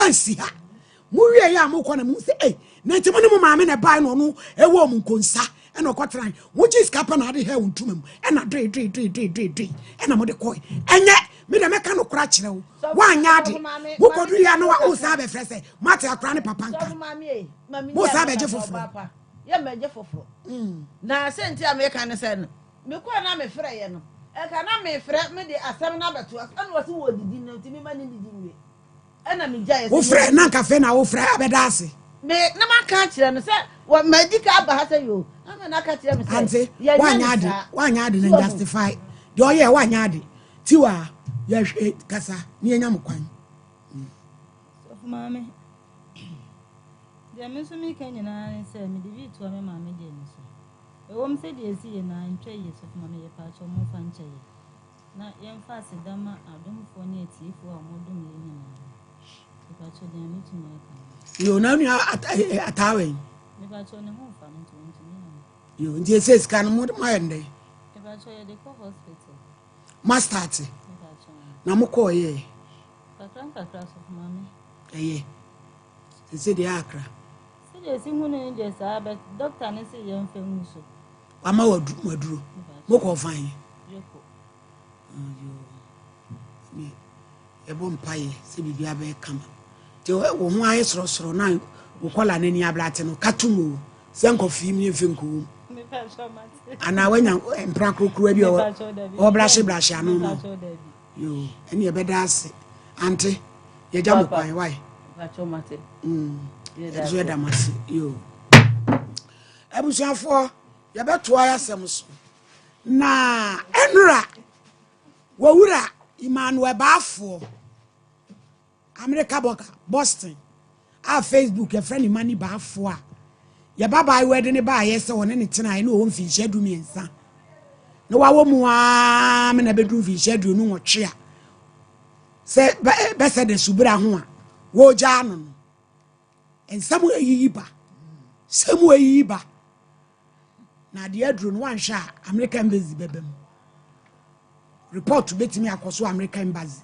ansi ha muwie ya mo kɔ na mu se na nti mo ne mo maame na bai no no ewo mu konsa e na kɔtran wo ji skapa na ade ha wontuma mu e na dre e na mo de kɔ enye me na meka no kora kyerɛ wo wa anya ade wo kodu ya no wa o sa be frese mate akora ne papa nka mo sa be je foforo ya me je foforo na senti America ne se no me kɔ na me frɛ ye no e ka na me frɛ me de asɛm na beto ana wo se wo didi no ti me ma ni didi we ana me gya ye wo frɛ na ka fe na wo frɛ abeda ase me na maka kyerɛ no se wa medical ba ha se yo ama na ka kyerɛ me se ante wa anya ade na justify de oye wa anya ade tiwa ya hwe kasa ni enya mkwan so mama de me so me kan nyina se me de bi to me mama je ni so e wo me se de esi ye na ntwa ye so mama ye pa cho mo fa nche ye na ye mfa se dama adomfo ne atifo a mo dum ye nyina e pa cho de me tu me kan yo na nu atawe me pa cho ne ho fa no to ni yo ndi ese scan mo ma yende e pa cho ye de ko hospital masters na mo ko ye kakra so mama se de akra se de si hu ne de sa but doctor ne se ye mfa hu so ama waduro mo ko fan yeko ni e bom paye se bibia be kama te wo ho aye soro na wo kola ne ni ablate no katumo se nko fi mi mfe nko me pa so mate ana wanya empra krokro bi o brashe anu no yo eni e beda ase ante ye jam kwan why pa cho mate ye da mase yo abusuafo ye beto ayasem so na enura wawura Emmanuel Bafo America boka Boston a Facebook e friend Imani Bafo a ye baba wede ne ba yese woni ne tena ne o mfi hyedu miensa ne wawo mu a me na bedru mfi hyedu no wotwe a se bese de subira ho a wo ja no no ensamu eyiba samu eyiba na de adru no wanhwa American embassy bebem report betimi akoso American embassy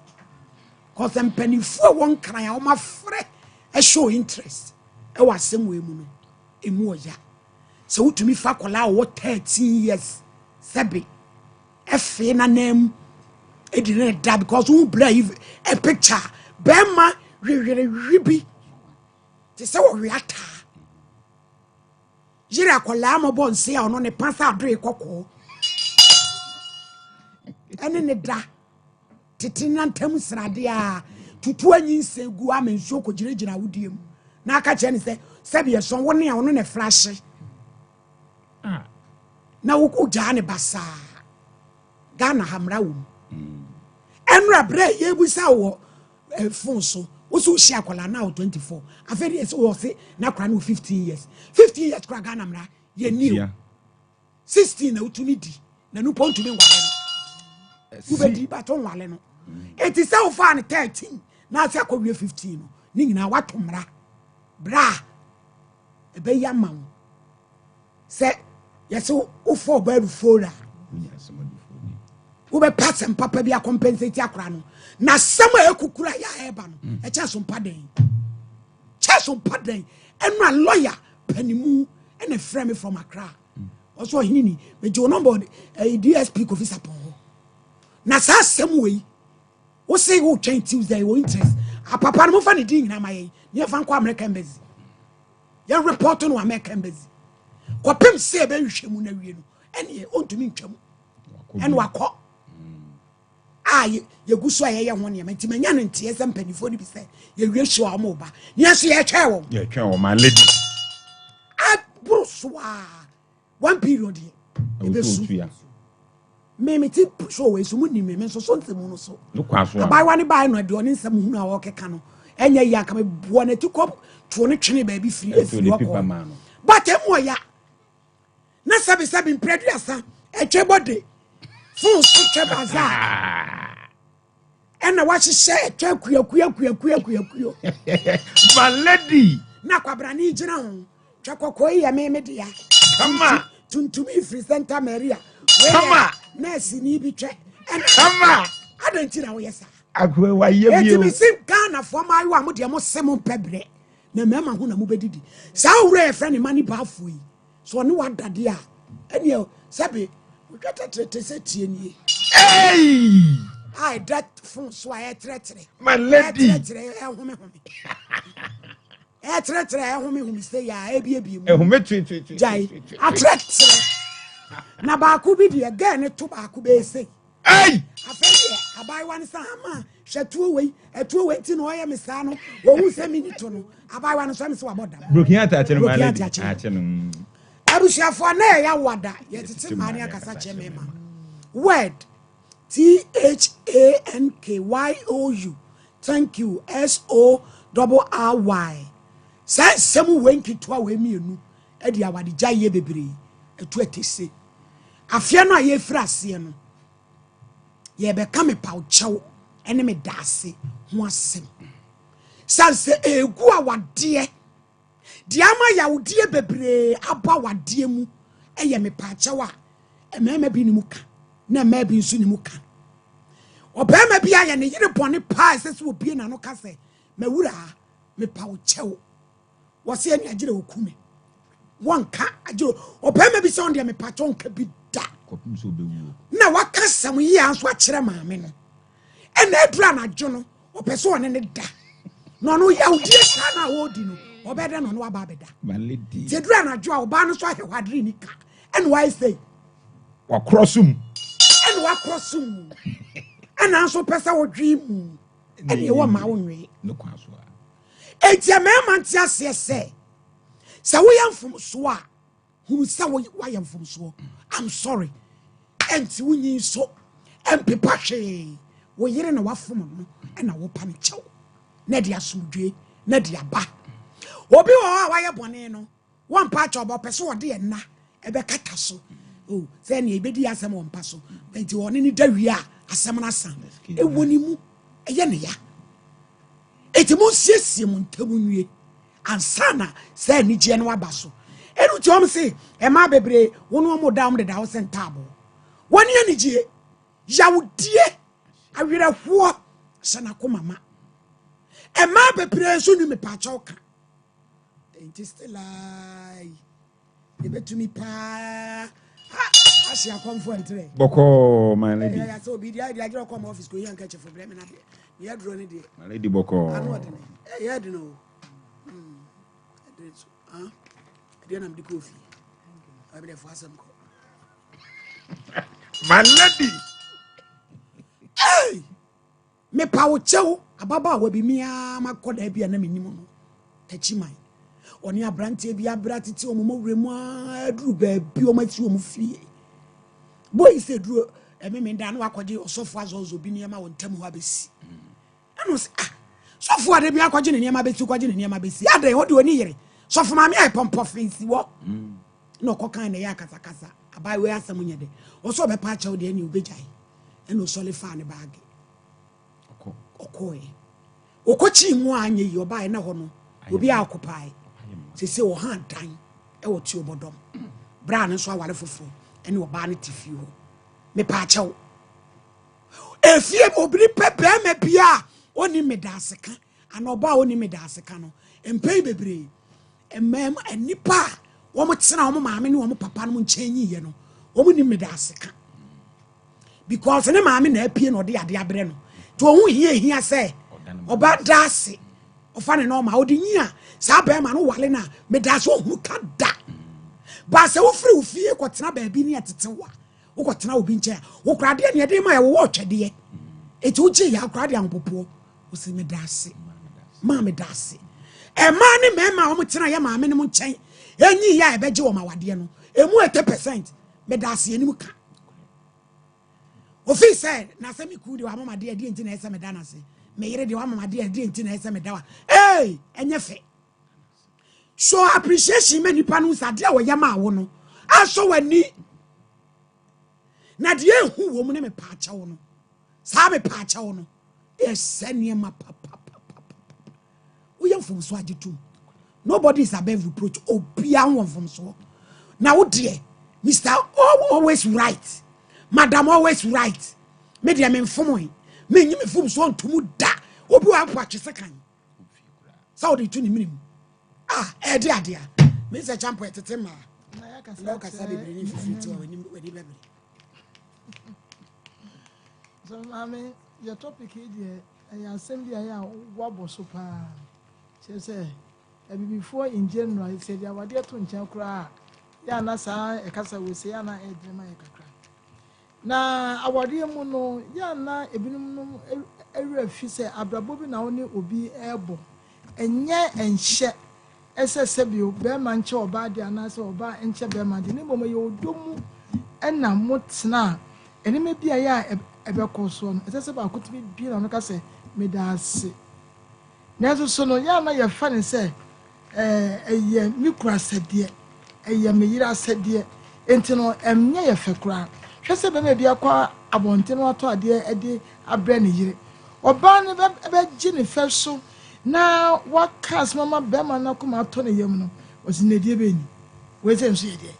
cause empanifu won kran ya o mafre e show interest e wasem we mu no emu oya so utumi fa kola wo 13 years sebe efe na nam edine da because who believe a picture bema ribi te se wo wiata jira kola mo bon se ya ono ne pasa adre kokko ene ne da titina ntam srade a tutu anyi nsegu amensuo ko giregyina wudiem na aka che ne se sebe ye son woni a ono ne flash na wo ja ne basa Ghana hamra wo enra bre ye busa wo phone so wo so hia kola na 24 afedi so wo se na kra na 15 years kra Ghana mra ye new 16 na utumi di na nu pontu me wale no ubedi baton wale no it is so far 13 na se akọ 15 no ni nyina watomra bra ebe ya mawo se yeso wo for ba fora wo be pass and papa bia compensate akora no na sama ekukura ya Herbal no e cha Sompa den enra lawyer panimu and a friend from Accra also hinini me jo number DSP officer pon na sa asem we wo say wo twen Tuesday wo interest a papa no fa ne din nyina maye ne fa nko American embassy ya report no American embassy ko pem se be hwehwemu na wie no ene ontumi ntwam ene wakọ ye guso ye ho ne menti manya no ntie se mpanifo ni bi se ye wie hwe o mo ba ne so ye twa wo my lady bruswa one period e so me ti so we so muni me so ntemu no so abai wani bai no de oni nsam hu na wo keka no enya yi aka me bo na ti kop to ne twene ba bi firi efiri wo but emu ya na sabi impreduasa etwe body fun so twe baza ena wa hye etwe kuyakuya my lady na kwabra ni gina ho twa kokoyi ya me de ya kama tuntumi free center Maria kama nurse ni bi twe kama adanti na wo yesa Akwe wa ye eti bio. mi sim Ghana for my wa mo de mo sem pebre na mema ho na mo bedidi sa wure e friend mani ba afo yi so ne wa dade a ene sebe we twetete se tie nie Hey! ai that phone so I tretre My lady. tretre e home tretre e home say ya e bi mu Ehume twi. jai a tretre na ba ku bi de again ne to ba ku be say Hey! afeli abai wan sa ma hwetuo wei etuo wei ti no oye me sa no wo hu se minito no abai wan so me se wa bodam Broken heart a chene my Broken heart lady. a chene. A chene. abusuafo na ya wada ye tete mani akasa cheme ma word THANKYOU thank you SORRY semu wenki toa we mienu e dia wade jaye bebre etu etese afia no aye fira ase no ye be ka me paw chew ene me dase ho asem sanse egu awade di ama yawde bebre aba wade mu eye me pa chew a emema bi ni mu ka na emema bi nso ni mu ka obema bi aye ne yire bone pa sese obie na no ka se mawura me paw chew wose ani agire okume wonka agire obema bi se on de me pa chew nka bi da Kopim so be wu. na waka sam yi anso akire maame no ena adura na dwo no opeso one ne da no no yawdie sa na wodi no obeda no no aba beda My lady. zedura na dwo oba no so ahwadre ni ka ena why say Wa crossum. ena wa crossum ena anso pesa wodwi mu ena ye wo ma wonwe No kwaso a. etia me mantia se wo yamfom so a hu sa wo yamfom so I'm sorry enti wunyi so empepa hwe wo yire na wafom no na wo pa ne chew na dia sumdwe na dia ba obi wo a waye bone no won pa cha obo pese wo de na ebe kata so oh se na ebedi asem won pa so enti woni ni dawie a asem na san e woni mu eye ne ya eti mu siesie mu ntamu nwie ansana se ni je no aba so enu ti om se e ma bebre wonu mo da de da ho sentabo woni ani je yawdie awira huo sana ko mama e ma bebre so ni me pa cha oka enti stelai e betumi pa asia comfort re Boko my lady. ya so bi dia agiro come office ko yanka chefo bre me na de ya dro ni de My lady Boko. anu de ya de no dia nam di kofi abi de fo asem ko My lady. me pawo chew ababa wa bi mia makoda bia na menim no tachiman oni abrante bia abratiti omo wuremu aduru ba bi o mati o mu fie boy se duru me nda na wakoje osofo azozo bi niam won tam ho abesi anu se sofo ade bi akoje ne niam abesi koje ne niam abesi ade ho de oni yere sofo ma me ai pompo fancy wo no kokan ne ya kasa kasa abai we asam nyede oso be pa chew de ani obejai eno sole fa ne bag okoe okochi mu anye yi obae na ho no obi akopai sese o han dan e wo ti obodom bra ne so aware fofo ene oba ne tifi ho me pa chew efie obiri pepe me bia oni medaseka ana oba oni medaseka no empei bebre emem anipa wo mo tsena wo maame ne wo papa no nchenyi ye no wo mo ni medaseka because ne maame na apie no de ade abre no to hu hia se oba dase ofa ne no ma odi nyia sa ba ma no wale na me dase hu ka da ba se wo firi wo fie ko tena ba bi ne atetewa wo ko tena obi nche wo krade ne de ma ye wo twede eti wo je ya krade ampopo wo se me dase ma me dase e ma ne me ma wo tena ye maame ne mo nchen enyi ya e beje wo ma wade no emu 80% me dase eni mu ka ofi say na se mi ku de wa mama de enti na ese me da na se me yire de wa mama de enti na ese me da wa enye fe so appreciation me nipa no sa de wo yama wo no aso wani na de ehu wo mu ne me pa acha wo no sa me pa acha wo no ese ne ma papa we yam from so agitum nobody is above reproach obia won from so na wo de Mr. always right Madam always right. Me dia me mfomo me nyime fom so ntomu da obi wa po atwese kan sa odi tu ni minim e de ade a me se champo etete ma na ya kasa na kasa bebre ni fifiti wa wani bebre so mame your topic here ya assembly ya wabo so pa say before in January said ya wade to nchen kra ya na sa e kasa we say ya na e drema e kakra na awade mu no ya na ebinum no ewura fi say abrabo bi na woni obi ebo enye enhye ese sebio be man che oba de ana se oba enche be man de ni momo ye odomu ena motna eni me bia ya ebe koso no ese se ba kotumi bi na no ka se me da ase na so no ya na ye fa ne se eye mikura sede eye me yira sede enti no emnya ye fekura hwe se be me bia kwa abonte no ato ade ede abre ne yire oba ne be gi ne fe so na wakas mama bema na kuma to ne yam no osinedie be ni we say nso ye de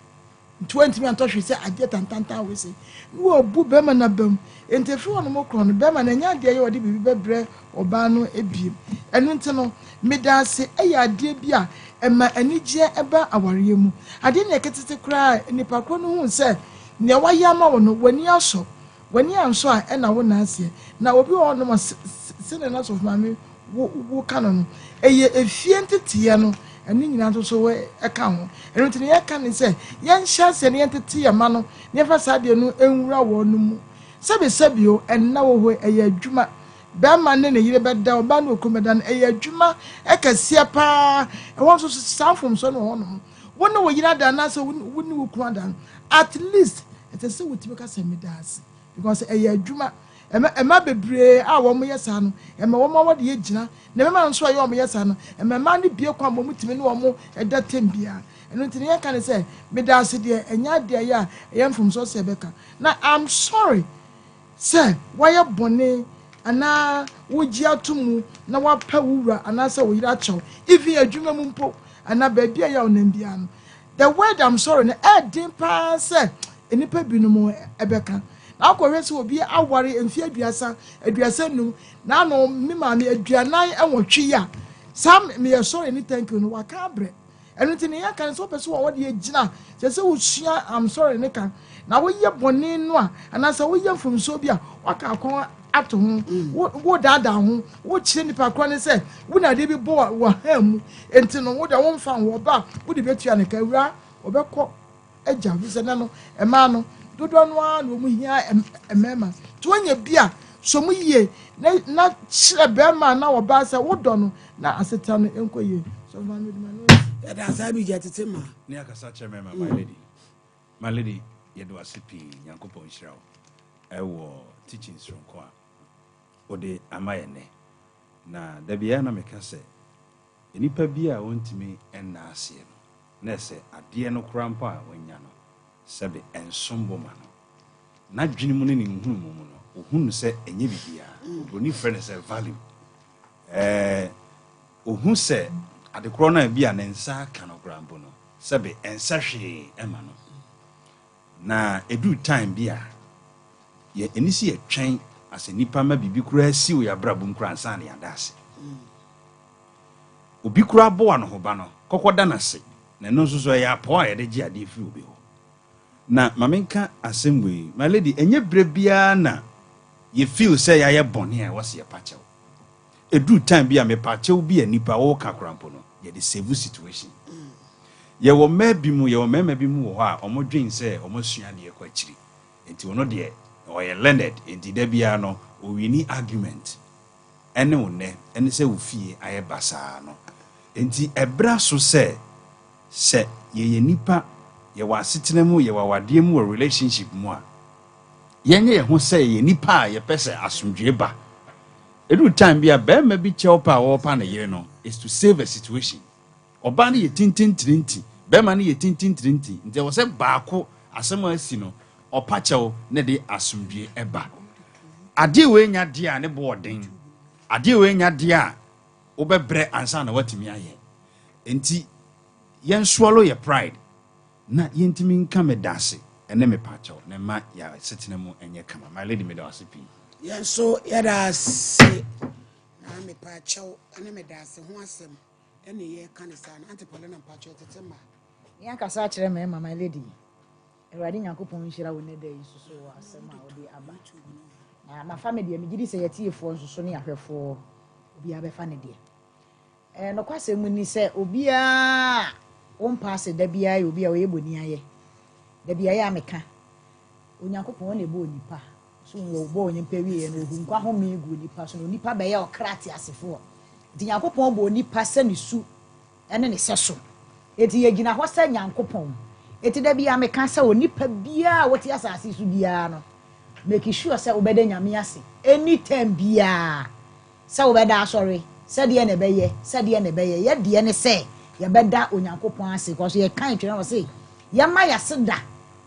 20 me antɔhwe sɛ adeɛ tantanta we say wo bu bema na bam enti no mo kro no bema na nya adeɛ ye ɔde bibi bebrɛ ɔba no ebiem ɛno nti no medase ɛyɛ adeɛ bi a ɛma anigye ɛba aware mu adeɛ na eketete kra nipa kro no hu sɛ ne wayɛ ama wo no wani aso wani anso a ɛna wo na aseɛ na obi wɔ no sene na so mame wo kanon eye efie ntete no eni nyina to so we eka ho eno tene ye kan se ye nhya se ne ntete ye ma no ne fa sa de no enwura wo no mu sebio enna wo ho eye adwuma be ma ne ne yire beda oba no okomeda no eye adwuma ekasia pa e won so sanfom so no ho no wo ne wo yira da na so wo ne wo kura da at least it is so with because me das because eye adwuma ema bebre a wo mo yesa no ema wo mo wode yegina na mema nso ayo mo yesa no ema ma ne bie kwa mo mutimi ne wo mo eda tembia eno ntine ye kan se me da ase de enya de ya ye mfom so se beka na I'm sorry say why bone ana wo gi atomu na wa pa wura ana se wo yira chew even adwuma mu mpo ana ba bia ya onam bia no the word I'm sorry na din pa se enipa binumu ebeka na akɔhwɛ sɛ obi aware mfi aduasa num na no me ma me aduanan enwotwe ya sam me yɛ sorry ni thank you no waka abrɛ ɛno nti ne yɛ kan sɛ opɛ sɛ wo de gyina sɛ wosua I'm sorry ne kan na wo yɛ bɔne no a ana sɛ wo yɛ mfomso bi a waka akɔn ato ho wo dada ho wo kyire nipa kɔ ne sɛ wo na de bi bɔ wo ha mu enti no wo de wo mfa wo ba wo de betua ne ka wura obɛkɔ agya bi sɛ na no ɛma no dodo no a no mu hia emema to anya bia so mu yie na kyerɛ bɛma na wo ba sɛ wo dɔ no na aseta no enkoye so ma no ya da sabi je tete ma ne akasa kyerɛ me my lady ye do asipi yankopɔn hyira wo ɛwɔ teachings ronko a ode amaye ne na da bia na meka sɛ enipa bia wontimi ɛna aseɛ no na sɛ adeɛ no krampa a wanya no sebe ensombo ma no na dwene mu ne nhunu mu no ohunu se enye bibia obroni friend se value ohu se adekro na bia ne nsa ka no krampo no sebe ensa hwe ema no na edu time bia ye enisi ye twen ase nipa ma bibi kura si o ya brabum kura nsa ne yadase obi kura bo ano ho ba no kokoda na se na no so ya po a ye de gi ade fi obi ho na mamenka assembly my lady enye brebia na ye feel say ya ye bone a wase ye pachew edu time bia me pachew bia nipa wo ka krampo no ye the save situation ye wo mabi mu ye wo mema bi mu wo ha omodwen say omosua de ekwa chiri enti wono de o ye learned enti da bia no o wini argument ene wonne ene say wo fie aye basa no enti ebra so say ye nipa ye wa sitena mu ye wa wade mu relationship mu a yenye ye ho say ye nipa ye pese asomdwe ba edu time bia be ma bi che opa wo pa na yire no is to save a situation oba na ye tintin trinti be ma na ye tintin trinti nte wo se baako asem asi no opa chew ne de asomdwe eba ade we nya de a ne boden ade we nya de a wo bebre ansa na watimi aye enti yen swallow your pride na yentimi nka me dase ene me pacho na ma ya setena mu enye kama my lady me da wase pi yen so yada se na me pa chew ane me da se ho asem ene ye kan sa na antipole na pa chew tetemba yan kasa kire me mama lady Ewurade Nyankopɔn nhyira wo ne da yi so asɛm a wode aba na ma family me gidi sɛ yɛtiefo nso ne ahwɛfo obi abɛfa ne deɛ no kwasɛ mu ni sɛ obi a wompa ase da bia yɛ obi a wɔyɛ boni ayɛ da bia yɛ ameka Onyankopɔn na ɛbɔ onipa so wo bɔ onipa wie no ohu nkwa home gu onipa so no onipa bɛyɛ ɔkrate asefo nti Nyankopɔn bɔ onipa sɛ ne su ɛne ne sɛ so eti yɛgyina hɔ sɛ Nyankopɔn eti da bia meka sɛ onipa bia a wɔte asase so bia no make sure sɛ wobɛda nyame ase anytime bia sɛ wobɛda asɔre sɛ deɛ ne bɛyɛ yɛ deɛ ne sɛ yɛbɛda Onyankopɔn ase kɔ so yɛkan twɛn wɔ sɛ yɛma yɛaseda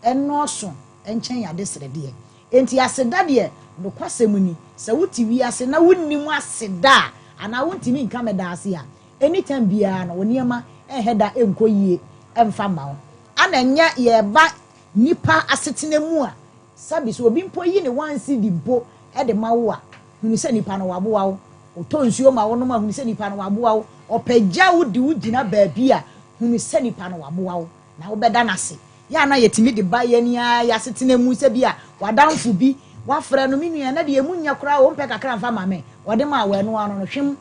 ɛnɔɔso ɛnkyɛn yɛade sredeɛ enti aseda deɛ no kwasɛm ni sɛ wote wi ase na wonnim aseda ana wontimi nka meda ase a anytime bia no woniema ɛhɛda ɛnkɔ yie ɛmfa ma wo ana nya yɛba nipa asetena mu a sabi so obi mpo yi ne wansi di mpo e de ma wo a hunu sɛ nipa no waboa wo oto nsuo ma wo no ma hunu sɛ nipa no waboa wo opagya wo di wo gyina baabi a hunu sɛ nipa no waboa wo na wo bɛda nase ya na yɛtimi de ba yɛ ni a yɛasetena mu sɛ bi a wadamfo bi wafrɛ no minua na de emu nya kora wo mpɛ kakra mfa ma me wɔde ma wo anu ano no hwem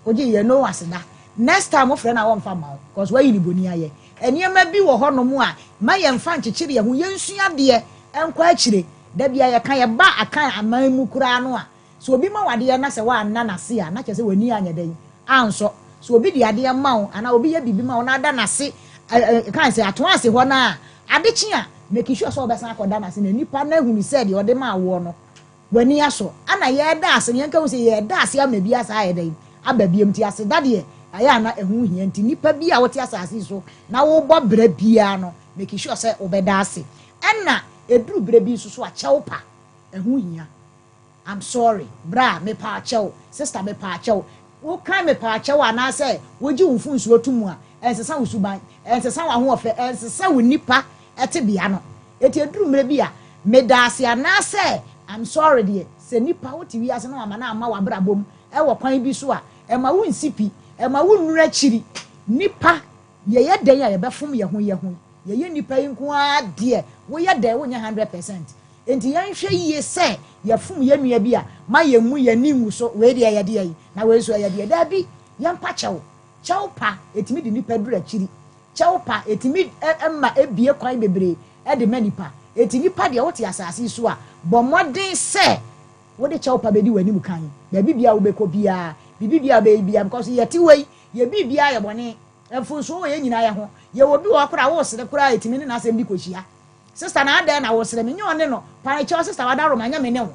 oje yɛ no aseda next time wo frɛ na wo mfa ma wo cause wa yi ni boni ayɛ eniema bi wo hɔ no mu a ma yɛ mfa nkyekere yɛ ho yɛnsua deɛ ɛnkɔ akyire da bia yɛka yɛba akan aman mu kura no a so obi ma wade na sɛ wa anna nase a na kyɛ sɛ wani anya dan anso so obi de ade ma wo ana obi yɛ bibi ma wo na ada nase kan sɛ ato ase hɔ na ade kyi a make sure sɛ obesan akɔda nase na nipa na hunu sɛ de ɔde ma wo no wani aso ana yɛda ase yɛnka wo sɛ yɛda ase ama bi asa ayɛ dan aba biam ti ase da de ayɛ na ehu hia nti nipa bi a wote asase so na wo bɔ bra bia no make sure sɛ obɛda ase ɛna eduru bra bi so akyɛw pa ehu hia I'm sorry bra me pa akyɛw sister me pa akyɛw wo kan me pa akyɛw ana sɛ woji wo fu nsuo tumu a ɛnsesa wo suban ɛnsesa wo ho ɔfɛ ɛnsesa wo nipa ɛte bia no eti eduru bra bi a me da ase ana sɛ I'm sorry deɛ sɛ nipa wo ti wi ase na ama na ama wa bra bom ɛwɔ kwan bi so a ɛma wo nsipi ɛma wo nnura kyiri nipa yɛyɛ dan a yɛbɛfom yɛ ho yɛyɛ nipa yi nko a deɛ woyɛ dan wo nyɛ 100% enti yɛnhwɛ yie sɛ yɛfom yɛ nua bi a ma yɛ mu yɛ nimu so we deɛ yɛde yi na we so yɛde da bi yɛmpa kyɛw pa etimi de nipa dura kyiri kyɛw pa etimi ɛma ebie kwan bebree ɛde ma nipa eti nipa deɛ wote asase so a bɔ mmɔden sɛ wode kyɛw pa bedi wani mu kan da bibia wo bɛkɔ bia bibia bia because yɛte wei yɛ bibia yɛ bɔne ɛfonso yɛ nyina yɛ ho yɛ obi wɔ kora wo sere kora etimi ne na asɛm bi kɔhyia sister na ada na wo sere me nyɔ ne no pa kyɛw sister wada roma nya me ne wo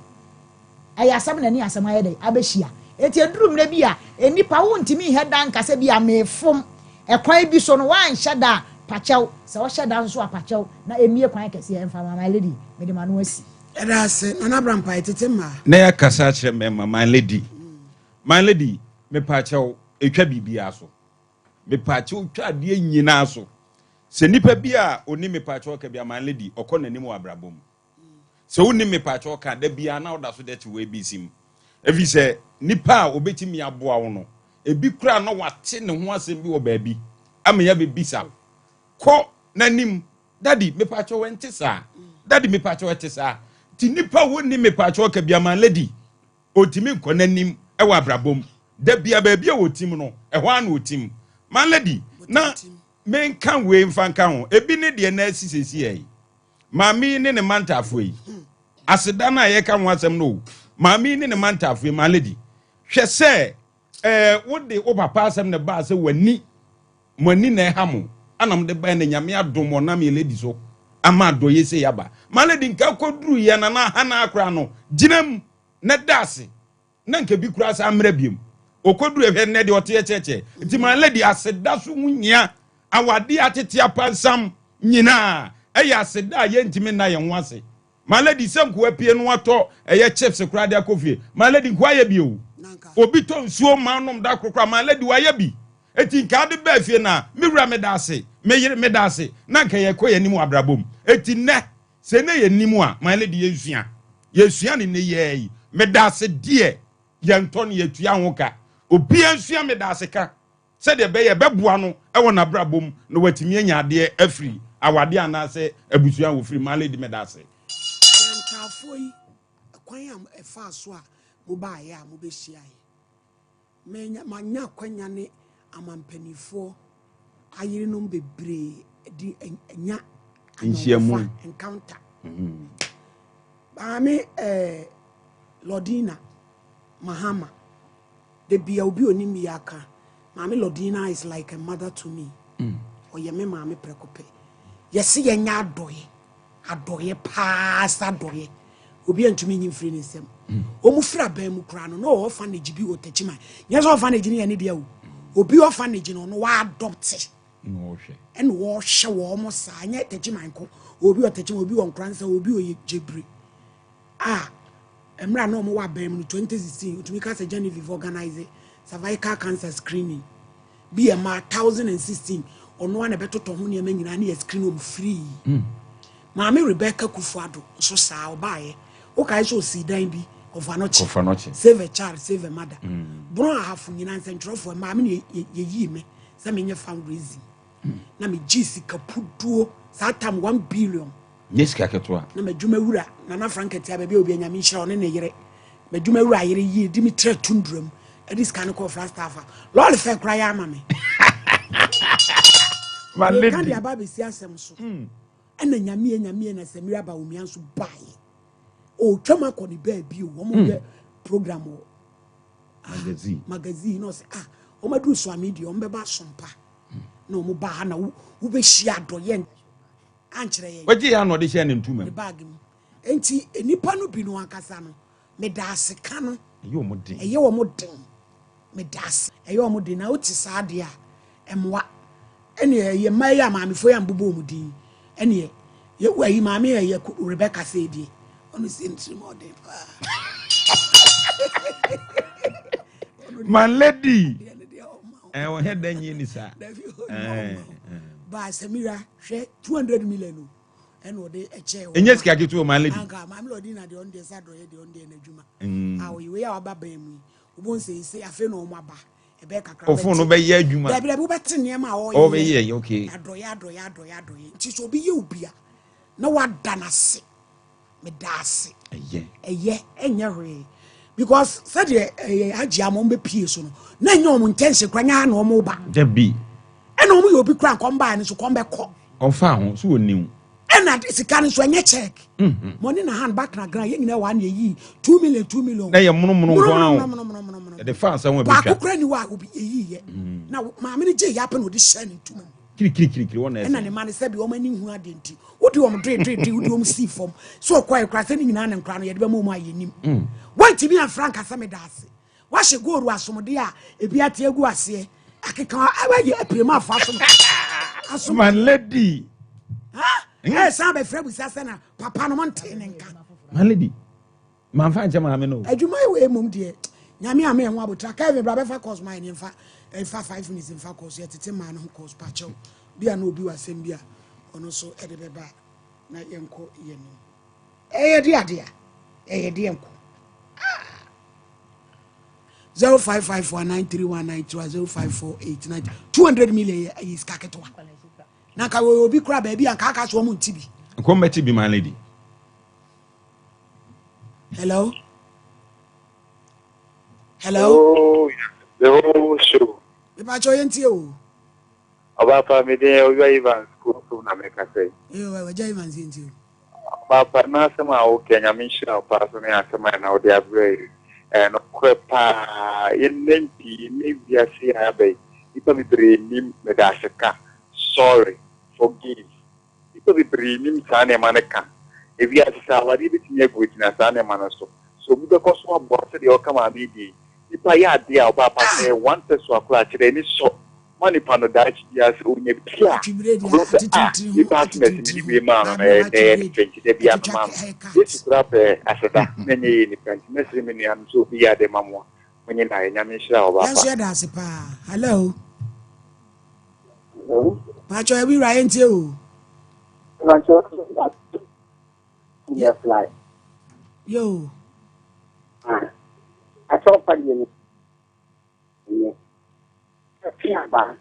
ɛyɛ asɛm na ni asɛm ayɛ dɛ abɛhyia eti eduru mre bi a enipa wo ntimi hɛ dan kasa bi a mefom ɛkwan bi so no wanhyɛ da pakyɛw sɛ wo hyɛ da nso apakyɛw na emie kwan kɛse ɛmfa mama lady me de ma no asi ɛda se nana brampa etete ma na ya kasa kyerɛ me mama lady my lady me pakyɛw etwa bibia so me pakyɛw twa de nyina so sɛ nipa bi a oni me pakyɛw ka bia my lady ɔkɔ nanim wɔ abrabom sɛ oni me pakyɛw ka da bia na oda so de te we bi sim efi sɛ nipa a obetimi aboa wo no ebi kura na wate ne ho asɛm bi wɔ baabi ama ya be bisa kɔ nanim daddy me pakyɛw ente saa daddy me pakyɛw ente saa ti nipa woni me pakyɛw ka bia my lady otimi nkɔ nanim ɛwɔ abrabom da bia baabi a wotim no ɛhɔ an wotim my lady na men kan we mfanka ho ebi ne de na asisesi yi maami ne ne mantafo yi aseda na ye ka ho asɛm no maami ne ne mantafo yi my lady hwɛ sɛ wode wo papa asɛm ne ba sɛ wani mani na ɛha mo anam de ba na nyame adom onam ye lady so ama do ye se yaba my lady nka koduru ye na na hana akra no ginam na dase na nka bi kura sa amra biem okoduru ehwe ne de ote cheche nti my lady aseda so hunyia awade atete apansam nyina ɛyɛ aseda ye ntimi na ye ho ase my lady sanku apie no atɔ ɛyɛ chips kura de akofie my lady kwa ye bi o obi to nsuo manom da kokora my lady wa ye bi eti nka de ba fie na mewura me da ase me yire me da ase na nka ye kɔ ye nimu abrabom eti ne se ne ye nimu a my lady ye sua ne ne ye medase die yenton yetua ho ka obi ansua medase ka se de be ye beboa no e wona brabom no watimi anya ade afri awade anase abusua wo fri male di medase nkafo yi kwan am efa so a mo ba ya mo be hia yi manya kwanya ne amampanifo ayire no bebre di enya nhyiamu encounter Mami Lodina Mahama the bia obi onim yaka Mami Lodina is like a mother to me oye me mami prekope yesi yenya adoye pass adoye obi antumi nyi mfiri nsem omu fira ban mu kura no orphanage bi otachima yes orphanage ni ene dia o obi orphanage no wa adopt no hwe en wo hye wo mo sa anya tachima nko obi otachima obi won kransa obi oye jebre emra no mo wa ban mu 2016 otumi ka se Genevieve organize cervical cancer screening bi e ma 2016 ono na betoto ho ne nyina na screen om free Mami Rebecca Kufuado so sa obaye o kai so si dan bi ofanochi save a child save a mother bro hafu nyina nsentro mami ye me se me nye fundraising na me gisi kapuduo sa tam 1 billion yes ka ketwa na madwuma wura na Franket ya bebe obi anyame hira one ne yere madwuma wura yere yi Dimitri Tundrum edis kan ko Frastafa lol fe kra ya mame my lady kan dia ba be si asem so ena nyame na Samira ba omia so bae o twama ko ni ba bi o mo ye program o magazine no say o ma du so media o mbeba Sompa na o mo ba na wo be hia doye ankyere ye waji ya no de hia ne ntuma bag mu enti enipa no bi no ankasa no me da aseka no eye o mo den me da ase eye o mo den na o ti sa de a emwa ene ye mai ya maamefo ya mbubo mu din ene ye wayi maame ye Rebecca said onu sin more than my lady o head dan yi ni sa ba Samira hwe 200 million ene o de eche o enye sika ketu my lady anga maame lo di na de on de sa do ye de on de na dwuma awo yi we ya ba ba mu ubon se afi na o mo aba ebe kakra ofun no be ye adwuma da bi be tene ma o be ye okay adoya nti so bi ye obia na wada na se me da ase eye enye hwe because said agya mo be pie so no na enye o mo intention kwanya na o mo ba da bi ena o mo ye obi kra kom ba ne so kom be ko on fa ho so woniu ena sika ne so enye check money na hand back na gran ye nyina wa na yi 2 million na ye mono nko the fans won be twa ba kukra ni wa obi yi ye na maame ne je ya pe no de share ne tuma kiri wona ena ne man se bi o mani hu adenti wodi o mdre wodi o msi fom so kwai kra se ni nyina ne nkra no ye de ba mu ayenim wanti bi an frank asame da ase wa hye goru asomde a ebi ate egu ase akeka abaye aprema afa asom my lady sa be frɛ busa se na papa no monte ne nka my lady man fa nche ma me no adwuma we mum de nyame ame enwa botra ka even bra be fa course mine nfa 5 minutes nfa course ye tete man no course pa chew bia na obi wasem bia ono so e de beba na yenko yeni eye de ade eye de yenko 0554931920 054890 200 million is kaketwa na ka obi kura ba bia nka aka so mu ntibi nko meti bi my lady hello Oh, the whole show. Iba cho yenti o. Papa me dey o Ivan school na me ka say. We jai man yenti o. Papa na sama o Kenya me shira pa so me asema na o dey abre. No kwepa yenenti me bia se abai. Ipa me dream me da seka. Sorry, forgive. Ipa me dream sa ne maneka. E bia sa wadi bi tinye go tina sa ne manaso. So we go so abo se dey o kama bi di. Ipa ya dia papa say one person akura kire ni so money pano da ya se onye bia ipa smith ni bi ma na e de twenty de bia ma this crap aseda menye yi ni penti mesri me ni am so bi ya de mamwa menye na enya me hira o papa yes da se pa hello Pacho e bi ra enti o yes fly yo I saw Paddy. Fiaba.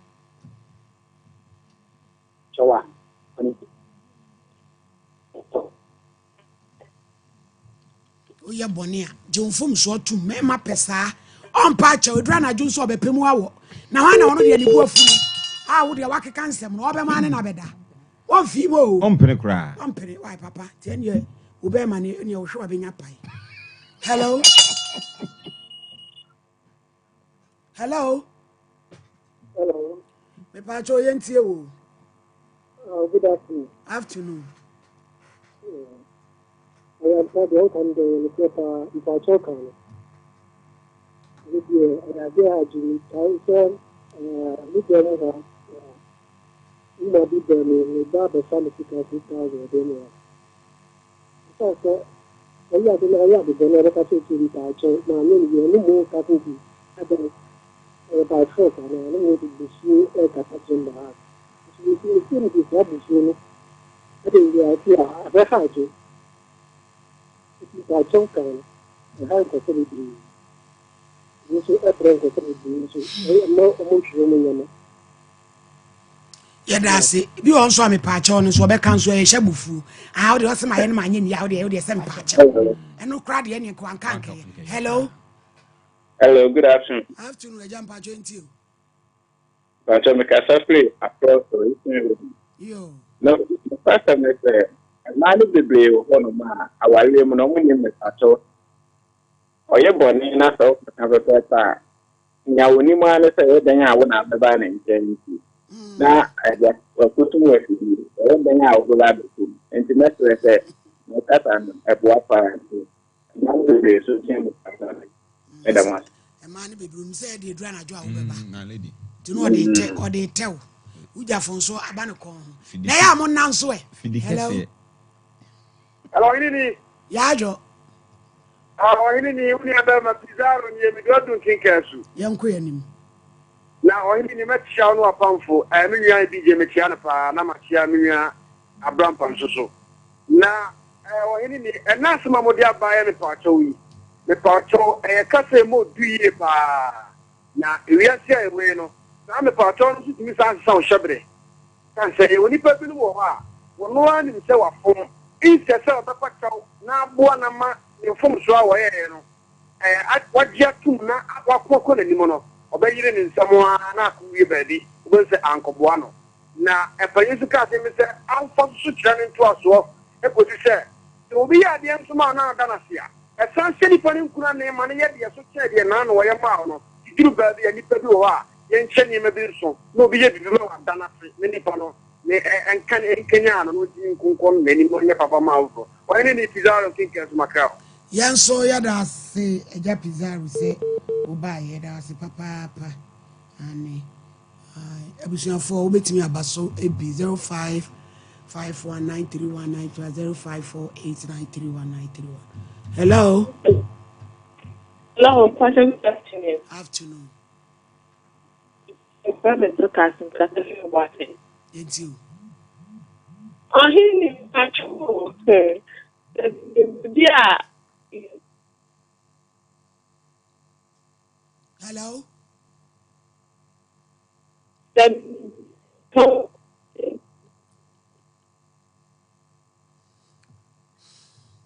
Joa. Oya bonia jomfom so to mema pesa on pa cha odra na junso obepemu awo na wan na wono de ni bu afunu a wo de wakeka nsem no obema ne na beda won fi mo Ompene kra. ompere why papa ten ye obema ne wo hwe benya pai. Hello. Hello. Hello. Me pa cho yentie wo. Good afternoon. Afternoon. I am Paddy out on the paper if I talk on it. I have to tell ina bi da ne ba da sani fika 2000 da ne so ya da ne ka ce ki ta ce na ne ne mu ka ku ki ada ba so ka ne ne da shi ka ta ce da shi ne ki ba bu shi ne ada ya ki a ba ha ce ki ta ce ka ne ha ko sai di ni so a tren ko sai di so mo shi mo nyama Yada se bi won so me pa cha no so be kan so e hye bufu ah de o se ma ye no ma nye ni ya de se me pa cha eno kra de ne ko anka anka. Hello. Hello, good afternoon. Afternoon e jam pa 20. But I'm a across the Yo. no, the first time I say, man of the brave one of my, our limb, no one in the patrol. Or your bonny, and I thought, have a better. Now, when you want to say, then I won't have the van in Tennessee. Now, I just was putting work to you, then I will have it. And the next I said, no, that I'm a boy parent. Now, the day, so change the A man be room said the drana jo obeba. Na lady. To know they tell. Uja fon so abane kon. Na ya mo nan so e. Hello. hello ini Ya jo. ini uni aba ma pizarro ni mi do dun kinkasu Yanko yanim. na ini metia no apamfo me nua DJ metia no pa na matia me nua Abraham Pansoso na ini na sema modi abaye me pa chowi me pa cho kase mo duye pa na ewiase ewe no na me pa cho no sutimi san san hyebre kan se oni pa bi no wo ha wono ani se wafom inse se obekwa chaw na aboa na ma infom so a wo ye no wajia tum na wakoko na nimo no obayire ni nsamo na akuwie baadi obense ankoboa no na epanyisu ka se me se amfa so kira ne nto aso ekosi se obi ya de nsoma na ada na sia esan se ni pani nkuna ne ma ne ye de so kira de na no ye ma no diru baadi ya nipa bi wo ha ye nche ni me bi so no obi ye bi me wa ada na se ne nipa no ne enkanya no ti nkonkon ne ni mo nye papa ma wo wa ne ni pizarro kinkas makao Yanso yada se eja pizarro se oba yada se papa ani ebusuafo obetimi abaso ebi 055193192054893191. Hello. Hello, Pastor. Good afternoon. Afternoon. Private broadcasting, Catholic watching. It's you. Oh, he is actual. Yeah. Hello.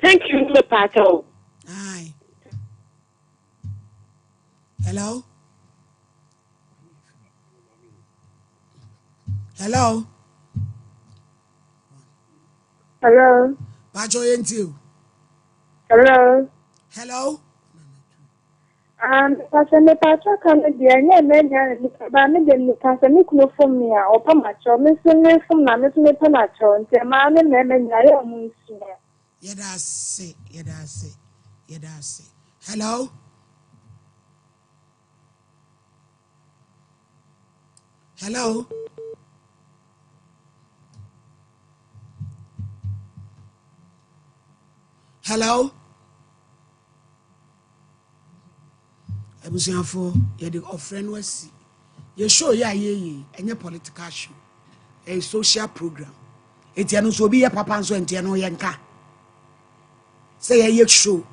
Thank you, Mr. Pato. Hi. Hello. Hello. Hello. Pacho yentiu. Hello. Hello. Pastor, me Pato come there. Ne me ba me dem Pastor me kuno from me a opa macho me so me from na me so me pa macho nti ma me nya ya mu nsu. Yeda se. Hello. Hello. Hello. Ebusiafo yede offering wasi. Ye show ya ye enye political show. A social program. Etiano so bi ye papa nso entiano ye nka. Say ye show.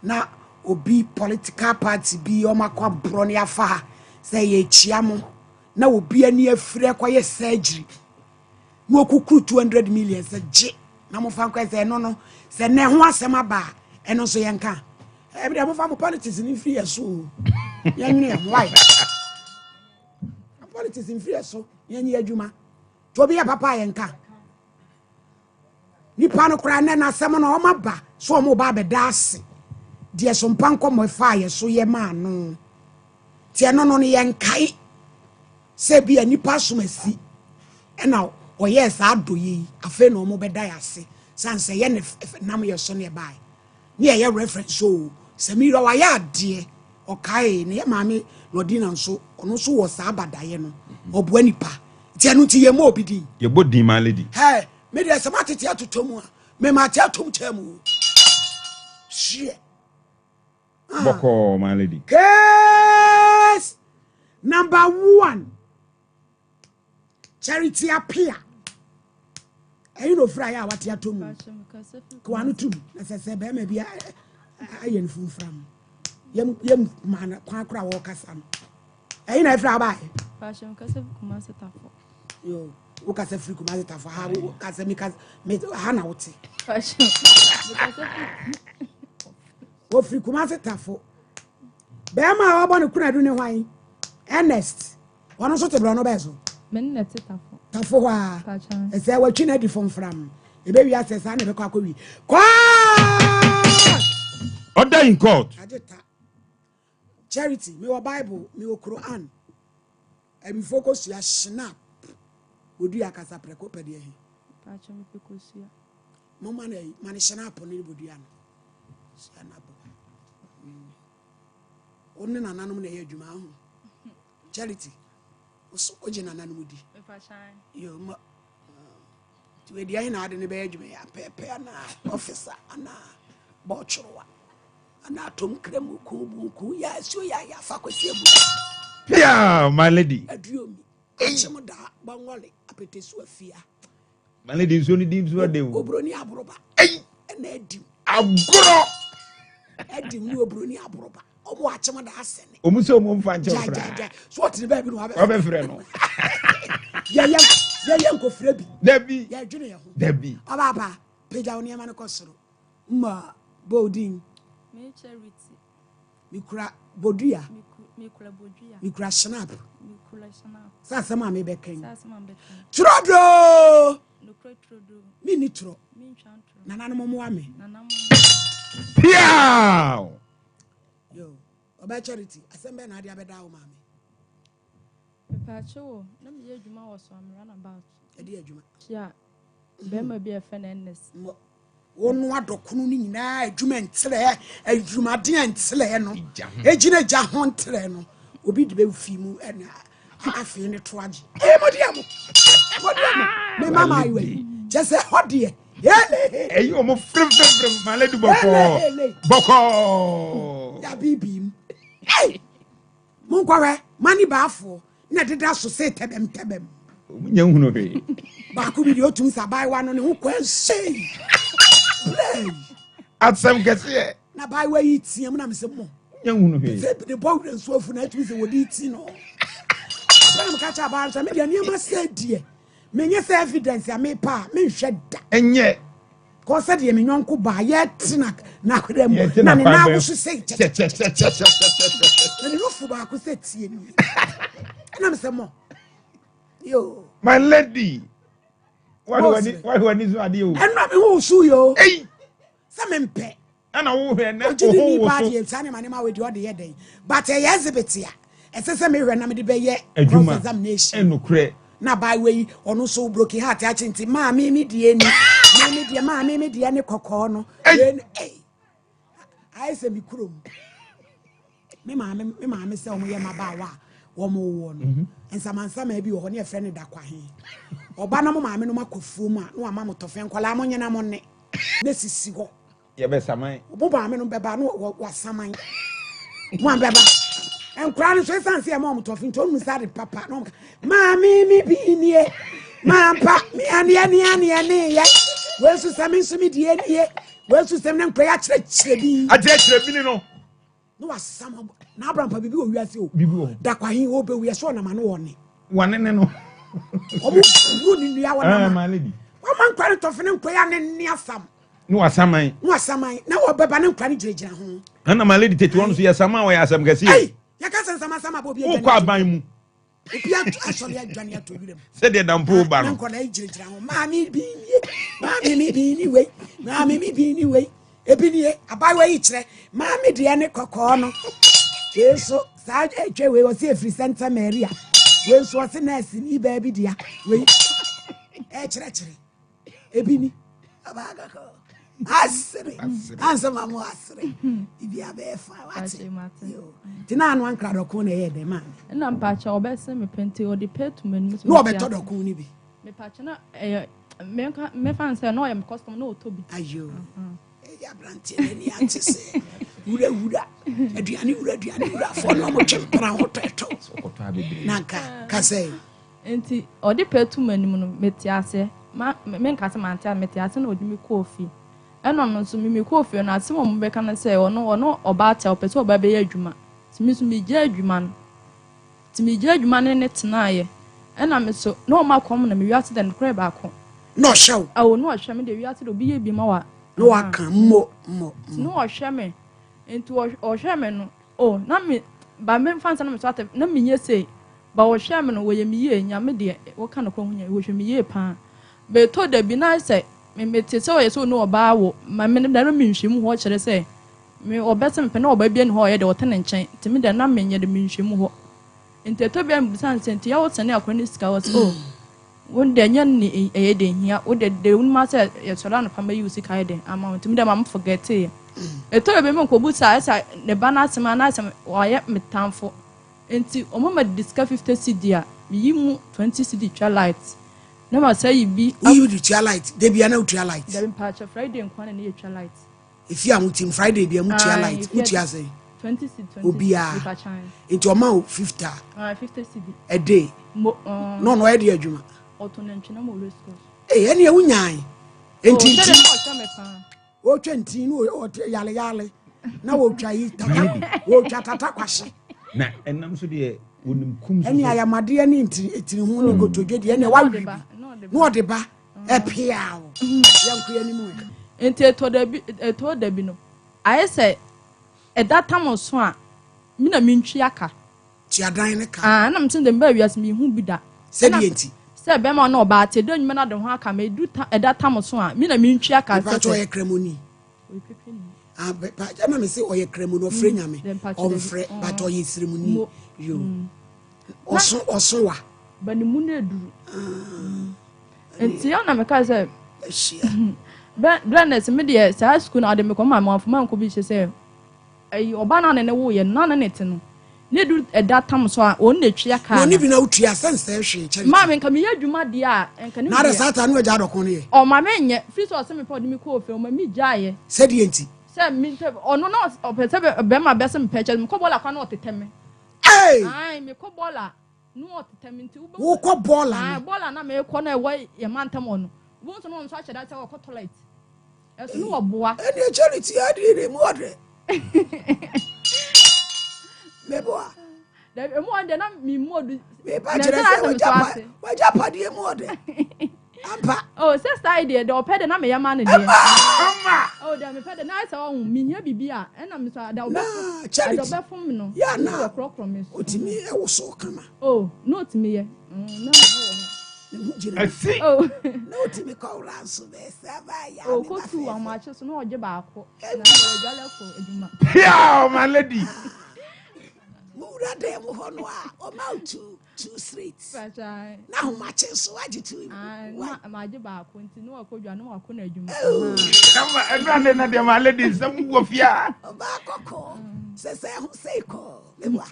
Na obi political party bi omakwa bro ne afa say ye chiamo na obi ani afire kwaye surgery mo kukuru 200 million say je na mo fa kwa say no say ne ho asem aba eno so yenka e bi mo fa mo politics ni free so yanwene why politics in free so yanyi adwuma to bi ya papa yenka nipa no kra na asem no o maba so mo ba beda ase de Sompa Nkomo fa ye so ye ma no tie no yenkai se bia nipa somasi na o yes ado yi afa no mo beda ya ase sanse ye ne nam ye so ne bai ne ye reference so se mi ro wa ya ade o kai ne ye maame no di na so ono so wo sa abadaye no oboa nipa tie no ti ye mo obidi ye bodin ma lady hey me de se matete atotomu a me ma te atom chamu shit boko my lady case number 1 charity appear ayi no fra ya wate atomu ko anu tum na se be ma bia ayen funfram yem man kwa kra wo kasa no ayi na fra ba fashion kase kuma setafo yo wo kasa free kuma setafo ha wo kasa mi kasa me ha na wote fashion wo free kuma setafo be ma wo bo ne kuna du ne hwan Ernest wono so te bro no be so men na setafo tafo wa fashion e say watwi na di fomfram e be wi asesa na be kwa wi kwa order in court ajeta charity me wo bible me wo Quran e mi focus ya snap odu akasa preko pede he fashion pekosia mama na mani snap no bodu ya no snap onni nananom na ye adwuma ho charity o je nananom di fashion yo ma ti we dia na ade ne be adwuma ya pepe na officer ana bochrowa ana tom krem ku ya so ya fa kwese bu yeah my lady aduomi achemo da banwole apetesu afia my lady so ni dim so de obroni abroba na adim agoro adim ni obroni abroba omo achemo da asene omu so omu mfa nche fra ja so what the baby no obe frɛ no ya ko frɛ bi dabi ya dwene ye ho dabi ababa peja oni ma ne kosoro ma bodin me charity mikura bodua mikura bodua mikura snap mikura snap sasa ma me be kan sasa ma be kan trodo no trodo mi ni tro mi ntwantro nana mo mo ame nana mo yeah yo oba charity asembe na ade abeda wo mame pepacho na me ye adwuma wo so am run about ade adwuma ya be ma bi e fe na ns wonu adokunu ni nyina adwuma ntere adwuma de ntere no ejina ja ho ntere no obi de be fi mu na afi ne to age modiamo me mama iwe jese hodie hele eyi omo frem my lady boko ya bibim hey mon kwawe mani baafo na deda so se tebem nya hunu he ba ku bi de otum sabai wa no ne ho kwanse atsam kese na bai wa yi tiam na mse mo nya hunu he se de bow den so afu na tumi se wodi ti no na me ka cha ba so me de niam se die me nye se evidence ya me pa me hwe da enye ko se de me nyonko ba ye tina na kweda mu na ne na wo so se che na ne rufu ba ko se tie ni na mse mo yo my lady why when so ade o enra me ho su yo ei se me mpe ana wo hwe na o jidi ni bad ye tane mane ma we di o de ye den but e exhibit ya esese me hwe na me de be ye cross examination enukre na by way ono so broken heart a chinti ma me die ni me die ne kokko no ai se mi kurom me ma se omo ye maba wa wo mo wo no ensamansa ma bi wo ne e frɛ ne da kwa he oba na mo ma me no makofuo mu a no ama mo tofe nkwala mo nyena mo ne na sisi ho ye be saman obo ba me no beba no wa saman mo an beba enkura no so sanse e mo tofe nto mu sare papa no ma mi bi nie ma pa mi ane ye we su sami su mi die nie we su sem ne nkura ya kire bi ade kire bi ni no no was some na Abraham pa bibi o wiase o Bibi o. da kwahin o be wiase na ma no woni Wane ne no. omo ni nua wona My lady. wa man kware to fene nkoya ne ni asam No asaman. na obeba ne nkware girejira ho Ana my lady tete won so yasama wa yasam kase. ai ya ka sama bo bi O kwa ban mu. obi asole adwane ato wirem Se de dampo ba no. nko na girejira ho ma mi bi ni we ma mi bi ni we ebi ni abawe yi kire ma mi de ne kokko no yeso sa etwe we o se free center Maria we so o se nurse ni ba bi dia we kire ebi ni abaga ko asere ansa mamu asere ibi abefa wati yo tina anu ankra doko na ye de ma na mpacha obese me penti o de petu menu no obeto doko ni bi me pacha na me fan say no am custom no otobi ayo ya brantie ni antese wura aduane wura fo no mo chempra hoteto nanka kase enti o de petu menu no metiase me nkase mantia metiase na odi mi kofi eno no so mi kofi na asem mo be kana say ono oba tia opese oba be adwuma timi so mi gya adwuma no timi gya adwuma ne tenaye ena me so no ma kom na me wiase den kre ba ko no show awo no hwe me de wiase do bi ye bi ma wa no aka mo no hwe me enti o hwe me no o na me ba me fansa na me so ate na me nye sei ba o hwe me no wo ye me ye nya me de wo ka no ko hunya wo hwe me ye pa be to da bi na say me mete se o ye so no oba wo ma me da no me nhwem ho kire say me obese me pe na oba bi ne ho ye de wo tene nchen ti me da na me nye de me nhwem ho enti to bi am bisan senti ya wo tene akwani sika wo so won de nya ni e de hia wo de un ma say ye so na pamba yu sika ye de amount me da ma forget e to bi me ko busa asa ne ba na asema na asema wo ye metamfo enti o ma discuss 50 cd a me yi mu 20 cd twa light na ma say bi you the twa light de bia na twa light da patch Friday nkwa na ye twa light if you am team Friday bia mu twa light mu twa say 20 cd 20 obia into o ma 50 50 cd a day no e de adwuma oto na ntwe na mo race course ene e wunyan enti o 20 no o yale na wo twa yi tata wo twa tata kwahye Na enam so de wonim kum so eni ayamade ne ntiri hu ni gotodwe de ene wa wi no de ba e pia o yanku ya ni mu enti eto da bi no aye say that time so a mi na mi ntwi aka ti adan ne ka na mtin de ba wias mi hu bi da se di enti se be ma na oba te do nyuma na de ho aka me du that time so a mi na mi ntwi aka se to ye kremoni ba jana me se oye kremoni ofre nyame ofre but oye siremoni yo oso wa ba ni mu na eduru enti ya na me ka se Blenders me de sa school na de me ko ma afoma nko bi se ayi oba na ne wo ye na na net no ne du that time so a on na twi aka no ni bi na utua sense hwe cheri ma me nka me yadwuma de a nka ne na da sata no agya doko ne o ma me nye free so se me pa de me ko ofe o ma mi gyaye se di enti se mi ono na opete be ma be se me peche me ko bola kwa na oteteme ai me ko bola no oteteme nti wo ko bola bola na me ko na e wa ye mantam ono wo so no so ache da se wo ko toilet eso no oboa any charity adire mu odre meboa da emu ande na mi modu me ba jere se wa japa de mu odre ampa oh sister idea da opede na me yama ne de oh da me pede na se wo mi hia bibia na me so da obe fom no ya na krokro me otimi e wo so kama oh no otimi ye na I see. Oh, no timi ko ranso be saba ya oh ko tu wa ma che so na oje ba ko na ejale ko eduma Yeah, my lady. Mura de mo ho no a o ma two straight na ho ma che so age tu wa ma je ba ko nti no akodwa no akọ na eduma Come everyone na de my lady some go fia. Ba koko se ho sei ko mebwa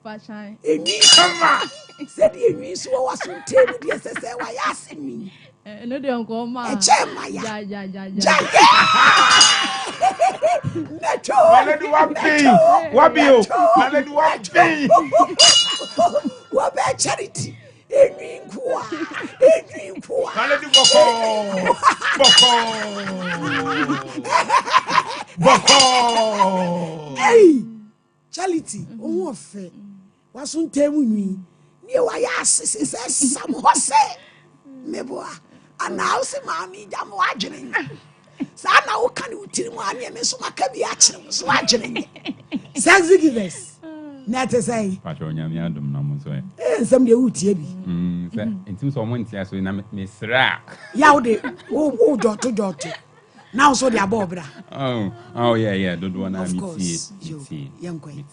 Pachai. Eni sama. Said eni so wa so table de se wa ya asemi. No de onko ma. E che ma ya. Ja. Nacho. Malady wabi o. Malady wabi. Wa be charity. Eni nkwa. Malady boko. Hey. Charity, oh, fair. Was on table me. Near why asses is some horse. Meboa. And now say, Mammy, damn watching. Sana, what can you tell me? And so my can be actually watching. Sexy givers. Not to say, Patronyamiadum Namuso. some day would be. Into someone tears with Miss Rack. Yowde, oh, daughter. Now so they are Bobra. Oh, yeah, don't want Of to course, see young queen.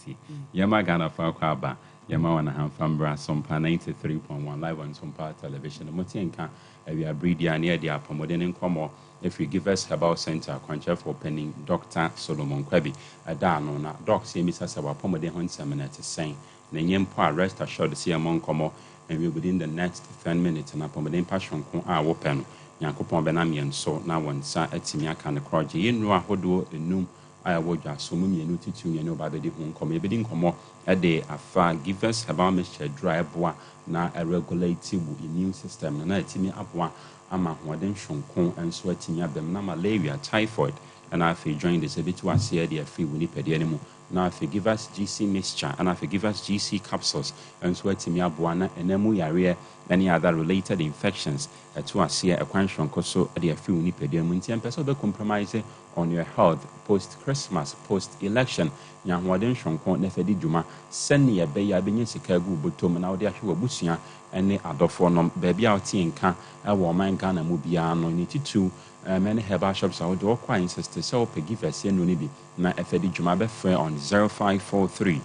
Yamagana Falcaba, Yamawana Hanfambra, Sompa 93.1 live on Sompa television. Motienka, we are breeding near the Apomodin Nkomo. If you give us Herbal Center, Quancha for penning Dr. Solomon Kwebi, a dano, na doc, see Mrs. Apomodin Hunsaman to saying, Nanyampa, rest assured to see among Como, and we within the next 10 minutes, and Apomodin Passion our open. Yankopon benamian so na won sa atimi aka ne kroje yenu ahodo enum aya wodwa so mu mienu titu yenu ba bedi hu nkomo ebedi nkomo de afa give us about mixture dry boa na regulate bu immune system na atimi aboa ama hoden hwonkon enso atimi abem na malaria typhoid and afi join this ebitu ase de afi woni pede ne mu na afi give us GC mixture and afi give us GC capsules enso atimi aboa na enemu yare any other related infections to us here a question so the few nipedium and person be compromise on your health post Christmas post election nya hoden shonkon na fedi djuma send ye be ya benye sika gu botom na ode ahwe abusua ene adofo nom ba bia oti nka e wo man Ghana mu bia no ni titu many herbal shops are do kwa insist so pe give us no ni bi na fedi djuma be free on 0543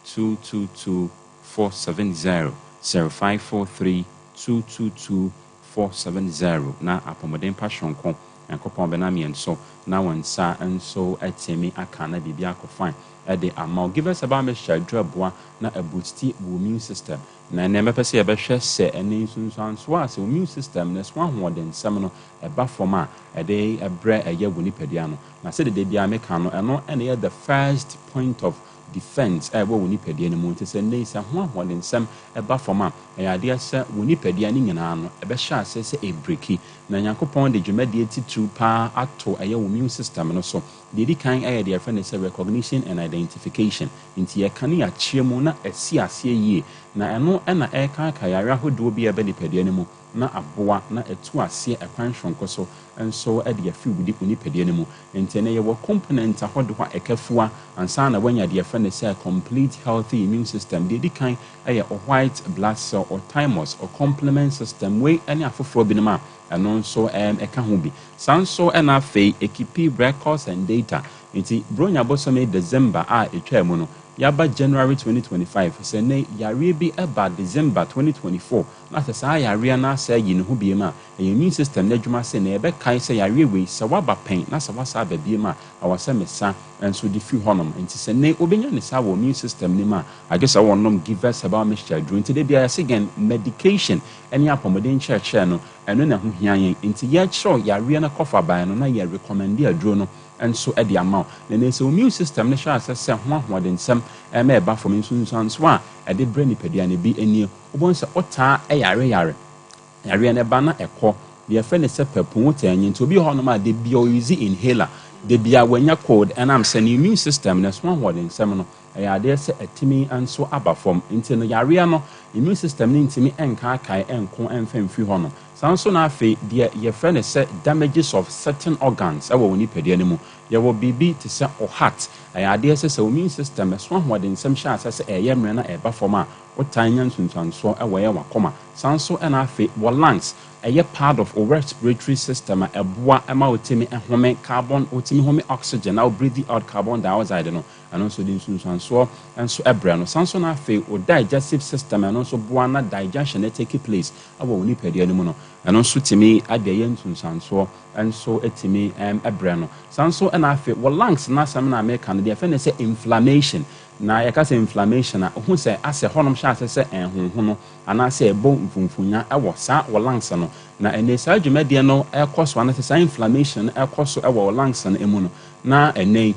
222 470 0543 222 470 na Apomodin Passion Kon Yankopon benami enso na wansa enso atemi aka na bibia akofan de amount give us about me shadreboa na a boosti immune system na na pese ye behwe se ene sunsan so as immune system na so ahoden sem no e ba form a de ebre eye woni padua no na se de bia meka no eno ene the first point of defense wo woni padua ne mu ntse ne isa ho ahoden sem e ba form a ade ase woni padua ne nyina no e be hya ase se e breaki na Yankopon de dwumade atitu pa ato eye immune system no so the kind eye de friend is recognition and identification inti ye kan ya chiemu na asi ase yi na eno na e kan kayare ahodo bi ebe nipadua ne mu na aboa na etu ase ekwan hwonko so enso e de afi wudi nipadua ne mu enti ne ye wo component ahodo ho ekafua ansa na wanya de friend is a complete healthy immune system the kind eye or white blood cell or thymus or complement system we any afoforo bi ma eno so eka ho bi sanso na afei ekipi records and data nti bronya bosome December etwa mu no yaba January 2025 se ne yare bi eba December 2024 na se sa yare na sa yi ne ho bi ma immune system na adwuma se ne ebe kai se yare we se waba pen na se wasa ba bi ma awasa mesa enso di fi honom nti se ne obenya ne sa wo immune system ni ma agesa wonom give us about mixture dro nti de bia se again medication any Apomodin church no eno na ho hian nti ye chiro yare na kofa ban no na ye recommend adro no enso e de amount na ne se immune system ne sha se ho ahoden sem me eba for me sunsan so a e de brain padua ne bi eni obon se ota e yare ne ba na ekọ de fe ne se pepon tanyi nti obi ho no ma de bia use inhaler de bia wanya cold and am say immune system ne so ahoden sem no e ade se atimi anso aba form nti no yare no immune system ne ntimi enka kai enko enfamfi ho no sanso na afi de ye friend ne se damages of certain organs awo woni padua ne mu ye wo bibi te se o heart e ade se immune system so ahoden sem sha se eye mre na eba form a otanya nsunsanso e wo ye wakoma sanso na afi wo lungs a part of our respiratory system eboa ema otimi ehome carbon otimi home oxygen now breathe out carbon dioxide no and also the nsunsanso enso ebra no sanso na afi o digestive system and also boa na digestion take place awo woni padua ne mu no and also timi ade nsunsanso enso etimi ebra no sanso na afi wo lungs na sam na America no dey fe say inflammation na yaka say inflammation a hu say ase honom sha say enhunhu no ana say ebo mfunfunya ewo sa wo lungs no na ene sa dwumade no ekoso ana say inflammation ekoso ewo lungs no emu no na ene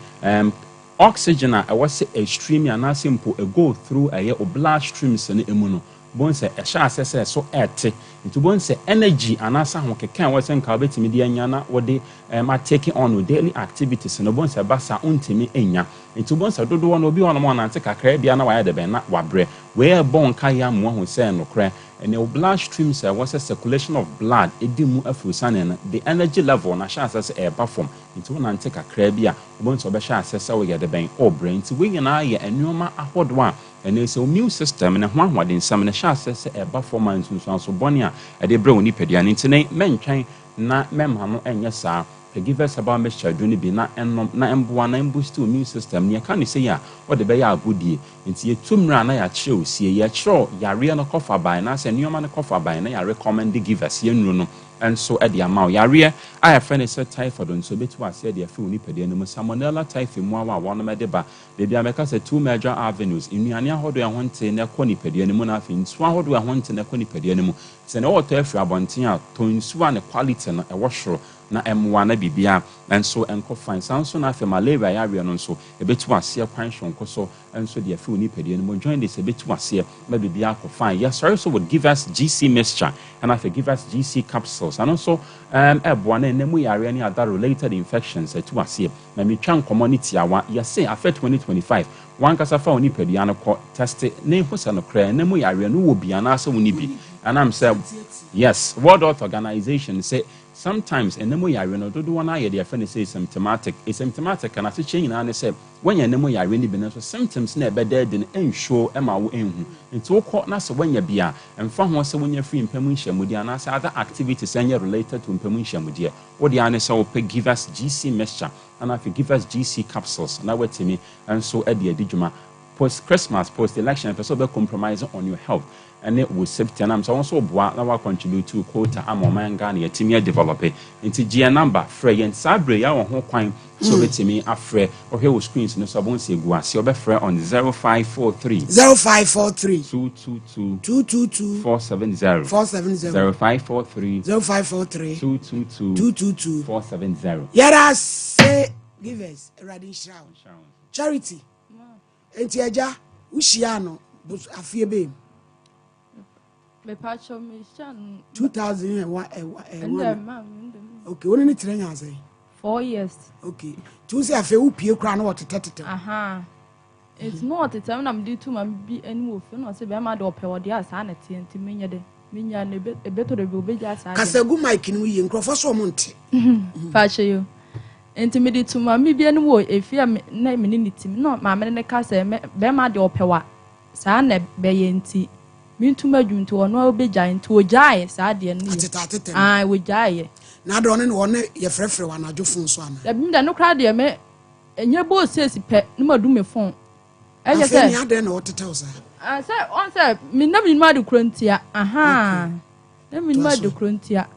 oxygen a was extreme ana simple go through aye blood streams no emu no bon say e sha asese so ete nti bon say energy anasa ho keka wo se nka obetimi de anya na wo de taking on with daily activities no bon say basa untimi enya nti bon say dodo no obi wono mo nante kakra bia na wa de ben na wabre we bon ka ya mo ho say no kra and your blood streams was a circulation of blood edimu afusane the energy level na sha asese e perform nti wona nante kakra bia bon so be sha asese wo ye de ben obre nti we nyina ye enuoma ahodo a and it's a immune system and one word in some shots as a performance and so bonia at the brown nipedia internet men train na memhano and yes sir give us about mixture do be na emboa boost to immune system near can you say ya what the bear goodie into your tumra na ya chill see ya sure ya real no coffee by na say new man coffee by na ya recommend the give us yen no and so at the amount yare I have friend is typhoid and so betu ase the feel nipedia no salmonella typhoid mo wa one medeba the America say two major avenues in nuania hodo ya honte na ko nipedia no na afin so hodo ya honte na ko nipedia no mu se na water afri abonten a to nsuwa ne quality na e wo horo na emwa na bibia enso enko fine sanso na afi malaria yare no nso ebetu ase kwan hwonko so enso the feel nipedia no join this ebetu ase na bibia ko fine yes also would give us GC mixture and I give us GC capsules and also ebwana enemu yare any other related infections etu ase na metwa community awa yese after 2025 one kasa fa oni pedia no ko test ne hosa no kra enemu yare no wo bia na ase woni bi and I'm say yes World Health Organization say sometimes enemu yare no dodo wana ye de friend say symptomatic and ase change na ne say when enemu yare ni bi no so symptoms na ebe dead in enshow ema wo enhu nti wokọ na se wanya bia emfa ho se wanya free mpemu nhyiamudi ana se other activities any related to mpemu nhyiamudi wo de ane se wo pe give us GC mixture and if you give us GC capsules na wetimi and so e de adijuma post Christmas post election for so be compromise on your health and it will safety and I'm so also boa na wa contribute to quota amomanga na yetimi develop into G number free and sabre ya wo ho kwan so betimi afre ohwe wo screens no so bon se gu ase obefre on 0543 222 470 0543 222 470 yara say give us ready shroud charity enti eja ushia no afie be me pacho me shan 2001 okay woni ni trenya ase 4 years okay tu say afie upie kra na wotetete it's not the time I'm due to my be anymore no say be ma do pe wo dia asa na tie enti menya de menya na ebeto de be obeja asa kasagu mic ni wiye nkrofo so mo nte pacho yo enti me di to ma me bi animo efia na me ni tim no ma me ne ka say be ma de opewa sa na be ye enti mintu adwumto ono obeja enti ojae sa de ni ojae na do ne wona ye frefre wa na adwofo so ana da bim da no kra de me enye bo sesi pe no madu me phone eje say ni ade na wotetew sa say on say me na me madu krontia na me madu krontia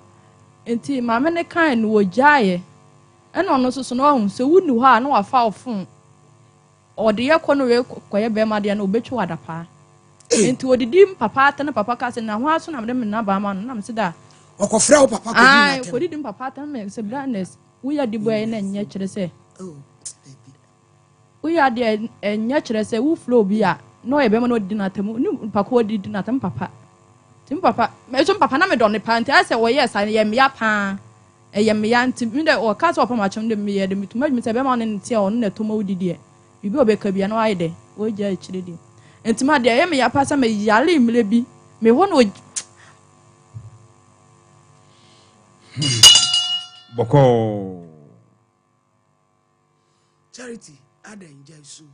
enti ma me ne kan no ojae ena ono so no ahun se wunu ha na wa fa ofon ode ye kɔ no we kɔye be ma de na obetwa adapa enti odidi papa ata na papa ka se na ho aso na me na ba ma no na me se da okofra wo papa ko di na ko didi papa ata me se brandness wo ya di boy na nya kyere se wo ya de nya kyere se wo flow bi a no ye be ma no di na tamu ni papa ko di na tam papa tim papa me so papa na me don ne pa nti ase wo ye sa ye me ya pa ye me ya nti mi de o ka so papa ma chom de me ye de mituma mi se be ma no nti a on na to ma wo didi e bibi obeka bia no aye de wo ja kyere de nti ma de ye me ya pa sa me yale imle bi me ho no Boko charity aden jesu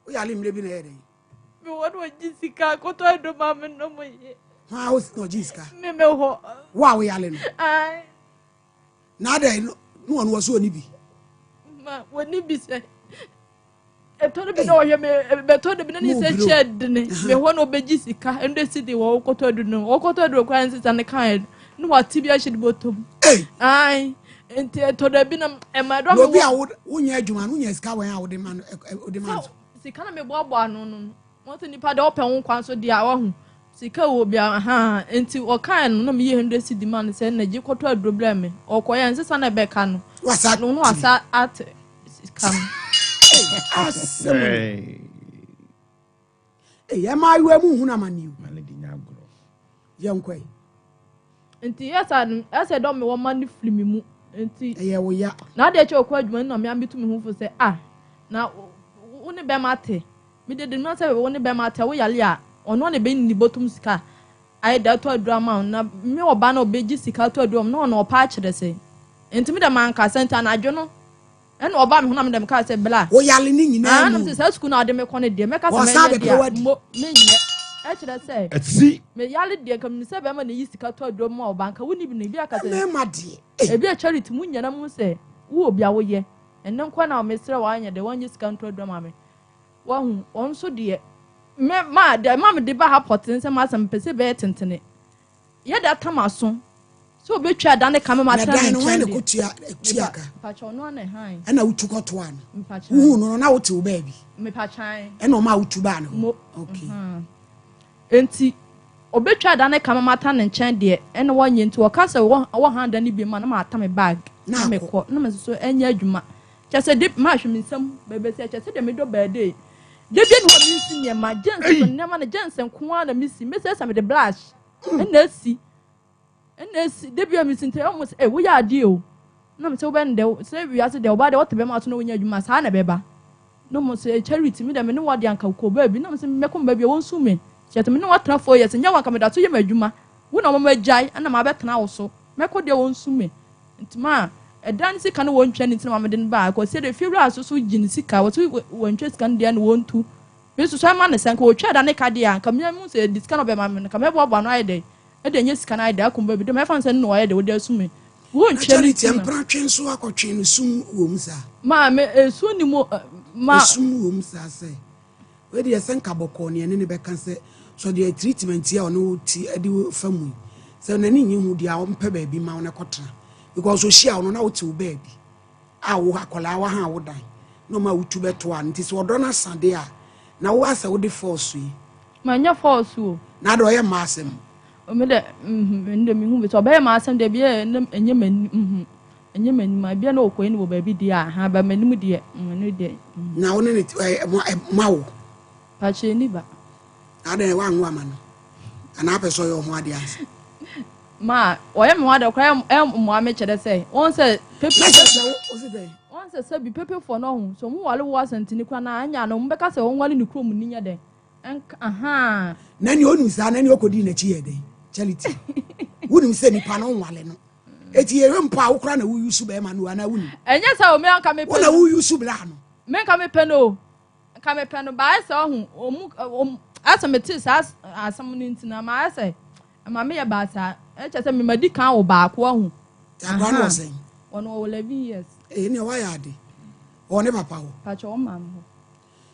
o yale mle bi na yede me wono jisika ko to do ma me no mo ye ha o no jisika me ho wa o yale no ai na aden no wonu wo so oni bi ma woni bi se eto bi no ye me beto de bi na ni se ched ni me ho no be jisika endo si de wo ko to do no wo ko to do kwa nsi ne kan no wati bi a hye de botom ai enti eto de bi na e ma do me obi a wo nya adwuma no nya sika wan a wo de man sika na me boabo anu no mo te nipa de open ho kwan so de a wo hu sika wo bia enti o kan no me ye 100 cedi man se na ji koto aduro bla me o ko ya nsesa na be ka no wasa no wasa at sika ma yiwa mu huna mani my lady nyagro yenkwe nti yesa do me wo mani flimi mu nti wo ya na de che okwa adwuma na me ambitu me hu fo se na wo ne be mate me de no se wo ne be mate wo yale a ono ne be ni botum sika ai da to adwama na me oba na obeji sika to adwam na ono opa akire se nti me de man ka center na adwo no ena oba me hu na me de ka se bla wo yale ni nyina mu na se school na de me ko ne de me ka se me de mo me nyina akire se etsi me yale de kam se be ma na yi sika to adwam ma oba nka woni bi na bi aka se me ma de ebi a charity mu nyana mu se wo obi a wo ye enne nkwa na o mesre wa anya de won yi sika to adwam ame wa hu on so de me ma de ba ha potin se ma sam pese be tentene ye da tamaso so obetwa da ne kama matra ne nkyɛn de kutia ka pacho no na han ɛna wutu to ano wu no na wote wo baabi me pachan ɛna o ma wutu ba no okay enti obetwa da ne kama matra ne nkyɛn de ɛna wonye nti wo ka se wo han da ne bi ma na ma ata me bag na me kɔ na me so enya adwuma kyese dip ma hwe me nsam bebe se kyese de me do baade debi no mi si ne ma jensen ne ma na jensen ko na mi si me se me de blush na si debi mi si nte almost wo ya ade o na me se wo ben de se wi ase de wo ba de wo te be ma so na wonya adwuma sa na beba no mo se charity mi de me ne wo de anka ko ba bi na me se me ko ba bi won su me kyete me ne wo tra 4 years nya wa ka me da so ye ma adwuma wo na mo ma jai na ma betena wo so me ko de won su me ntima edan sika no won twa ni ntima me de ba ko se de fiwra so so gini sika wo so won twa sika de na won tu me so so ma ne sanka wo twa da ne ka de anka me mu se disika no be ma me ka me bo bo no aide e de nya sika na aide akomba bi de me fan se no aide wo de asu me won twa ni tempra twen so akotwe no sum wo mu sa ma me esu ni mo ma sum wo mu sa se we de sanka boko ne ne be kan se so de treatment ya ono ti ade famu se na ni nyi hu dia wo mpe ba bi ma wo ne kotra because so shia ono na wo ti wo ba bi a wo akola wa ha wo dan no ma wutu beto an nti so odo na sade a na wo asa wo de force yi ma nya force o na do ye ma asem o me de ndem mi hu be so ba ma asem de bi enye mani ma bi na okoi ni wo ba bi di a ha ba manim de no de na wo ne ma wo pa che ni ba ada wa nwa ma no ana pe so yo ho ade anse ma oye me wada kwa mo ame chere say won say pepe won say sabi pepe for no hu so mu wale wo asantini kwa na anya no mbeka say won wale ni krom ni nya den aha na ni onu sa na ni okodi na chi ye den charity wuni se ni pa no wale no eti ye mpa wo kra na wo yusu be ma no ana wuni enya say o me anka me pe wona wo yusu bla no me anka me pe no ka me pe no ba say hu omu asameti sa asam ni ntina ma say ma me ye ba sa eche se me madi kan wo ba ko hu agba no sen ono 11 years ni wa ya ade one papa wo pa cho mam ho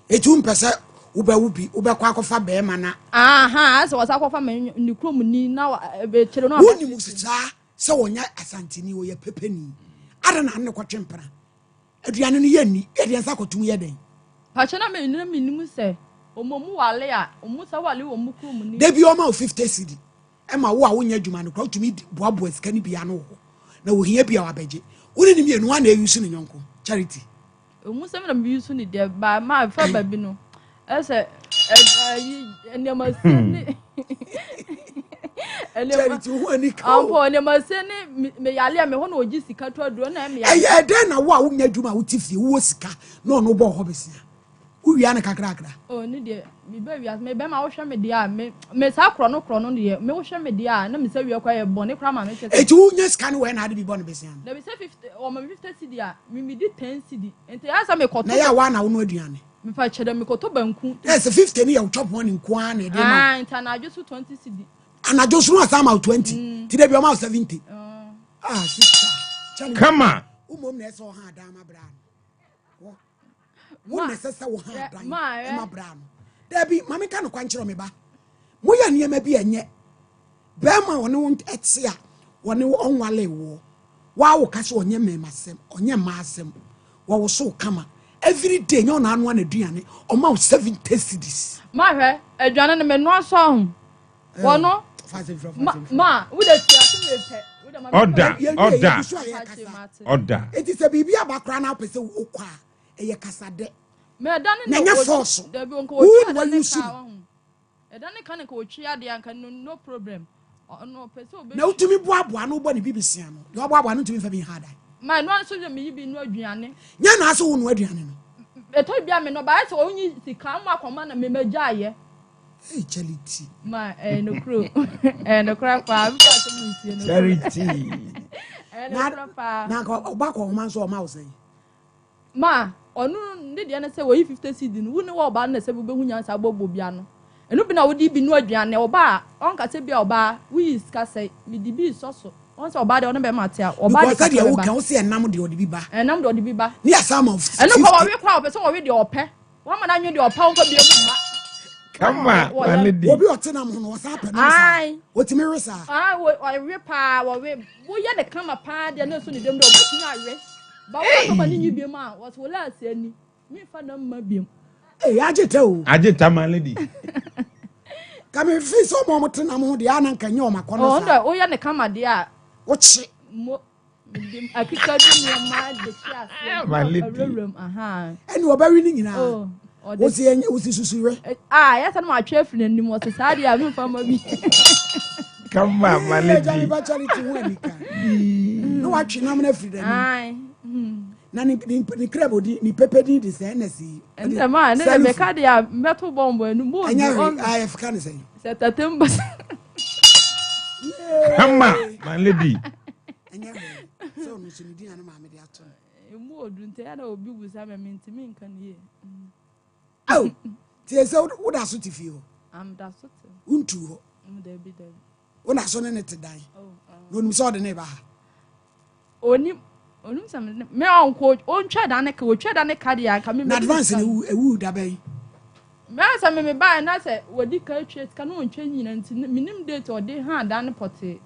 etu mpese wo ba wubi wo ba kwa kofa be ma na ase wasa kofa me ni krom ni na be chere no woni musita se wonya asantini wo ye pepeni ada na ne kwatwempra aduane no ye ni aduane sa kotum ye den pa cho na me ni mu se omomu wale a omu sa wale wo mu krom ni debi o ma 50 cedi ema wo a wonya adwuma no kwa tumi boaboa sika ni bia no ho na wo hia bia wabeje woni ni mienu a na eyusu ne nyonko charity omu se me na me yusu ni de ba ma fa ba bi no ese ene ma se ni charity wo ani ka ampo ene ma se ni me yale me ho na oji sika to aduro na me yale den na wo a wonya adwuma wo tifie wo sika no no bo ho besia uwia na kakrakra ni de mi ba wia me be ma wo hwe me de a me sa kro no de me wo hwe me de a na me sa wia kwa ye bone kra ma me che eti unya scan we na ade bi bone besia na be say 50 o ma 50 cedi a mi di 10 cedi enti asa me koto na ya wa na wo no aduane me fa che de me koto banku yes 50 ni ya chop one nko an na de ma enta na ajo so 20 cedi anajo so asama 20 ti de bi o ma 70 sister Charlie come on umom na eso ha da ma bra wo nesesa wo ha dan ma bra no da bi mama ka no kwankyere me ba mo ya niema bi enye be ma woni wo etse a woni onwale wo wa wo ka se onye memasem onye maasem wo wo so kama every day nyo na anu aduane o ma 70 cedis ma hwe aduane ne me no so ho wono ma wo de tia so me pe order it is a bibi abakra na pese wo kwa eye kasade me dan na nya force de bi onko wo yusu don't can go chia the can no problem. No person. Na utumi boaboa no bo ne bibisia no. De boaboa no tumi fa bi hada. My no so me bi no aduane. Nya na so wo no aduane no. Eto bia me no ba se onyi sika mu akoma na me magyaye. Hey charity. Ma no kro. No kra pa am pa to muntie no. Charity. No kra pa. Na ko oba ko man so o ma wo say. Ma onu ndi de na se wo 50 cedi no wo ne wo ba na se bu behunya sa bobo bia no. Enu bi na wo di bi no aduane oba onka se bia oba we iska say me di bi soso. On se oba de on be matia oba de ka de wo kan wo se enam de odi bi ba. Enam de odi bi ba. Ni asam of. Enu ko wo we kwa opese wo we de ope. Wo ma na nwe de opa won ko bi ebu ba. Come on, lady. Obi otenam no wo sa pe no sa. Otimi resa. Wo we pa wo we wo ye de kama pa de na so ne dem de obetini awe. Ba wo ko ba ni nyi bi ma wo so la ase ani. Mi fa na ma bi. Eh agete o. Ageta my lady. Kame fi so mo tenam ho de ana kan nye o makono sa. Oh ndo wo ye ne kama de a wo chi. mo dim akika du ni ma de chia ase. My lady. Aha. Eni obawi ni nyina. Oh. Wo si enye wo si susuwe. Ya san ma atwa firi nanim wo se sa de a mi fa ma bi. Come on, my lady. Jali ba charity ho anika. No wa twi nam na firi nanim. Ai. Na ni krebo di ni pepe di de se na si. Enda ma ne be ka de a meto bombo enu mo. Anya I have can say. September. Come on, my lady. Anya so no sunu di na ma me de ato. Emu odunte ya na obi busa me ntimi nka ne. Oh, tie se wo da so tifi ho. Am da so te. Untu ho. Da bi da. Wo na so ne te dan. Oh. No nim so de ne ba ha. Onum sam me onko ontwa da ne ka otwa da ne ka dia ka me. Na advance ne ewu da bai. Me asa me ba na se wodi ka twa ka no ontwa nyina nti minim date odi ha da ne pote.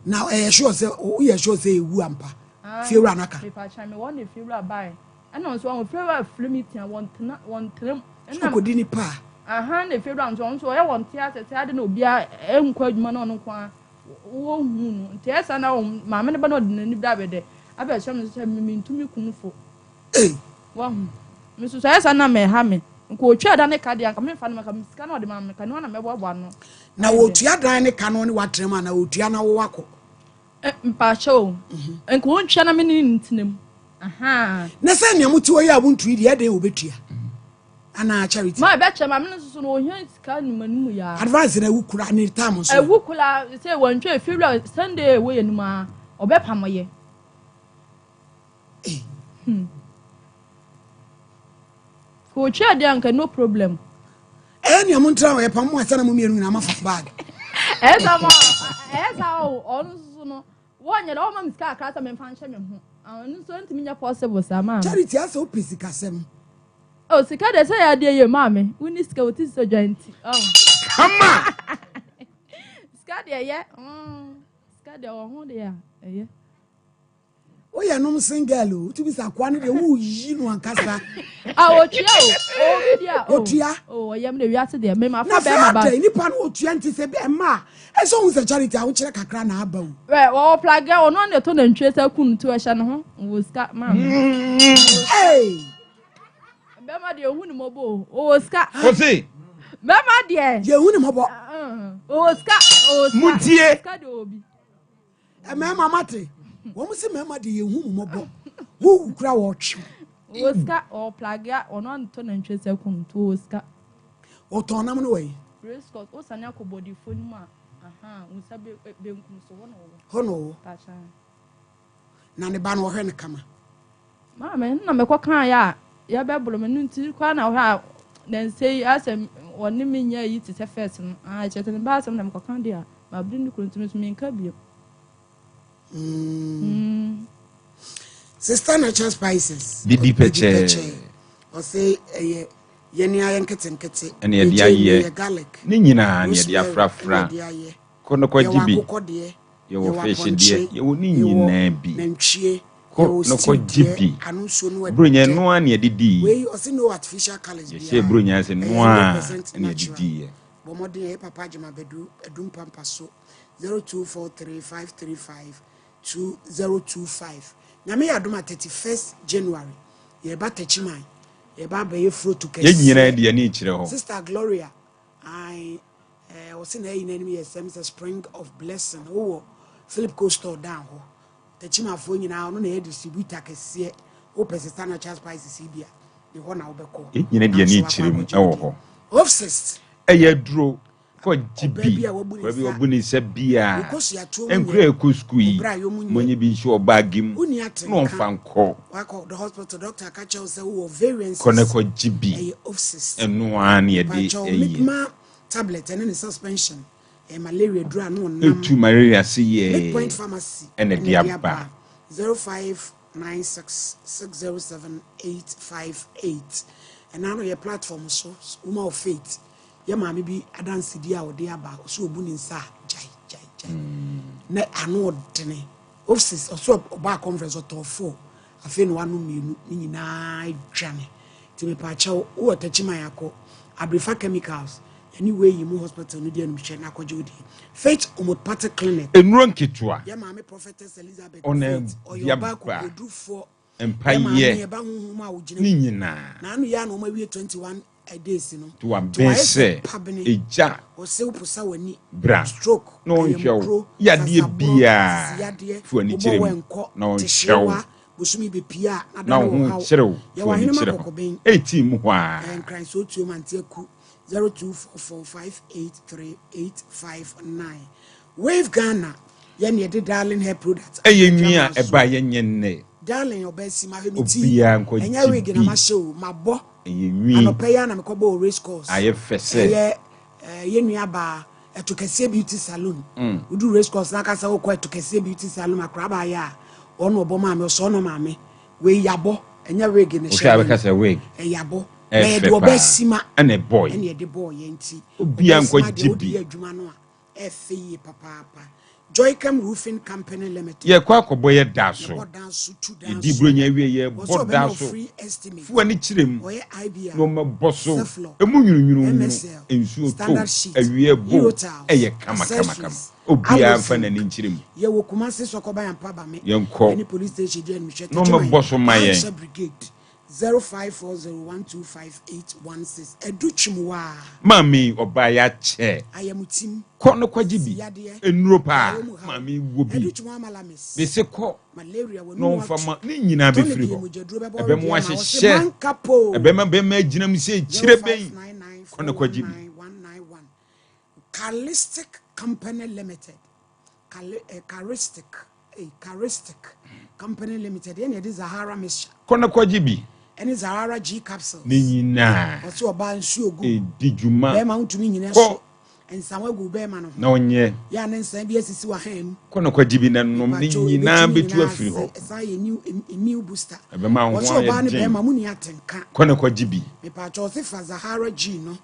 Now sure say o ye sure say ewu ampa. Fiewura anaka. Me pa cha me won ne fiewura bai. Ana so won fiewura flimitia won trem. Na ko di ni pa. Aha ne fiewura nso so ye won tia tete ade na obi a enkwa adwuma na ono kwa wo hu no. Nti esa na ma me ne ba no de nani da be de. Aba hye me so me ntumi kunufo. Wa hu. Me so esa na me ha me. Nko otwa da ne ka de anka me fa no ka sika na ode ma me ka no na me boabo no. Na wo tua dan ne ka no ne watrem na wo tua na wo wako. Mpa show. Nko ontwa na me ni ntinem. Aha. Na se ne mutu oyi abuntu ide e de obetua. Ana charity. Ma be che ma me so no ohia sika numanum ya. Advance na wukura ni time so. Ewukula say wontwa fiewura Sunday we yanuma obepamoye. Ko chia de anka no problem. Eni amuntra we pam asa na mu mienu na mafa bag. Esa on so no wonya na o ma miska akasa me fa nhye me ho. Anu so ntimi nya possible sama. Charity asa o pesi kasem. Oh, sika de say ya de ye mama. Woni sika oti so jointi. Oh. Come on. Sika de ye. Sika de o ho de ya. Eye. O ya no single o tu bi sa kwa ne de wo yi no ankasa. Otua o bidia o. Otua. Oh, yam de wiase de me ma Na fa be ma ba. ni pa no otua nti se be ma. E so hu se charity a wo kire kakra na aba o. We o plug o no na to na ntwe sa kun tu a hye no ho. Wo sika ma. Hey. Bema de hu ni mobo. O sika. What's it? Bema de. Ye hu ni mobo. O sika. Mutie. Sika de obi. E me mama te. Wo mu se me ma de ye hu mobo. Wo kura wo twe. O sika o plug ya o no to na ntwe sa kun tu o sika. O ton nam no we. Prescott o sanya ko body phone mu a. Aha, wo sabe be nkum so wo no wo. Ho no. Pacha. Na ne ba no hwe ne kama. Ma me na me kan ya. Ya be bolo me nti kwa na hwa na sei asem woni me nya yi tete first no chete ne ba asem na me kan dia ma bri ni kuntumi so me nka biem. Sister Natural Spices. Didi peche. O say ye ni ayen kete. Ene ye dia ye. Garlic. Ni nyina ne dia frafra. Kono kwa jibi. Ye wo fish die. Ye wo ni nyina bi. Nantwie. No ko jibi. Brunya no an ye didi. We o say no artificial colors bi. Ye se brunya se no an ye didi. Bomode ye papa jama bedu edum pampa so 024353522025. Nyame ya doma 31st January. Ye ba tachiman. Ye ba be ye fruit to kesi. Ye nyina dia ni kire ho. Sister Gloria I was in a enemy SM Spring of Blessing. Oh, Philip Coastal down. The chima phone now no na distributor kese o persistent charge price CBA. The one na obeko. You need your need chim ewo Offset. Duro ko jibi ko bi obu ni se bia enkura ekusku yi monye bi nso obagim no mfanko wako the hospital doctor catch us say ovarian kone ko jibi enu an ye de tablet and in suspension malaria dura no nam etu malaria se ye point pharmacy and the aba 0596078858 and now your platform so woman of faith ya maame bi adanse di a ode aba so obu ni nsa jai na ano odene offices so oba conference otofo afi no wanu mienu ni nyina dwane ti me pa chawo wo tachiman yakọ Abrifa Chemicals anyway you mu hospital no dia no hwe na akọje odi Faith Homeopathic Clinic enuro nketua ya maame Prophetess Elizabeth ya ba ko odufo empaye ni nyina na anu ya no ma wie 21 days no to abese eja ose upusa wani bra stroke no nhwe ya de bia fu ani kirem no nhwe busumi be pia na ho kyerew ya wa hinema kokoben 18 mu hwa en kran so tuo manteku 0244583859 Wave Ghana ya ne de darling hair product eyenwia eba yenye darling obesi ma hemiti enya wig na ma show mabo eyenwi anopeya na mekobo race course aye fese yenua ba etukese beauty salon udu race course na kasa wo ko etukese beauty salon akra ba ya ono obo ma me so no ma me we yabo enya wig ne she o kasa wig yabo me de obesi ma ene boy ene de boy enti obia nko jibi adwuma no a efe papa Joycam Roofing Company Limited. Ye kwa kobo ye daso. Di bronya wie ye bo daso. Fu ani kirem. No ma boso. Emu nyunyunu ensu oto. Awie bo. Eye kama. Obia fa na ni kirem. Ye wo Kumasi Sokoba yampa ba me. Any police station dey me chete. No ma boso maye. Brigade 0540125816 educhimwa mami obaya che ayamutim kono kwajibi enuro pa mami wobi educhimwa malamis be se ko malaria wonu no fama ni nyina be firi ho ebe mo ahye ebe ma be ma gina mi se chire be kono kwajibi Caristic Company Limited Caristic Company Limited ene de Zahara Misha kono kwajibi any Zahara G capsules. Ni nyina. Oso oba nsu ogu. Edijuma. Be ma ntumi nyina so. Ensanwa gu be ma no. Na onye. Ya na nsan bi asisi wa ham. Kono kwajibi na nom ni nyina betu afiri ho. Esa ye new booster. Ebe ma ho oso oba ne be ma muni atenka. Kono kwajibi. Me pa cho se fa Zahara G no.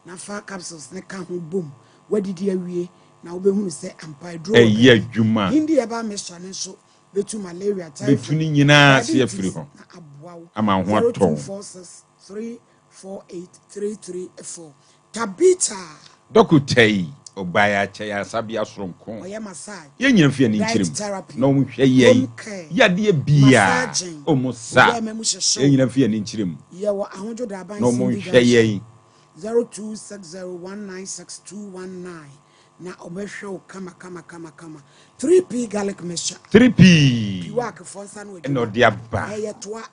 Na fa capsules ne ka ho bom. Wadidi awie na wo be hunu se ampai draw. Eye adwuma. Indi eba mesha ne so betu malaria typhoid. Betu ni nyina se afiri ho. Ama ho ato 0246348334 Tabita dokutai obaya che ya sabia soronko oye massage ye nyamfia ni nkirim na omhwe ye ya de bia omusa ye nyamfia ni nkirim ye wo ahonjo da ban na omhwe ye 0260196219 na obehwe kama 3p garlic mixture 3p piwak fonsa no no diaba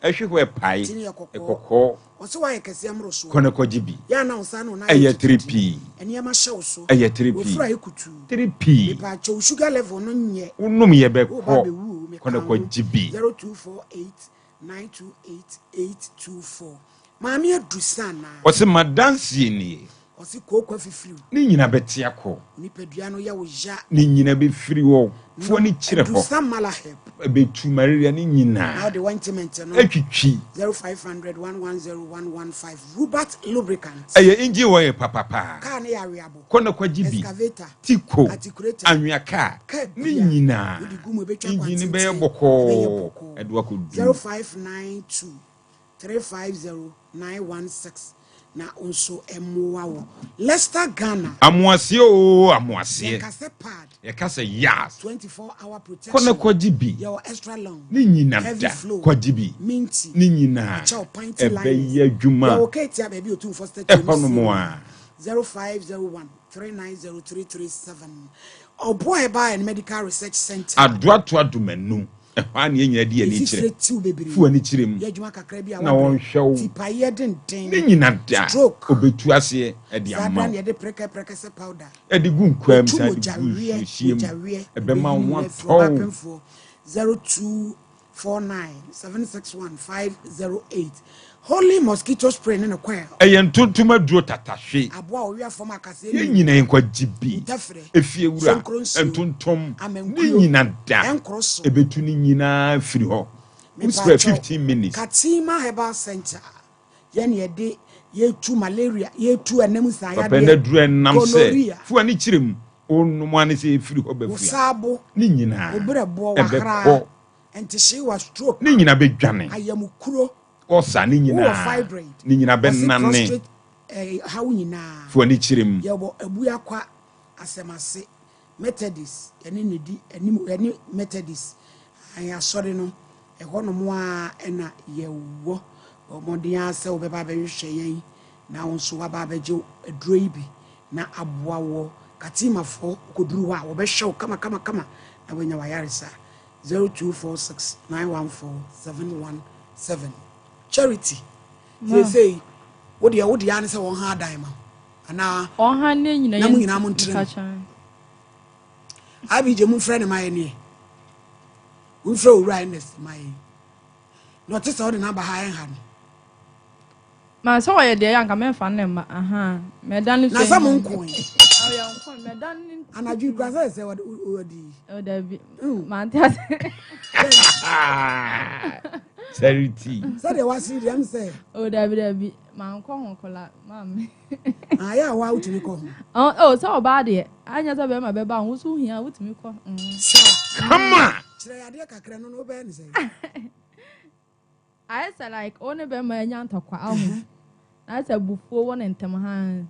ehwe pai ekoko oso wa yekese amroso kono kwajibi ya na onsa no na 3p eniema hyew so 3p ofura ekutu 3p pa cho sugar level no nye unum ye be ko kono kwajibi 0248928824 maami adusana ose madansi ni osi kokwa fifiri ni nyina betia ko nipadua no ya wo ja ni nyina be firi wo fu ni kire ho dusamala help betu malaria ni nyina now the ointment no atwitwi 0500110115 Robert lubricant eye inji wo ye papa ka na ya reabo kono kwajibi tiko anwaka ni nyina inji ni be boko edwa ko 0592350916 na onso emuwa wo Leicester Ghana amuase yakase yas 24-hour protection kono kwajibi your extra long ni nyina da kwajibi minty ni nyina ebe ye adwuma your kete baby otu first ekono mo a 0501 390337. Obo Herbal and Medical Research Center. Adwato adumenu. Ehwa ne nyina di ani kire. Fu ani kire mu. Na won hwew. Tipaye denden. Ne nyina da. Stroke. Obetu ase e di amma. Sada ne de preke se powder. E di gu nkwam sa di gu shiem. E be ma won to. 0249 761 508. Holy mosquito spray in a choir. Eyen tontuma duro tatahwe. Aboa owi afom akase. Ye nyina enkwa gibi. Efie wura entontom. Ni nyina da. Ebetu ni nyina firi ho. We spray 15 minutes. Katima Herbal Center. Yen ye de ye tu malaria, ye tu enemu san ya de. Papa na duro enam se. Fu ani kirem. Onu mo ani se firi ho bafua. Usabo. Ni nyina. Obrebo wa hara. Enti she was stroke. Ni nyina be dwane. Ayamukuro. Osa ni nyina. Ni nyina be nanne. How nyina. Fu ani kirem. Yebo ebuya kwa asemase. Methodist ene nedi eni Methodist. Aya sori no. Eho no mo a na yewo. Omodian se obeba be hwe yen. Na wonso wa ba beje aduro yi bi na aboa wo. Katima fo koduru wa wo be hwe kama na wanya wa yaresa. 0246 914 717. Charity. Say, what the answer on her dime? And now, on her name, I be your friend of my knee. We throw rightness, my notice all the number high hand. My so I the young man fan them, Madame. Now, some coin. And I do grass, say what there be my Charity. So they was them say, oh, there be my uncle, mammy. I am wow to me come. Oh, so bad it. I just have my baby who's who here with me. Come on. I said, like, only by my young talk. I said, before one and Tamahan.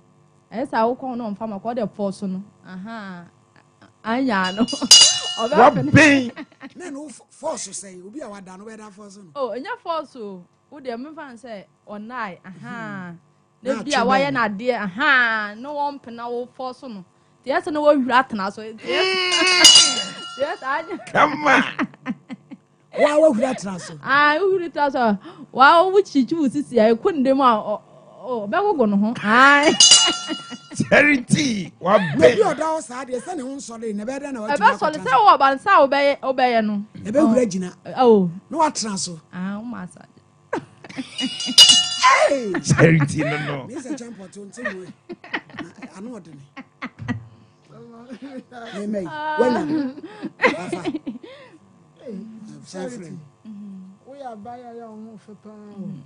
I said, I'll call on from a quarter person. Aha. I know. What be? No force to say, you'll be our done where that person. Oh, and your force, would the man say, or night? Aha. No, dear, why not, dear? Aha. No one penal force on. There's no one rat now, so yes, I come on. Why would that transfer? I would tell her, wow, which you choose this year, I couldn't them out. Oh, but we're going home. Aye. Charity. What be your dog side? Yes, and on Sunday, never done. I best on the sour about sour obey no. A bit Regina. Oh, no, transfer. Ah, massage. Hey, Charity, no. Mr. Champo, I know what they may. When Charity. We are by our own for pound.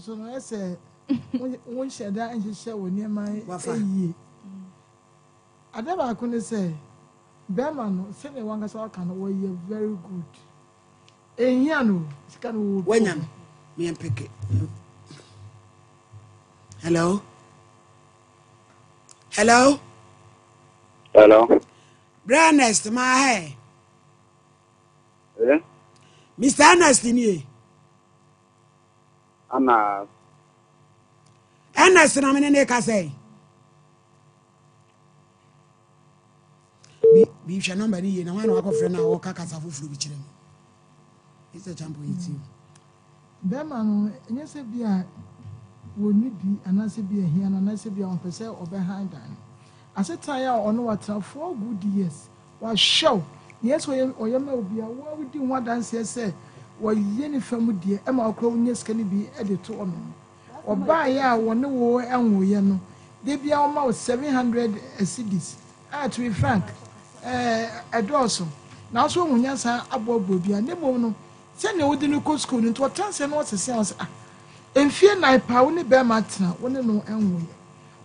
So I say, when she died and she said, when near my ye. I never couldn't say, Berman, send a one can away, you're very good. And Yano, can when me and pick it. Hello? Hello? Hello? Brandest, my hair. Yeah? Mr. Ernest in here. Anna. Ernest, I'm in a say. Be your number here. No one walk friend now walk casa for flu bichim. It's a champo eat you. Berman, and yes, be a would need be and I say be a here and I say be on percent or behind them. I said, tire on what 4 good years was show. Yes, or you may be a what we do what dance here say. Why any family dear Emma Cronius can be added to woman. Or buy ya one war and we know. They be almost 700 cities. To be frank, a dorsal. Now, so when you say about Bobby and Nemo, send you within the school into a chance and what's the sense. And fear night power bear matter, one no and we.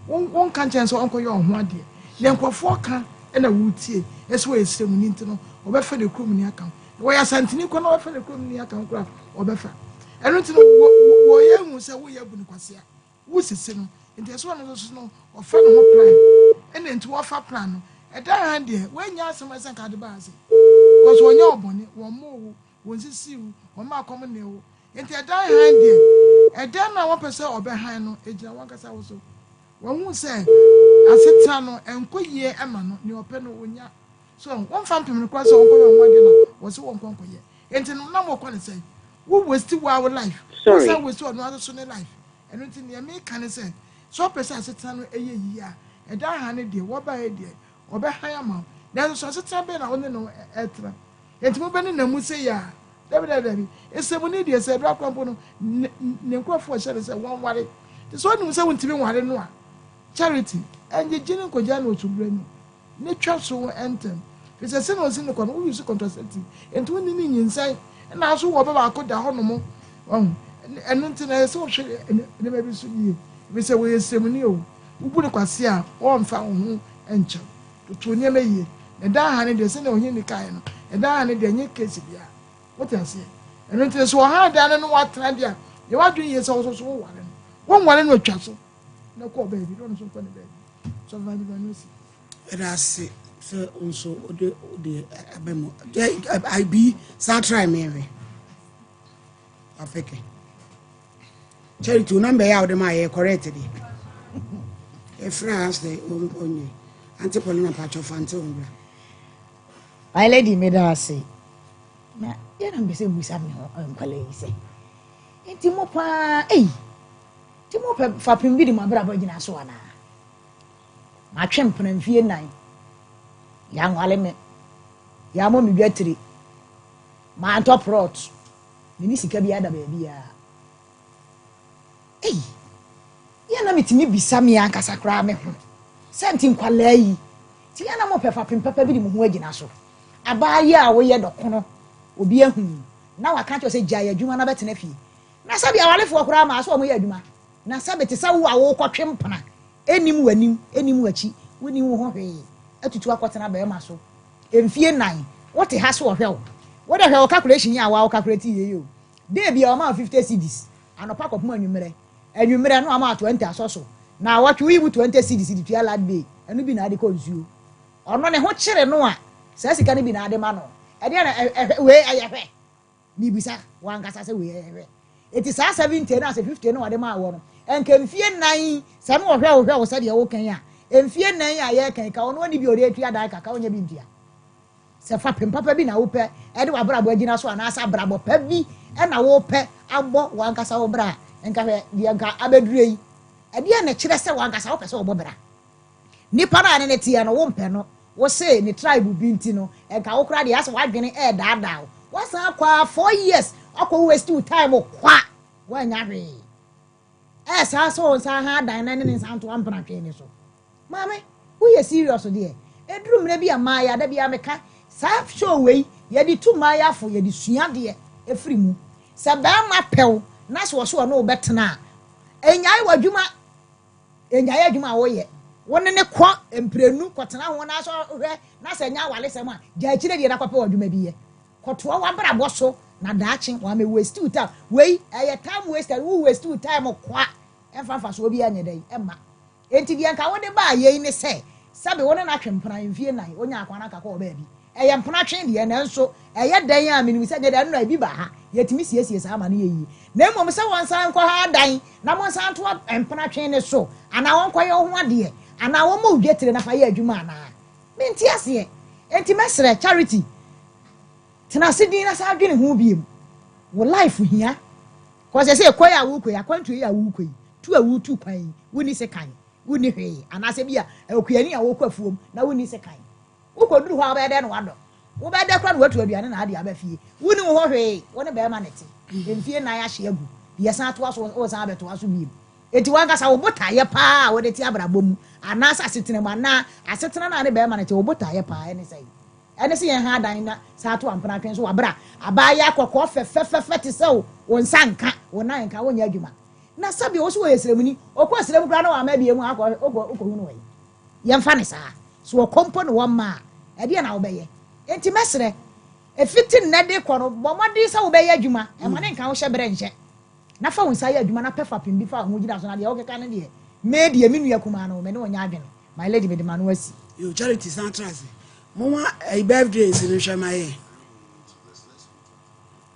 One can't chance uncle your one dear. Then for 4 can and a wood tea. That's why it's still need to know or for the criminal account. Why are Santini can offer the criminal account craft or better? I don't know what young was a way up in Quasia. Who's it sin? And there's one of those no or friend of plan. And then to offer plan. At that hand, dear, when you are some as a cardabasi. Was one your bonnet, one more, was it see, one more common nail. And at that hand, dear, at that now 1% or behind no, a Jawaka also. wɔn ho sɛ asetena no ɛnkɔ yie ɛma no ne ɔpɛ no onya so wɔn fa mpem no kora sɛ wɔn kɔ yɛ wɔn adi na wɔsi wɔn kɔ nkɔ yɛ enti no nam wɔkɔ ne sɛ wo waste wa life wo sɛ waste ɔno aso so ne life ɛno nti nea meka ne sɛ so ɔpɛ sɛ asetena no ɛyɛ yie a ɛda ha ne deɛ wɔba yɛ deɛ ɔbɛha ama wo nanso so asetena bɛyɛ na ɔne no ɛtena enti mo bɛ ne na mu sɛ yɛ a dabi esemu ne deɛ sɛ ɛdɔ akɔmpo no ne nkurɔfoɔ hyɛ ne sɛ wɔn ware te sɛ ɔnim sɛ wɔntumi ware no a charity ɛnye gye ne nkɔgya na otubere no ne twa so ɛntɛm fi sɛ sɛ na osi ne kɔ no woyi so contraceptive enti wɔn ne ne nyinsɛn ɛna aso wɔ ɔbɛ baako da hɔ nom ɛno nti na ɛsɛ ɔhwɛ nneɛma bi so yie fi sɛ wɔyɛ esemu ne o wobu ne kwase a wɔmfa wo ho ɛnkyɛw toto nneɛma yie na ɛda ha ne deɛ sɛ na ɔhene ne kae no ɛda ha ne deɛ nye case bia what you say ɛno nti so ɔha dan no watena deɛ yɛ wadwen yie sɛ wo so wo ware no wɔn ware no atwa so na kɔ baabi na ɔno so kɔ ne baabi so va bi ba no si ɛda se sɛ nso ode abɛmo I be sa try me we afeke charity number ya ode ma yɛ correct de e france de onye antipolina patcho fante onbra my lady made us say na ya na mbese busa me nkwale yi sɛ enti mo pa ti mo pa fapem bi di ma bra ba gina so ana ma twem pranfie nan ya nwale me ya mo mi dwatiri ma antɔ prot ni sika bi ada ba bia ya na mitimi bisa me ankasa kra me ho senti nkwale yi ti ya na mo pa fapem papa bi di mo ho agina so abaaye a wo ye dokono obi ahu na waka kyo se gya adwuma na betena fie na sabi awalefo kora ma so mo yɛ adwuma na sabi te sa wo a wo kɔtwe mpana enim wachi wonim wo ho hwee atutu akɔtena ba ma so emfie nan wote ha so hwɛ wo de hwɛ wo calculation ya wa wo calculate ye yo de bia o ma 50 cedis anopa kɔpem anwumere no ama 20 asoso na watwe wi mu 20 cedis di tua lad bay enu bi na ade kɔ nsuo ɔno ne ho kyere no a saa sika ne bi na ade ma no ɛde na we ayɛhwɛ ni bisa wankasa sɛ we ayɛhwɛ eti saa 70 na sɛ 50 no ade ma wɔ no enka mfie nan sɛ no hwɛ wo sɛ de wo kan a mfie nan a yɛ kan ka ɔno ni bi ɔde atua dan kaka onya bi ntua sɛ fa pem papa bi na wo pɛ ɛde wa brabo agina so ana asa brabo pa bi ɛna wo pɛ abɔ wankasa wo bra enka hwɛ de enka abedure yi ɛde na kyerɛ sɛ wankasa wo pɛ sɛ wo bɔ bra nipa na ne tia no wo mpɛ no wo say ni tribe bi nti no enka wo kra de asa wadwene daadaa wo san kwa 4 years akɔ waste time kwa wanya hwe saa so san ha dan na ne san to ampana hwe ni so mame wo ye serious de eduru mre bi amaya da bi ameka saa show wei ye di tu maya fo ye di sua de efiri mu se ba ma pew na so so no betena enyai wadwuma enyai adwuma wo ye wone ne kɔ emprenu kɔtena ho na so hwɛ na sɛ nya wale sɛm a gya kyire de na kɔpɛ wadwuma bi ye kɔtoa wa bra bɔ so na daachi wa me waste time wei time waster wo waste time kwa emfa so obi anya dai emma enti bi anka wode ba ye ni se sabe wone na twempena mfie nan onya akwana kaka o ba bi mpena twen de na nso dan a menu se de no bi ba ha yetimi siesie sa ama ne yi na mmom se won san kɔ ha dan na mo san to mpena twen ne so ana won kɔ ye ho ade ana won mo dwetire na fa ye adwuma ana menti ase enti mesre charity tena sidin na sa adwene ho biem wo life hia ko se kɔ ya wo kɔ ya kwantu ya wo kɔ tu a wo tu kwan woni se kan woni hwe ana se bia okuani a wo kɔ afuom na woni se kan wo kɔ duru ho abɛde no wado wo bɛde kra no watu aduane na ade abafie woni wo hwe woni bɛ ma nete emfie na ya hye agu bia san to aso wo san abeto aso biem eti wankasa wo botaye pa wo de ti abrabom ana asetena mu ana asetena na ne bɛ ma nete wo botaye pa ene sei ene se yɛn ha dan na saa to ampana twen so wabra abaya akɔkɔ fɛfɛfɛ te sɛ wo nsanka wo nan nka wo nya adwuma na sabi wo so wo yesremuni okɔ srem kra na wa ma bie mu akɔ hu no wai yɛn fa ne saa so wo kompo no wo ma ɛde na wo bɛyɛ enti mesre efiti na de kɔ no bɔmɔde sɛ wo bɛyɛ adwuma ɛma ne nka wo hyɛ brɛ nhyɛ na fa wo nsa yɛ adwuma na pɛfa pim bi fa ho gida so na de wo keka ne de me de me nua kuma no me ne wo nya adwene my lady me de ma no asi yo charity centers mama birthdays in Shamaye.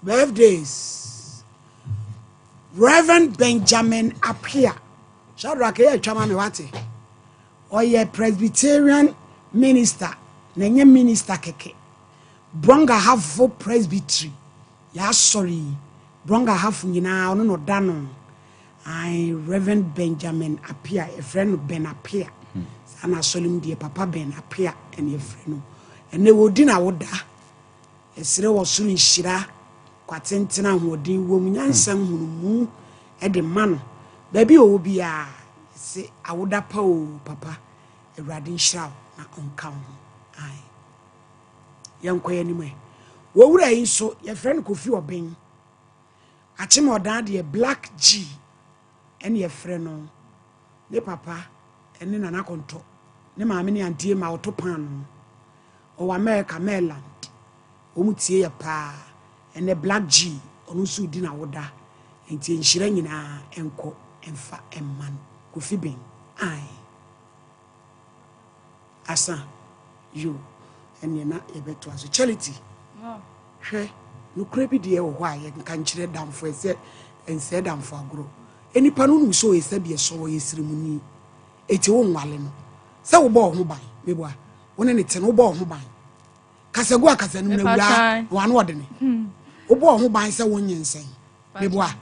Birthdays. Reverend Benjamin Apia Shadrach ye twama me wate. Oye Presbyterian minister, nenye minister keke. Bronga have for presbytery. Ya sorry. Bronga have nyina ono no dano. I Reverend Benjamin appear, a friend Ben appear. Sana solim die papa Ben appear and your friend. And they would dinner would da. Esire was soon shira. Quatentina wodi wo nyansam hunu e de man. Baby o bi a say awoda pa o papa. Ewrade nhira na onka ho. Ai. Yankoye ni me. Wo wura yi so your friend Kofi Oben. Achim odan de Black G. Any a friend no. Ne papa ene nana konto. Ne maame ne antie ma otopan. O America Maryland. Omutie ya pa. Ene Black G onu su di na woda. Enti enhira nyina enko emfa emman. Kofi ben. Ai. Asa you ene na ebeto aso charity. Hwe no krebi de e wo a ye nka nkyire damfo ese ense damfo agro. Enipa no nu so ese bi so wo yesirimuni. Eti wo nwale no. Se wo bo ho ban meboa. Wona ne te no bo ho ban. Kasagu akasa no na wura wano wode ne. Wo bo ho ban se wo nyensen. Meboa.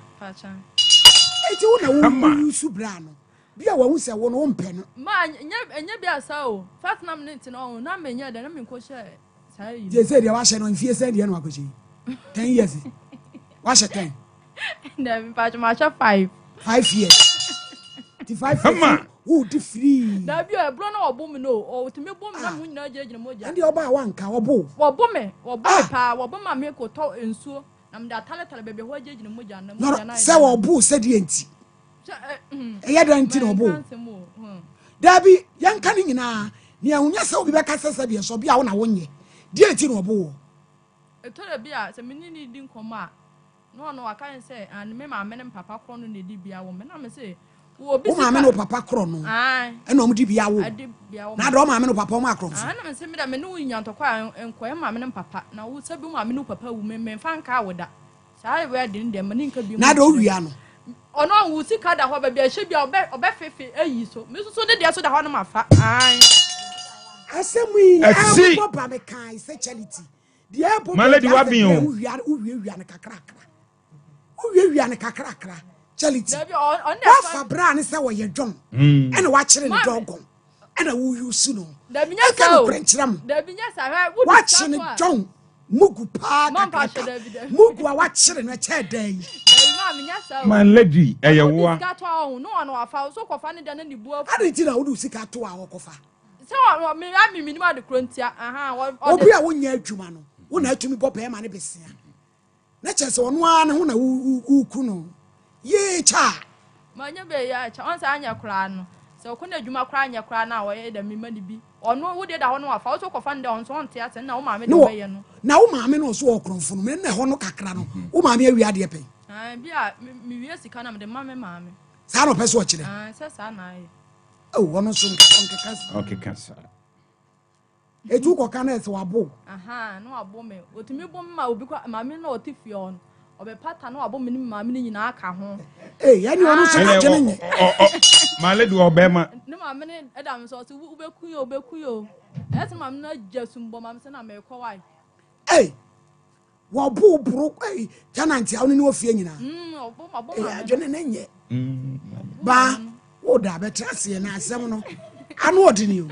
Eti wo na wo su bra no. Bia wa hu se wo no wo mpe no. Ma enya bia sa o. Fat na me nti no na me nya da na me nko hye. Sai. Je se dia wa hye no mfie se dia no akochi. 10 years. Wa hye 10. Na me pa ma hye 5. 5 years. The 5 years. Who di free? Na bia bro na obo me no. O timi bom na mu nyina gina moja. Ndi oba wanka obo. Obo me pa, obo ma me ko to ensuo. Na me da tale bebe ho gina moja na moja na. Se obo se di enti. Eya da enti na obo. Dabi yanka ni nyina. Ni ahunya se obi be kasa se bi so bia wo na wonye. Di enti na obo. Etore bia se me ni di nkoma. No aka say and me ma me papa kro no na di bia wo me na me say wo bi ma me no papa kro no e no mo di bia wo na do ma me no papa mo akro na me say me da me no nyanto kwa enko ma me papa na wo sabi ma me no papa wu me fa nka woda sai we di ndem ni nka bi na do wia no ono wo sika da ho ba bia hye bia obe fefe ayi so me so de dia so da ho no mafa asemu yi papa me kan say charity dia papa malady wa bi o uwie ne kakrakra uwie ne kakrakra charity wa fabra ne se wo ye dwon ene wa kire ne dogon ene wo yusu no da binya sa o da binya sa wa kire ne dwon mugu pa mugu wa kire no che dan man lady eye wo a sika to a no no afa so kofa ne da na ni buafu ade ti na wo sika to a wo kofa se me minimum de krontia obi a wonya adwuma no wo na atumi bɔ pɛ ma ne besia na kyerɛ sɛ ɔno a ne ho na wuku no ye cha ma nya be ya cha on sa anya kra no sɛ ɔkɔ na adwuma kra anya kra na wɔyɛ da mima ne bi ɔno wo de da hɔ no afa wo so kɔfa nda on so on te ase na wo maame de bɛyɛ no na wo maame no so ɔkronfo no me na hɔ no kakra no wo maame awi ade pɛ bia me wie sika na me de maame saa no pɛ so ɔkyerɛ sɛ saa na ayi wono so onkekasa etu ko kana ese wabo no wabo me otimi bom ma obi kwa maame na otifie on obepata na wabo me ni maame ni nyina aka ho yani wono so ka gene nye malady obema ni maame ni edam so ubeku yo ese maame na jasumbo maame se na me kɔ wai wabo bro tenant ya oni ofie nyina obo gene na nye ba wo da betra se na asem no anu odini o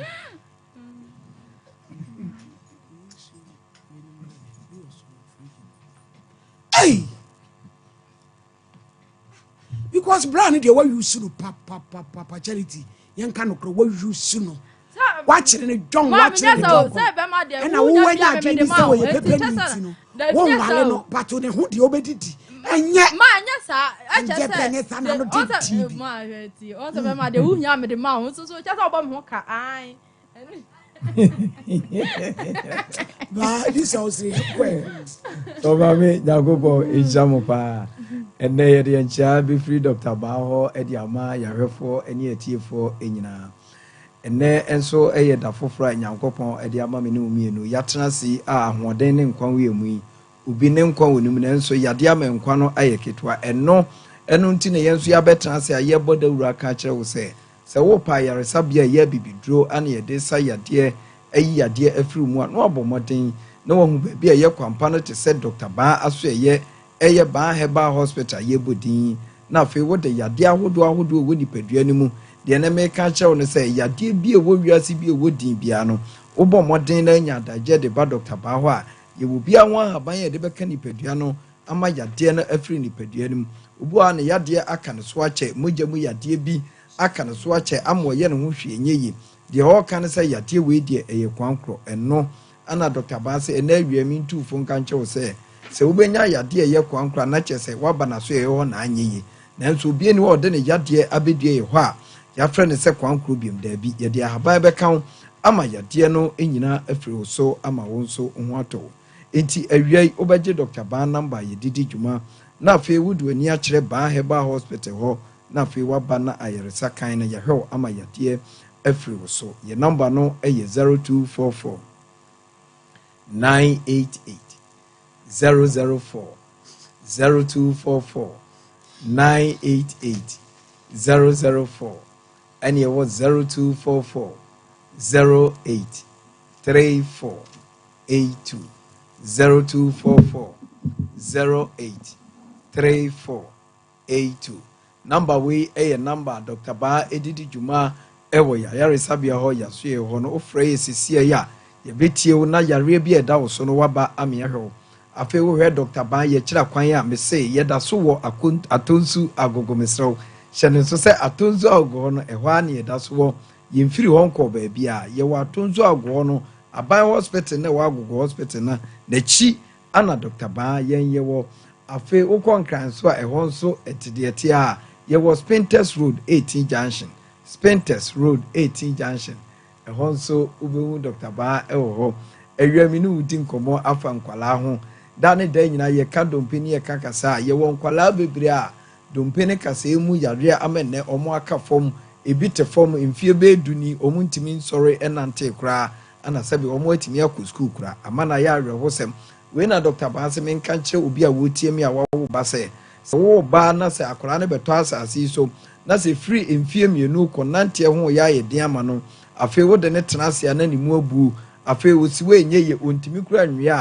because brand dey what you sunu papa charity yen kan no what you sunu watch ne don watch ne don na wo wanya adi bi say we pepe ni no wo wale no but ne ho de obedidi enye ma anya sa acha say na no di ma hweti on se be ma de wu nya me de ma ho so cha sa obo me ho ka ai ba this also so mami jagobo ijamopa ene ye ncha be free Dr. Baho edi ama yarefo eni etiefo enyina ene enso eye da fofora nyankopon edi ama me ne umienu yatena si a ahoden ne nkwan we mu yi obi ne nkwan wonum ne enso yade ama nkwan no aye ketwa eno ɛno nti na yɛn nso yɛabɛtena ase a yɛbɔ dawura ka kyerɛ wo sɛ wo pa yaresabea yɛ bibiduro ana yɛde sa yadeɛ ayi yadeɛ afiri mu a na wabɔ mmɔden na wahu baabi a ɛyɛ kwampa no te sɛ Dr. Baa aso ɛyɛ Baa Herbal Hospital yɛbɔ din na afei wode yadeɛ ahodoɔ wɔ nipadua no mu deɛ na meka kyerɛ wo no sɛ yadeɛ bi a ɛwɔ wiase bi a ɛwɔ din bia no wobɔ mmɔden na anya adagye de ba Dr. Baa hɔ a yɛwɔ bia ho ahaban a yɛde bɛka nipadua no ama yadeɛ no afiri nipadua no mu obu a ne yadeɛ aka ne so akyɛ mogya mu yadeɛ bi aka ne so akyɛ ama ɔyɛ ne ho hwee nyɛ yi deɛ ɔka ne sɛ yadeɛ wei deɛ ɛyɛ kwankorɔ ɛno ana Dr. Baa sɛ ɛna awia mi ntufo nka nkyɛw sɛ wobɛnya yadeɛ ɛyɛ kwankorɔ na kyɛ sɛ waba na so ɛyɛ hɔ na anyɛ yi nanso obi ni wɔ de ne yadeɛ abɛdua yɛ hɔ a yɛafrɛ ne sɛ kwankorɔ biom daabi yɛde ahaban bɛka ho ama yadeɛ no nyinaa afiri wo so ama wo nso ho atɔ enti awia yi wobɛgye Dr. Baa namba yɛdidi dwuma na afei wode w'ani akyerɛ Baa Herbal Hospital hɔ na afei waba na ayaresa kan no yɛhwɛ wo ama yadeɛ afiri wo so yɛ namba no ɛyɛ 0244 988 004 0244 988 004 and it was 0244 08 3482 0244 08 3482 number we a number Dr. Baa edidi juma ewo ya yaresabea ho yasoe ho no ofrɛ yesisi ya yɛbetie wo na yare bi ɛda wo so no waba amehwɛ afei wo hwɛ Dr. Baa yɛ kyerɛ kwan a me se yɛda so wɔ atonsu agogomesrɛw hyɛ ne nso sɛ atonsu agogo no ɛhɔ a ne yɛda so wɔ yɛmfiri hɔ nkɔ baabi a yɛwɔ atonsu agogo no aban hospital na wɔ agogo hospital na n'akyi ana Dr. Baa yɛn yɛwɔ afei wokɔ nkran so a ɛhɔ nso ɛtedeɛte a yɛwɔ Spinters Road 18 Junction Spinters Road 18 Junction ɛhɔ nso wobɛhu Dr. Baa ɛwɔ hɔ awia ne wudi nkɔmmɔ afa nkwalaa ho da ne da nyinaa yɛka dompe ne yɛka kasa a yɛwɔ nkwalaa bebree a dompe ne kasa mu yareɛ amɛnɛ ɔmo aka fam ebi te fam mfie beedu ni ɔmo ntimi nsɔre ɛnante koraa ana sɛbi ɔmo atimi akɔ school koraa ama na yɛ awerɛhosɛm wei na Dr. Baa sɛ menka nkyerɛ obi a wotie mi a wawo ba sɛ wo ba na sɛ akora ne bɛtɔ asase yi so na sɛ firi mfie mmienu kɔ nante ho yɛ ayɛ den ama no afei wode ne tena ase na ne mu abu afei osiwe nye ye ontimi kura nwia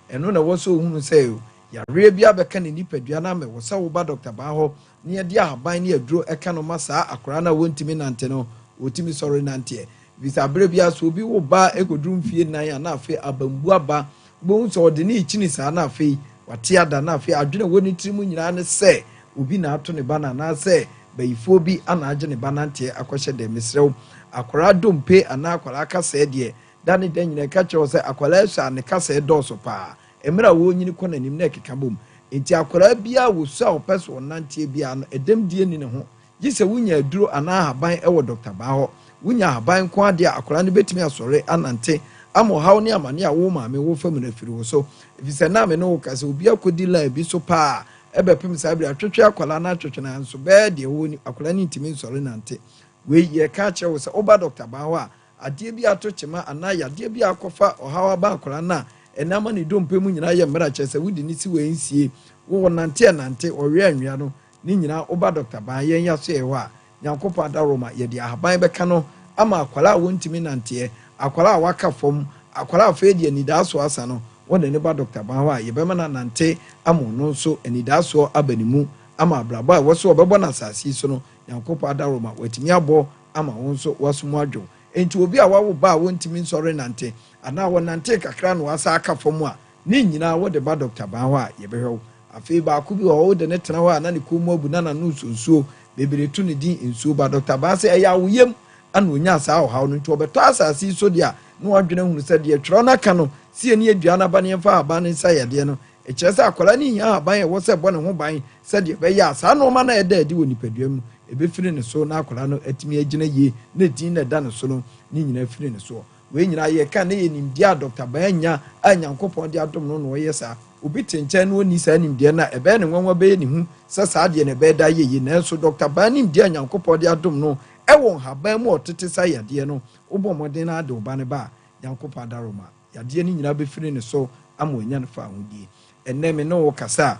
a ɛno na wɔso ohunu sɛ yareɛ bi abɛka ne nipadua na mɛ wɔsa wo ba Dr. Baa hɔ ne yɛde ahaban ne aduro ɛka no ma saa akora na wontimi nante no otimi sɔre nante bisa bere bia so obi wo ba egoduru mfie nan a na afei abambu aba bo nso ɔde ne ikyini saa na afei wate ada na afei adwene wɔ ne tirimu nyinaa ne sɛ obi na ato ne ba na na sɛ bayifo bi ana agye ne ba nante akɔhyɛ dɛ mesrɛw akora dompe ana akora kasa deɛ dane dan nyina ka kyerɛ sɛ akora ɛsɛ ne kasa dɔɔso paa emira wo nyini kɔ nanim na keka bom enti akora bia wo so a opɛso ɔnante bia no edem die ni ne ho gye sɛ wunya aduro ana haban ɛwɔ Dr. Baa hɔ wunya haban ko ade akora ne betimi asɔre anante amo haw ne amane a wo maame wo fam na firi wo so efisɛ na me no wo kasa obi akodi la bi so paa ɛbɛpem saa bia twetwe akora na twetwe na nso bɛɛ de wo ni akora ne ntimi nsɔre nante we ye ka kyerɛ wo sɛ oba Dr. Baa hɔ a adeɛ bi ato kyema ana yadeɛ bi akɔfa ɔhaw aba akora na ɛnama ne dompe mu nyinaa yɛ mmara kyerɛ sɛ wodi ne si wɔ nsie wo nante ɔwe anwia no ne nyinaa oba Dr. Baa yɛn ya so yɛ hɔ a Nyankopɔn adaroma yɛde ahaban bɛka no ama akwala a wontimi nanteɛ akwala a waka fam akwala a fɛ de anidaaso asa no wɔde ne ba Dr. Baa hɔ a yɛbɛma na nante ama no nso anidaaso aba ne mu ama abrabɔ a wɔso ɔbɛbɔ na asase so no Nyankopɔn adaroma watimi abɔ ama wo nso wasomu adwo enti obi a wawo ba a wontimi nsɔre nante ana wɔ nante kakra no wasa aka fam a ne nyinaa wɔde ba Dr. Baa hɔ a yɛbɛhwɛ wo afei baako bi wɔ wɔde ne tena hɔ a na ne kɔn mu abu na no nsuo bebree tu ne din nsuo ba Dr. Baa sɛ ɛyɛ awoyam ana onya saa ɔhaw no nti ɔbɛtɔ asase so deɛ na wadwene hunu sɛ deɛ twerɛ no aka no sie ne adua no ba ne yɛmfa ahaban no nsa yɛdeɛ no ɛkyerɛ sɛ akwara ne hia ahaban ɛwɔ sɛ bɔ ne ho ban sɛdeɛ ɛbɛyɛ a saa nɔɔma no ɛda adi wɔ nipadua mu ɛbɛfiri ne so na akwara no atumi agyina yie na din na ɛda ne so no ne nyinaa firi ne so wei nyinaa yɛka ne yɛ nimdeɛ a Dr. Baa nya a Nyankopɔn de adom no na ɔyɛ saa obi te nkyɛn no ni saa nimdeɛ na ɛbɛyɛ ne nwanwa bɛyɛ ne hu sɛ saa deɛ ne bɛyɛ da yɛyɛ nanso Dr. Baa nimdeɛ a Nyankopɔn de adom no ɛwɔ haban mu ɔtete sa yadeɛ no wobɔ mmɔden na ade ɔba ne ba Nyankopɔn adaroma yadeɛ no nyinaa bɛfiri ne so ama ɔnya no fa ahodie ɛnnɛ me ne wo kasa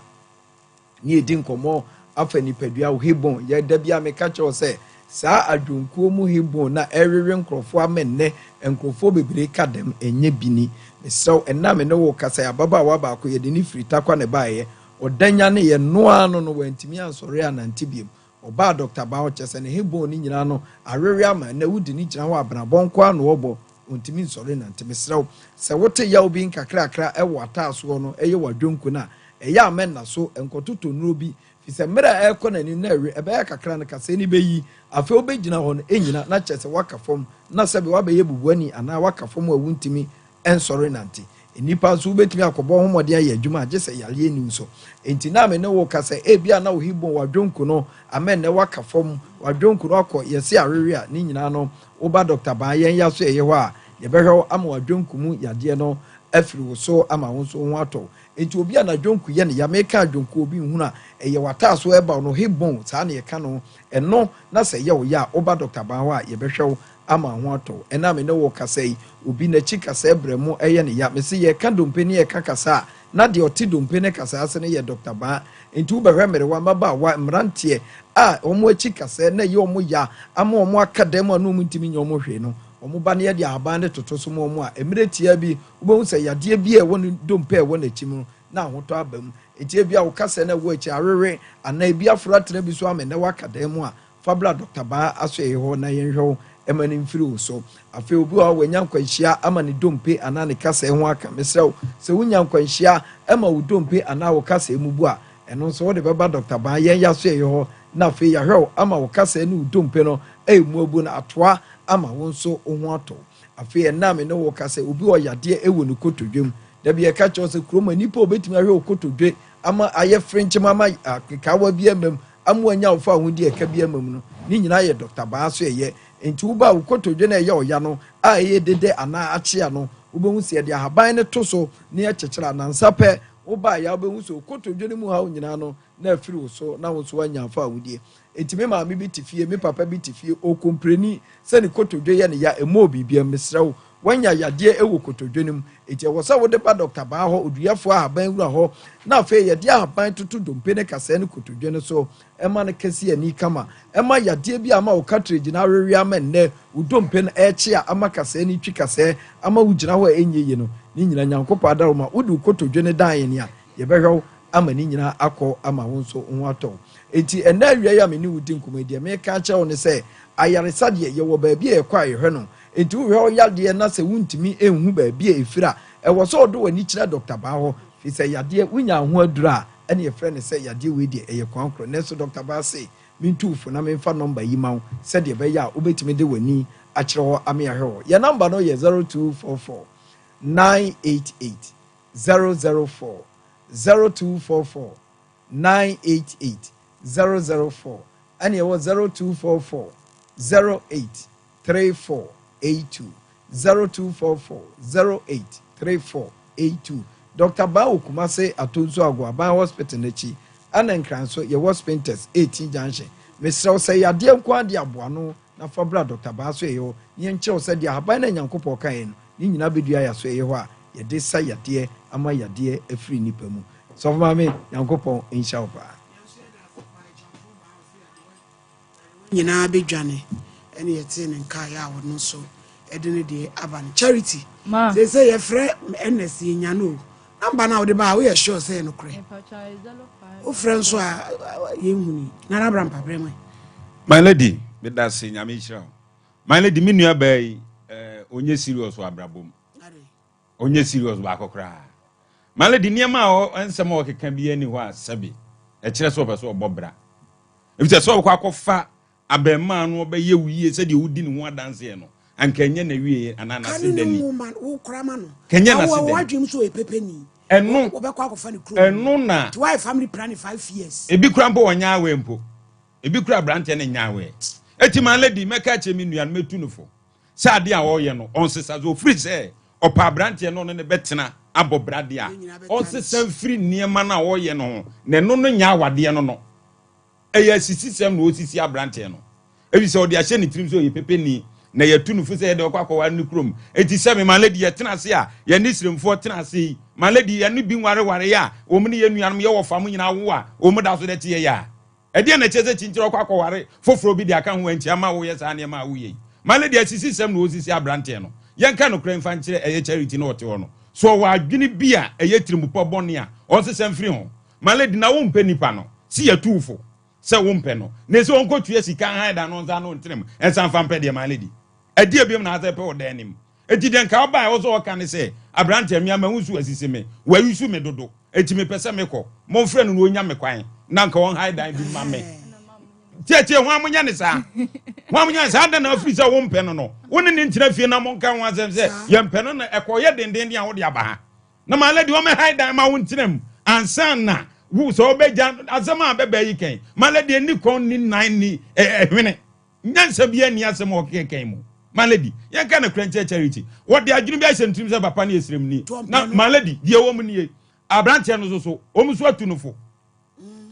ne yɛdi nkɔmmɔ afa nipadua wo hebon ye da bia me ka kyerɛ sɛ saa adwonkuo mu hebon na ɛrewe nkrɔfo amenne nkrɔfo bebree ka dem enye bini mesɛw ɛna me ne wo kasa ababa wa ba ko ye de ni firita kwa ne baayɛ ɔdanya ne ye noa no no wantimi ansɔre anantibiem ɔba Dr. Bao kyɛsɛ ne hebon ni nyina no arewe ama na wudi ni gyina hɔ abrabɔ nko ano ɔbɔ ontimi nsɔre nantimi srɛw sɛ wote yaw bi nkakrakra ɛwɔ ataaso no ɛyɛ wadwonku na ɛyɛ amena so enkototo nuro bi fisɛ mmerɛ ɛkɔ n'ani na ɛwe ɛbɛyɛ kakra no kasa ni bɛyi afei wobɛgyina hɔ no ɛnyina na kyɛ sɛ waka fam na sɛ be wabɛyɛ bubuani anaa waka fam a wuntimi ɛnsɔre nante nipa nso wobɛtumi akɔbɔ homɔde ayɛ adwuma agye sɛ yaleɛ nim so enti na me ne wo kasa ebia na wo hibon wadwonku no amen ne waka fam wadwonku no akɔ yɛse arewe a ne nyina no woba Dr. Baa yɛn ya so ɛyɛ hɔ a yɛbɛhwɛ ama wadwonku mu yadeɛ no afiri wo so ama wo so ho atɔ enti obi a na dwonku yɛ ne ya meka dwonku obi hu na ɛyɛ wata so ɛba no hibon saa ne yɛka no ɛno na sɛ yɛ wo ya woba Dr. Baa hɔ a yɛbɛhwɛ wo ama ho atɔ ɛna me ne wo kasa yi obi na chi kasa brɛmu ɛyɛ ne ya me se yɛ ka dompe ne yɛ ka kasa na de ɔte dompe ne kasa ase ne yɛ Dr. Baa enti wo bɛhwɛ mere wa maba wa mrantie a ɔmo achi kasa na yɛ ɔmo ya ama ɔmo akadam a no mu ntimi nyɛ ɔmo hwɛ no ɔmo ba ne yɛ de aban de toto so mo ɔmo a emire tia bi wo bɛhu sɛ yadeɛ bi a ɛwɔ ne dompe a ɛwɔ n'akyi mu na ahotɔ abam enti bi a wo kasa na wo akyi arewe ana bi afura tena bi so ama na wakadam mu a fabla Dr. Baa aso yɛ hɔ na yɛn hwɛ ɛma ne mfiri wo so afei obi wa wanya nkwanhyia ama ne dompe ana ne kasa ho aka mesrɛw sɛ wonya nkwanhyia ama wo dompe ana wo kasa mu bu a ɛno nso wo de bɛba Dr. Baa yɛn ya so yɛ hɔ na afei yɛhwɛ ama wo kasa ne wo dompe no mu abu na atoa ama wo nso ho atɔ afei ɛna me ne wo kasa obi wɔ yadeɛ ɛwɔ ne kotodwam da bi yɛka kyerɛ sɛ kuroma nipa obetumi ahwɛ wo kotodwe ama ayɛ frenchim ama kekawa bi amam ama anya wo fa ho di ɛka bi amam no ne nyinaa yɛ Dr. Baa so ɛyɛ enti woba wo kotodwe na ɛyɛ ɔya no a ɛyɛ dede ana akyea no wobɛhu sɛ yɛde ahaban ne to so ne yɛkyekyere anansa pɛ woba ya wobɛhu sɛ kotodwe no mu ha wo nyinaa no na afiri wo so na wo so anya afa wodie enti me maame bi te fie me papa bi te fie okompreni sɛ ne kotodwe yɛ ne ya ɛmɔ bibia mesrɛ wo wanya yadeɛ ɛwɔ kotodwe no mu enti ɛwɔ sɛ wode ba Dr. Baa hɔ oduafoɔ ahaban wura hɔ na afei yɛde ahaban toto dompe ne kasa ne kotodwe no so ɛma no kɛse ani kama ɛma yadeɛ bi ama wo cartridge na awewe ama nnɛ wo dompe no ɛkye a ama kasa ne twi kasa ama wo gyina hɔ a ɛnyɛ yie no ne nyina Nyankopɔn adaroma wode wo kotodwe no dan yɛ ne a yɛbɛhwɛ wo ama ne nyina akɔ ama wo nso ho atɔ enti ɛnna awia yi a me ne wo di nkɔmmɔ deɛ meka kyerɛ wo ne sɛ ayaresa deɛ yɛwɔ baabi a yɛkɔ a yɛhwɛ no enti wo hwɛ yadeɛ na sɛ wontimi ɛnhu baabi a ɛfiri a ɛwɔ sɛ ɔdo w'ani kyerɛ Dr. Baa hɔ fi sɛ yadeɛ wonya ho aduru a ɛne yɛfrɛ ne sɛ yadeɛ wei deɛ ɛyɛ kwankorɔ ne so Dr. Baa se mentufo na memfa nɔmba yi ma wo sɛdeɛ ɛbɛyɛ a wobɛtumi de w'ani akyerɛ hɔ ame ahwɛ hɔ yɛ nɔmba no yɛ 0244 988 004 0244 988 004 ɛne ɛwɔ 0244 083482 0244 083482 Dr. Baa Kumase Atonso Agwaban Hospital n'akyi ana nkranso yɛwɔ Spinters 18 junction mesrɛw sɛ yadeɛ nko ade aboa no na fabra Dr. Baa so yɛwɔ ne nkyɛw sɛ deɛ ahaban na Nyankopɔn kan no ne nyina bedua ya so yɛ hɔ a yɛde sa yadeɛ ama yadeɛ afiri nipa mu so ma me Nyankopɔn nhyɛ wo paa nyinaa bedwane ɛne yɛte ne nkaa yɛ a wɔno nso ɛde ne deɛ aba no Charity sɛ yɛfrɛ NS yɛnya no namba na wode ba wo yɛ sure sɛ no korɛ wo frɛ nso a yɛnhuni na rabra mpabrɛ mu my lady me da se nyame hyira my lady me nua ba yi onye serious wa abrabom onye serious ba akokra my lady niema a ensem o keka bi ani hɔ a sɛbe ɛkyerɛ sɛ ɔbɛso ɔbɔbra ebi sɛ ɔbɛkɔ akɔfa abɛma no ɔbɛyɛ wiye sɛ de wudi ne ho adanse no ankenye na wiye anana se dani wo krama no kenye na se dani wadwem so epepeni ɛno wobɛkɔ akɔfa ne kuro ɛno na to why family plan 5 years ebi kura mpo wonya awe mpo ebi kura brante ne nya awe eti man lady meka che mi nua no metu no fo sɛ ade a wɔyɛ no ɔnsesa so free sɛ ɔpa brante no ne betena abɔ brade a ɔnsesa free niema na wɔyɛ no ho ne no no nya awade no no ɛyɛ sisisɛm no osisi abrante no ebi sɛ ɔde ahyɛ ne tirim so yɛ pepeni na yɛtu no fo sɛ yɛde ɔkɔ akɔwa ne krom eti sɛ me man lady yɛtena ase a yɛ ne siremfo tena ase man lady yɛ ne bi nware ya o mu ne yɛ nuanom yɛ wɔ fam nyina wo a o mu da so de tie ya dia na cheze chinchiro kwa kware foforo bi dia kan ho anti ama wo yesa ne ma wo yi my lady asisi sem no osisi abrante no yenka no kran fa nkyere eye charity no wote ho no so wa adwene bi a eye tirimupo bone a onse sem firi ho my lady na wo mpa nipa no si ya tuufo se wo mpe no na se onko tue sika han da no nza no ntrem ensan fa mpa de my lady adi abiem na azepe wo dan nim eti den ka oba wo so wo kan se abrante mi ama husu asisi me wa yusu me dodo eti me pese me ko mo mfre no onya me kwan na nka won hide dan bi ma me tie ho amunya ne sa ho amunya sa da na afiri se wo mpe no no woni ne ntira fie na mo nka ho asem se ye mpe no na ekoye denden dia wo de aba ha na my lady wo me hide dan ma wo ntiram ansan na wo so obeja asema abeba yi ken my lady ni kon ni nine ni hwene nyansa bia ni asema o keken mu my lady ye ka na kranche charity what the adwunu bia sentim se papa na esrem ni na my lady die wo mu ni abrante no so omuso atunufo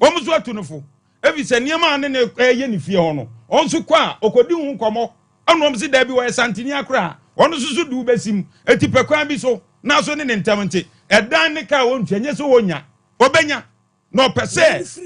omuso atunufo evi se niema ne ye ni fie ho no onso kwa okodi hu komo anom se da bi wo santini akra ono susu du besim etipekwan bi so na so ne ntamnte edan ne ka won twenye so wonya obenya no pese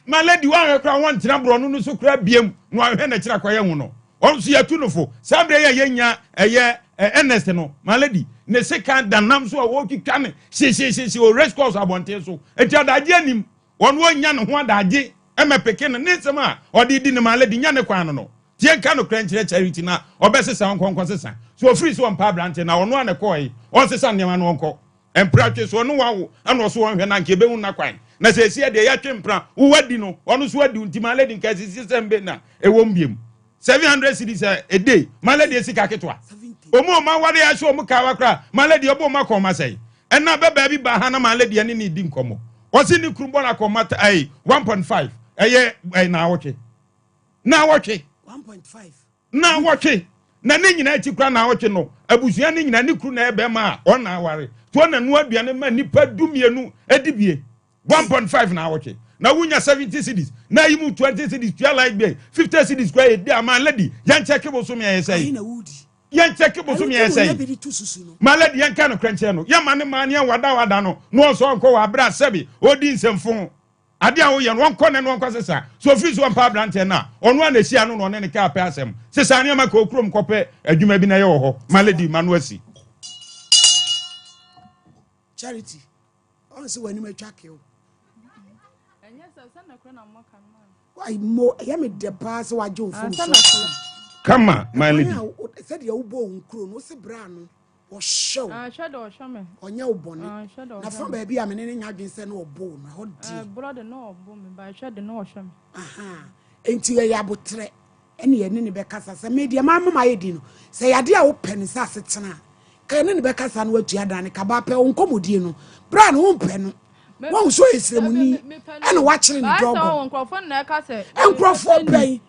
my lady wa akra won tena bro no so kra biem no ahwe na kira kwaye hu no onso ya tunufo sabre ye nya eye Ernest no my lady ne second danam so wo kika ne she o race course abonte so enti adaje anim won wo nya ne ho adaje emepeke ne nsema odi di ne my lady nya ne kwan no tie nka no kranchire charity na obesesa nkonkon sesa so free so mpa brante na ono ane koi on sesa ne ma no onko empratwe so no wawo ana so won hwe na nke be hu na kwan na se esi de ya twempra wo wadi no ono so wadi unti my lady nka sisi sembe na ewom biem 700 cedis a day my lady esika ketwa omo ma wade ya so omo ka wakra my lady obo ma ko ma sei ena beba bi ba ha na my lady ani ni di nkomo osi ni kurumbo na ko mata 1.5 eye na woche 1.5 na woche na ne nyina ti kra na woche no abusua ne nyina ne kru na ebe ma o na aware to na nu aduane ma nipa dumienu edibie 1.5 na woche na wunya 70 cedis na yimu 20 cedis tua like be 50 cedis kwa e dia man lady yan check bo so me ye say na wudi yan check bo so me ye say man lady yan kan kranche no ya man man yan wada no no so nko wa bra sebi odi nsemfo ade a wo ye no nko ne no nko sesa so free so mpa brante na ono na hia no no ne ka pa asem sesa ne ma ka okrom kope adwuma bi na ye wo ho man lady manu asi charity on se wani ma twake o why mo ya me de pass wa jo fu kama my lady said ya ubo nkro no se bra no o show shadow show me onya ubone na from ba bia me ne nya adwen se no obo na ho di brother no obo me ba shadow no show me aha enti ya abotre ene ye ne be kasa se me dia mama ye di no se ya de a wo pene sa setena ka ne be kasa no atua dan ka ba pe onkomodie no bra no wo pene no wọ́n so esremuni ẹna wàkyerè ní dọ́gbọ̀ nkurọ̀fọ̀ bẹ́ẹ̀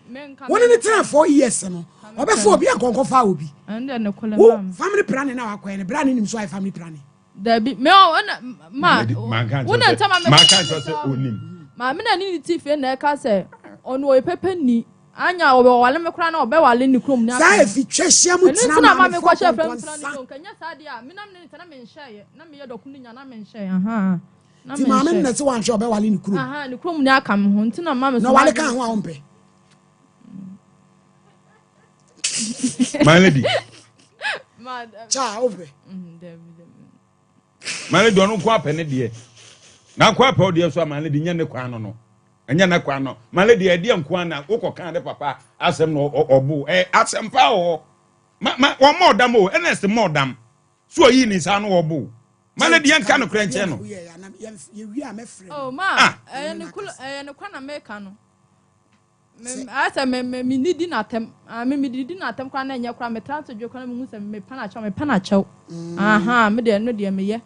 wọ́n ní tẹ́lẹ̀ 4 years no ọbẹ̀ fọ obi àkọ́kọ́ fa obi wọ́n family planning náà wà kọ́ ẹ̀ ní planning ni so ayé family planning. Dabi me o ma wona ntama me ma kan so onim ma me na ni ti fe na ka se ono o pepe ni anya o wale me kura na o be wale ni krom ni aka sa e fi twehia mu tina ma me kwa chef plan ni kanya sa dia me na me ntana me nhye na me ye dokunu nya na me nhye aha ti ma me na se wan hye o be wale ni krom aha ni krom ni aka me ho ntina ma me so na wale kan ho a ompe my lady ma cha obe my lady onu kwa pene de na kwa pa de so my lady nya ne kwa no enya na kwa no my lady e de nkwa na ukokan de papa asem no obu asem pa o ma wo modam o Ernest modam so yi ni sa no obu my lady yan kan kra nche no oh ma ne kwa na meka no asa me nidi na tem me nidi na tem kwa na nya kwa me transfer dwe kwa me hu se me pana chaw aha me de no de me ye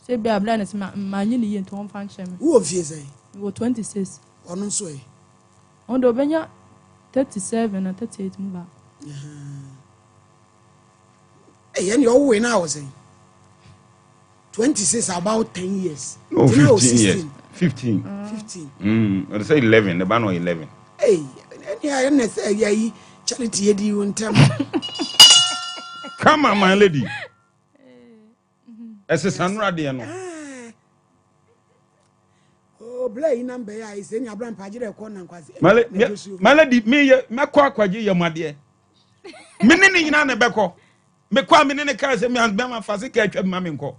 se bia blindness ma nyi ni ye nto mfa nche me wo vie sei wo 26 ono so e on do benya 37 na 38 mu ba yani o we na was 26 about 10 years no 15 years 15 let's say 11 the ban 11 hey any say yayi charity yedi wontem come on my lady ese sanura de no blay number ya is any abram pajire ko na kwase malady me ye mekọ akwaje ye made me ne nyina na beko me kwa me ne ka se me an ma fa se ka atwa ma me nko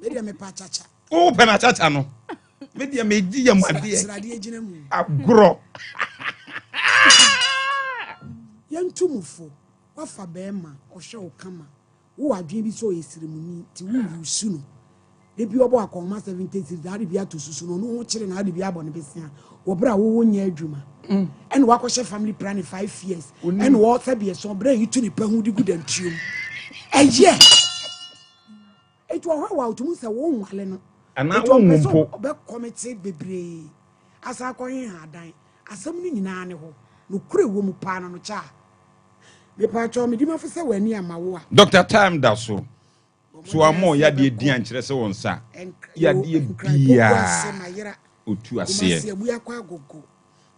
me de me pa chacha o pe na chacha no me de me di ye made srade agina mu agro yantumufo wafa bema ohwe o kama wo adwen bi so yesiremuni ti wo yusu no ebi obo akoma 70 da bi atosusu no no kire na bi abo ne besia wo bra wo nya adwuma and wo akose family planning 5 years and wo sabe so bra yitu ni pahu di good antium eye etu ho wa otumu se wo nwale no ana wo mpo be committed bebre asa akoyin adan asam ni nyina ne ho no kure wo mu pa no cha me pa cho me di mafo se wani amawo a Dr. Time da so amo ya de di ankyere se won sa ya de bia otu ase e bu akwa gogo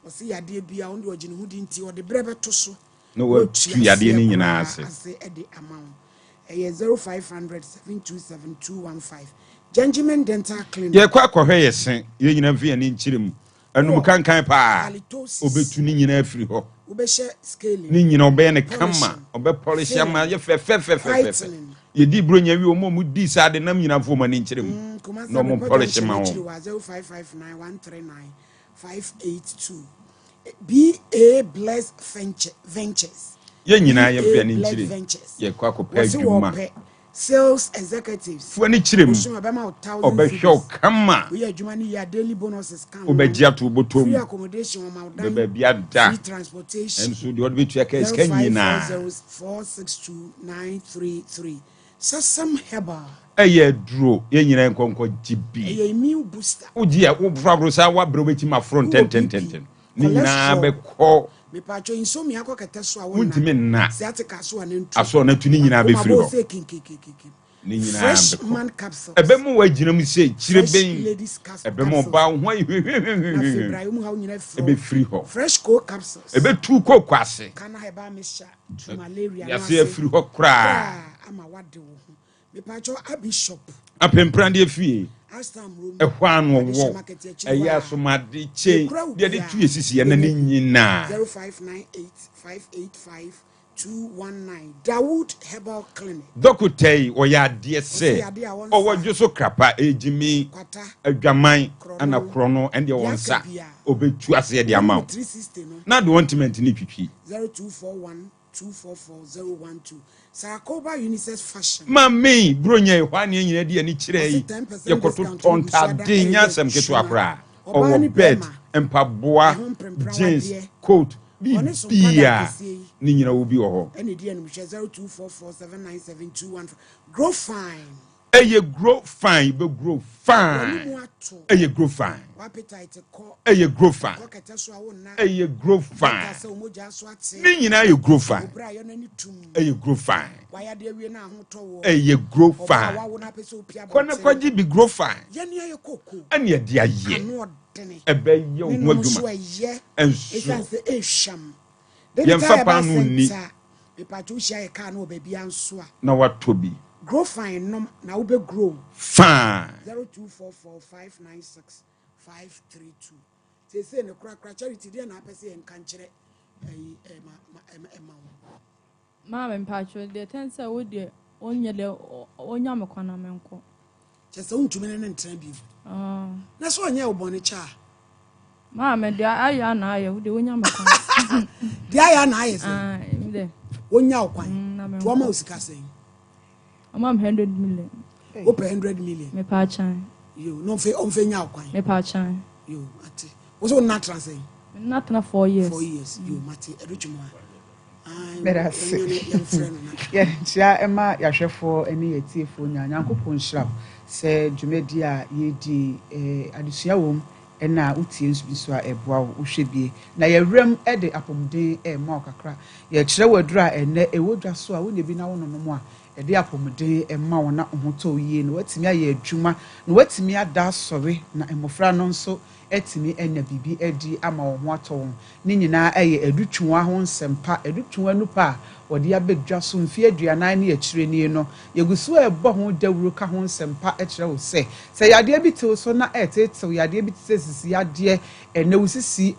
o se ya de bia on de ogine hu di nti o de brebe to so no wo tu ya de ni nyina ase e de amount e 0500 727 Gentleman Dental Clinic ye kwa kohwe yesen ye nyina mfi ani nkyirem anum kankan pa obetu ni nyina afiri ho obehye scaling ni nyina obe ne kama obe polish ama ye fe ye di bronya wi omo mu di sa de nam nyina fo ma ni nkyirem no mo polish ma ho 0559139582 BA Bless Ventures ye nyina ye mfi ani nkyirem ye kwa ko pa dwuma sales executives fo ni kyirem obehwe kama we adwuma ni ya daily bonuses kan obegya to botom free accommodation on Maudan be bia da free transportation enso de odbe tua ka ska nyina 462933 Sasam Herbal eye duro ye nyina nkonko jibi eye immune booster oji ya wo fabro sa wa bro beti ma front 10 ni nyina be ko me pacho insomnia ko kete so awo muntimi na sciatica so anentu aso na tu ni nyina be free ho ni nyina fresh man capsules ebe mu wa gyina mu se kire ben ladies capsules ebe mu ba ho na febrai mu ha nyina ebe free ho fresh cold capsules ebe tu ko kwase kana heba mesha to malaria ya se free ho kra ama wade wo ho me pacho abishop apemprande afie Astam room ehwan wo eya so made che de de tu esisi ya na ni nyina 0598585219 Dawood Herbal Clinic dokutei o ya de se o wodwo so krapa ejimi adwaman ana krono ende wonsa obetu ase de ama na do wantement ni twitwi 0241244012 Sarakoba Unisex Fashion mami bronya hwane nyina de ani kire yi ye koto tonta de nyasem keto akra o bed empaboa jeans coat bia ni nyina wo bi wo ho ene die no 0244797214 grow fine eye grow fine be grow fine eye grow fine appetite ko eye grow fine ko kete so awo na eye grow fine omoja so ate ni nyina ye grow fine obra yo na ni tum eye grow fine waya de wie na ho to wo eye grow fine wa wo na pese opia bo kona kwaji bi grow fine ye ne ye koko ane de aye ebe ye wo adwuma ensu ifanse ehwam yemfa pa no ni ipacho hia ye ka na obabi anso a na watobi grow fine no na wo be grow fine 0244596532 say ne kura charity dia na apese en kankere ma me mpacho de tense wo de onyele onya mekwana menko chese untumi ne ntra bi na so onye obone cha ma me de aya na aya wo de onya mekwana de aya na aya se de onya okwan to ma osika sen I'm 100 million. Open 100 million. Me pa chan. You no fe on fe nya okwan. Me pa chan. You ati. Wo not translate. Not na 4 years. 4 years. You mati erujumo. Better say. Yeah, tia ema yahwefo ene yetiefo nya nyankopon hira se dwumedi a yedi adesua wom ena utie nso a eboa wo hwebie na yewrem de apomden ma okakra ye kire wadura ene ewodwa so a wo ne bi na wo nonom a ede apomden ma wona ohoto yie no watimi aye adwuma no watimi ada asore na emofra no nso etimi enya bibi edi ama wo ho ato wo ne nyina eye edutwuwa ho nsempa edutwuwa nupa wode abedwa so mfie aduanan ne akire ni no yegusu ebo ho dawuro ka ho nsempa ekire wo se yade bi te so na etetew yade bi te sisi yade ene wusisi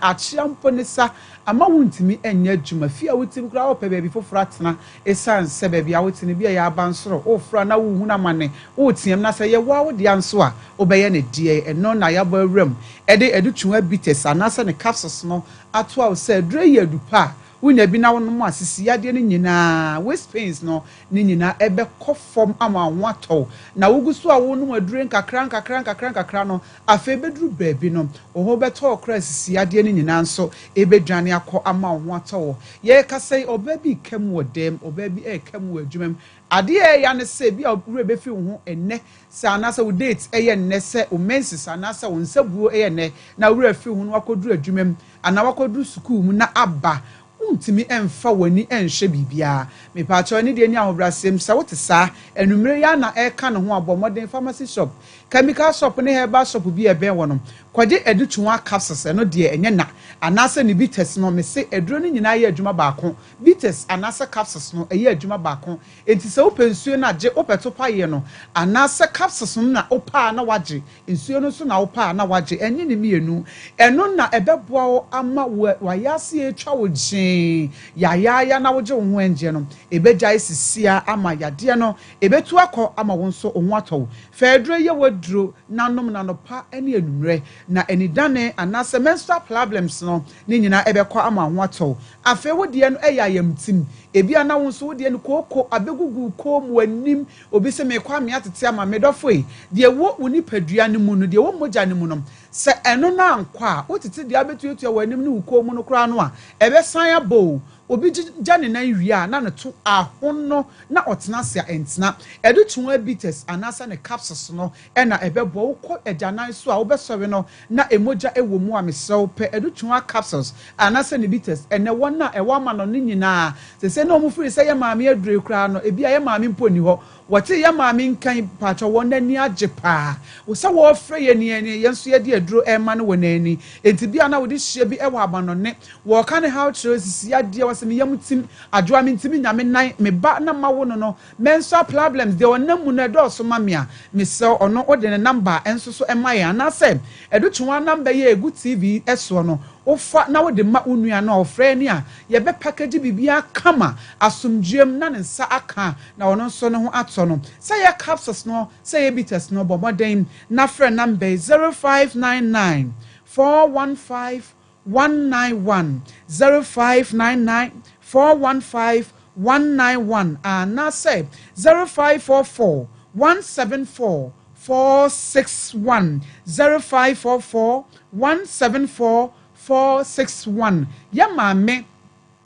achia mpo ne sa ama wuntimi enya adwuma fie wutim kra wo pe baabi foforo atena esan se baabi a wotini bi ya abansoro wo fra na wo huna mane wo tiem na se ye wo de anso a obeye ne die eno na ya ba awram ede edutwuwa bites anase ne capsules no ato a se dre ye adupa wunya bi na wono mu asisi yade ne nyina waist pains no ne nyina ebe kofom ama ho atɔ na wugusu a wono adure nkakra no afa beduru baabi no wo beto okra asisi yade ne nyina nso ebe dwane akɔ ama ho atɔ ye kasai oba bi kam wodem oba bi kam wadwumam ade ya ne se bi awure be fi ho enne sa na sa wo date enne se o menses na sa wo nsabuo enne na awure fi ho no akoduru adwumam ana wakoduru school mu na aba untimi emfa wani enhwe bibia me pa cho ni de ni ahobrasem sa wote sa enumere ya na eka ne ho abomodern pharmacy shop chemical shop ne herbal shop bi ebe wono kwaje edutwuwa capsules no de enye na anase ne bites no me se eduro ni nyina ye adwuma baako bites anase capsules no eye adwuma baako enti se opensuo na je opeto paye no anase capsules no na opa na waje ensuo no so na opa na waje enye ne mienu eno na ebeboa wo ama wayase etwa wo jin ya na woje wo ho enje no ebeja isisia ama yade no ebetu akọ ama wo nso ho atọ fedro ye waduro nanom na no pa ene enumre na enidane anase menstrual problems no ni nyina ebekọ ama ho atọ afa wodie no eyayamtim ebi ana wo nso wodie no koko abegugu kom wanim obi se mekwa me atete ama medofo e de wo woni padua ne mu no de wo moja ne mu no se eno na ankwa wotete de abetuetua wanim ne ukom no kra no a ebe san abo obi jane na wia na ne to ahono na otena se entena edutun bites anasa ne capsules no na ebebo wokọ ejanan so a wobesọre no na emoja ewo mu a mesew pe edutun capsules anasa ne bites ene wona ewa ma no nyina se na omufiri se ye maame adure kra no ebi a ye maame mponi ho wote ye maame nkan pacho wona ni ajepa wo se wo frɛ ye ni yenso ye de aduro ema no wonani enti bia na wode hye bi ewa abanone wo ka ne how sisi ade wa se me yamutim adwoa me ntimi nyame nan me ba na mawo no menstrual problems de wonamu na do so mamia me se ono ode ne number enso so ema ya na se edutwa number ye egu tv eso no ofa na wode ma unua na ofre ni a ye be package bibia kama asomdwem na ne nsa aka na wono nso ne ho ato no say ye capsules no say ye bitters no bomoden na frɛ number 0599 415 191 0599 415 191 and na say 0544 174 461 0544 174 461 yamame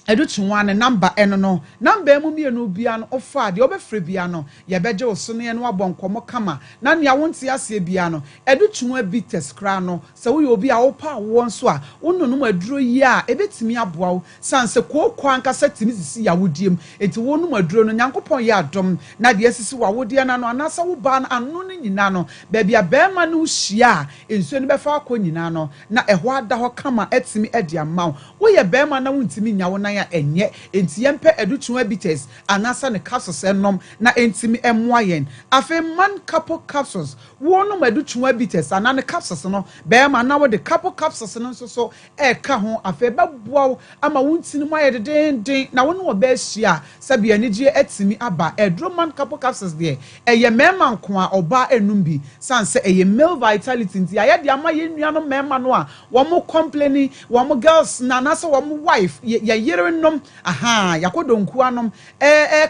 edutwa ne number eno no number emu mienu bia no ofa de obefre bia no ye beje osone no abonkomo kama na nea wonte ase bia no edutwa bites kra no se wo obi a opa wo nso a wonunum aduro yi a ebetimi aboa wo sanse kokko ankasa timi sisi ya wodiem enti wonum aduro no nyankopon ye adom na de asisi wa wodie na no anasa wo ba na anu ne nyina no ba bia bema no hia ensuo ne befa akọ nyina no na eho ada ho kama etimi edi amaw wo ye bema na wontimi nya wo ya enye enti yempe edutwa bites anasa ne capsules enom na entimi emoayen afi man couple capsules wono edutwa bites anane capsules no be ma na wo de couple capsules no so ka ho afi beboa ama wontini mu ayede den na wono wo be hia sabi anigye etimi aba edro man couple capsules de eye mema nko a oba enum bi sanse eye male vitality nti ayede ama yenua no mema no a wo mo complaining wo mo girls na nasa wo mo wife ye nom aha yakodonku anom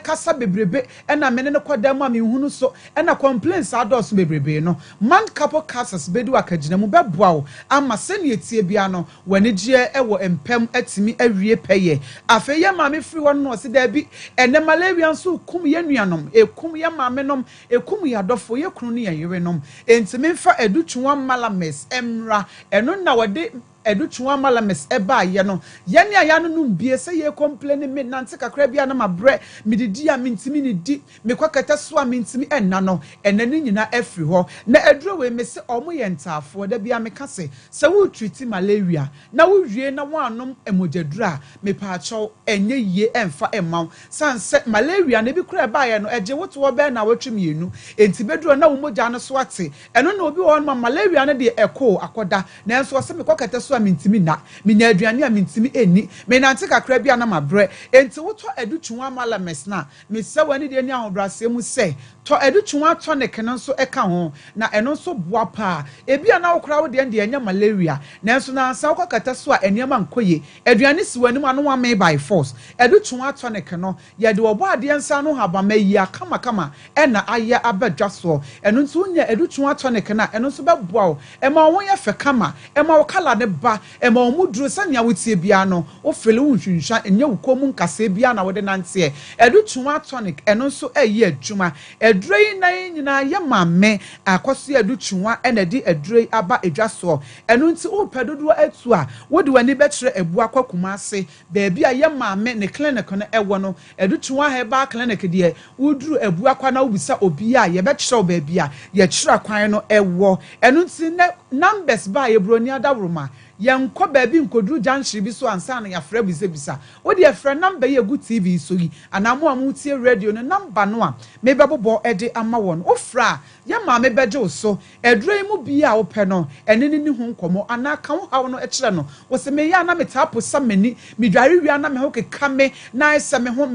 kasa bebrebe na mene ne kodam ma mehunu so na complaints ados bebrebe no man couple cases bedu akagina mu beboa ama sene etie bia no wani gye ewo empem atimi awie peye afa ye ma me free won no se da bi ene malaria nso kum ye nuanom ekum ye ma me nom ekum ya dofo ye kunu ne ye yere nom enti me fa edutwa malames emra eno na wode edutwa malames eba ye no ye ne aya no num bie se ye complain me nante kakra bia na mabre mididi a mintimi ni di me kwakata so a mintimi enna no enani nyina afiri ho na eduro we me se omo ye ntafo da bia me ka se wo treat malaria na wo wie na wo anom emojadura me pa acho enye yie emfa emaw sanse malaria na bi kura ba ye no eje woto wo be na watwe mienu enti beduro na wo moja no so ate eno na obi wo no malaria na de eko akoda na enso se me kwakata so a mintimi na me nya aduane a mintimi eni me nante kakra bia na mabre enti woto edutwa malames na me se wani de ni ahobrase mu se to edutwa tonic no so eka ho na eno so boa pa ebia na wokra wo de enya malaria na enso na ansa kwakata so a eniema nkoye aduane si wani mu ano wa me by force edutwa tonic no ye de obo ade ensa no haba mayi akama kama ena aye abadwa so eno nso nya edutwa tonic na eno so beboa wo ema wo ye fe kama ema wo kala ne ba ema wo muduro sania wotie bia no wo fele wo nhwunhwa enya wo komu nkasa bia na wo de nante edutwa tonic eno nso eye adwuma edrei na nyina ye mamme akoso edutwa ena di edrei aba edwa so eno nti wo pedodo atu a wo de wani betre ebu akwakum ase baabi a ye mamme ne clinic no ewo no edutwa Herbal clinic de wo duru ebu akwa na wo bisa obi a ye betre baabi a ye kyira kwan no ewo eno nti numbers ba ye broni adaworoma yankɔ baabi nkoduru junction bi so ansa na yafra bisa wo de yafra number ye gu TV so yi anamo amutie radio no number no a me bebobo ede ama won ofra ya ma me beje so edrei mu bia wo pɛ no ene ni hu nkomo anaka wo hawo no ekire no wo se me ya na metapo samani midware wi na me ho keka me na ese me ho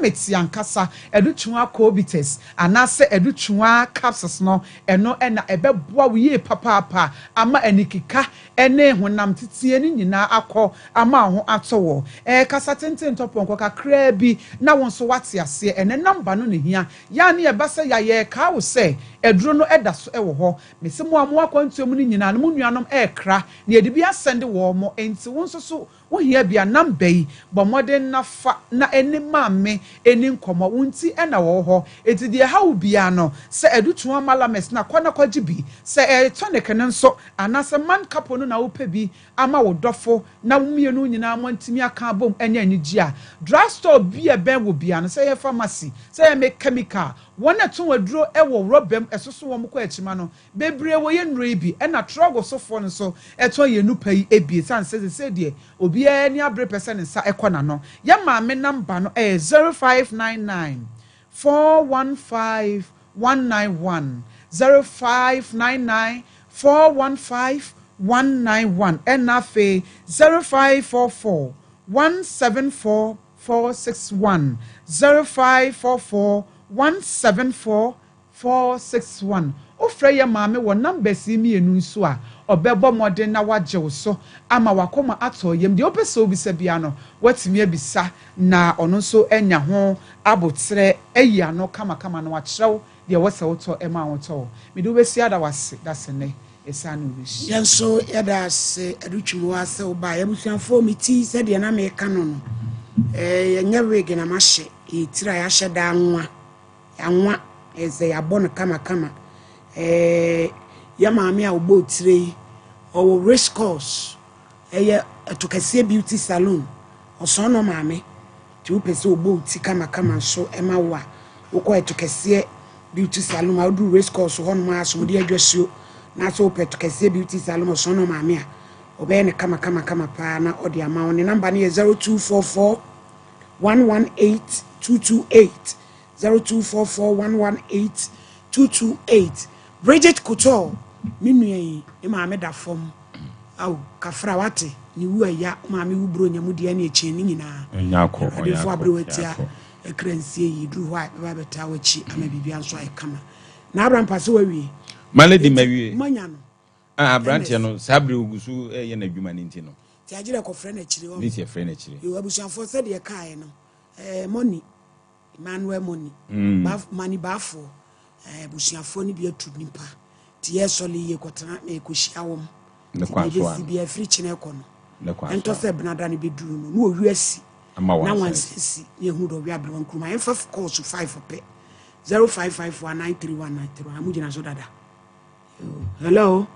meti ankasa edutwa cobites anase edutwa capsules no eno ena ebeboa wo ye papa ama enikika ene honam titie ni nyina akɔ ama ho atowo kasa tenten topon kakra bi na won so wate ase ene number no ne hia ya ne ebasa ya ye ka wo se eduro no eda so ewo ho mese mo amo akwantuom ni nyina no mu nuanom ekra na edi bi asende wo mo enti won so wo hia bia number yi bo modern na fa na eni mamme eni nkomo wonti ena wo ho enti de ha wo bia no se edutu amalames na kwana kwaji bi se tonic no nso anase man kapo no na wo pe bi ama wo dofo na mumienu nyina amantimi aka bom enya ni gia drugstore bia ben wo bia no se ye pharmacy se ye chemical wona tun waduro ewo robem esoso wo mko achima no bebre wo ye nre bi ena trogo sofo no so eto ye nupa yi ebie san se de obi ani abre person nsa ekona no ya maame number no 0599 415 191 0599 415 191 enafe 0544 174 461 0544 174-461 ofre ya maame wo number si mienu nso a obebo modern na wajew so ama wakoma ato yem de opese obi se bia no watimi abisa na ono nso enya ho abotre eyi ano kama na wakyerɛw de wose woto ema woto me do besi ada wase dasene esanu wish yenso yada se adutwum wase oba yabusuafo miti se de na me ka no yenye wege na mahye etira ya hye da anwa anwa eze ya bono kama ya maame a obo tire o race course eye etokase beauty salon oso no maame ti upese obo ti kama so ema wa ukọ etokase beauty salon a do race course ho no ma so de adwasuo na so petokase beauty salon oso no maame a obe ne kama pa na odi ama won number ne 0244 118 228 0244 118 Bridget Couture minui e maame da fom aw kafra wate ni wu aya maame wu bro nyamu de na echi ni nyina nyako oyako abrowatia ekransie yi dru hwa ba beta wachi ama bibia nso ay kama na abran pase wawie maledi mawie manya no abrantie no sabre ogusu ye na dwuma ni ntino ti agire ko frɛ na chiri wo ni ti frɛ na chiri yo abusuafo se de kae no money Emmanuel money mani bafo abusuafo ni bi atu nipa ti yesoli ye kotana me kohyia wom ne kwaso bi afri chine ko no ento se benada ne beduru no no owiasi na wansisi ye hu do wi abrewan kuma en fa course 5 pe 0551931931 amujina so dada hello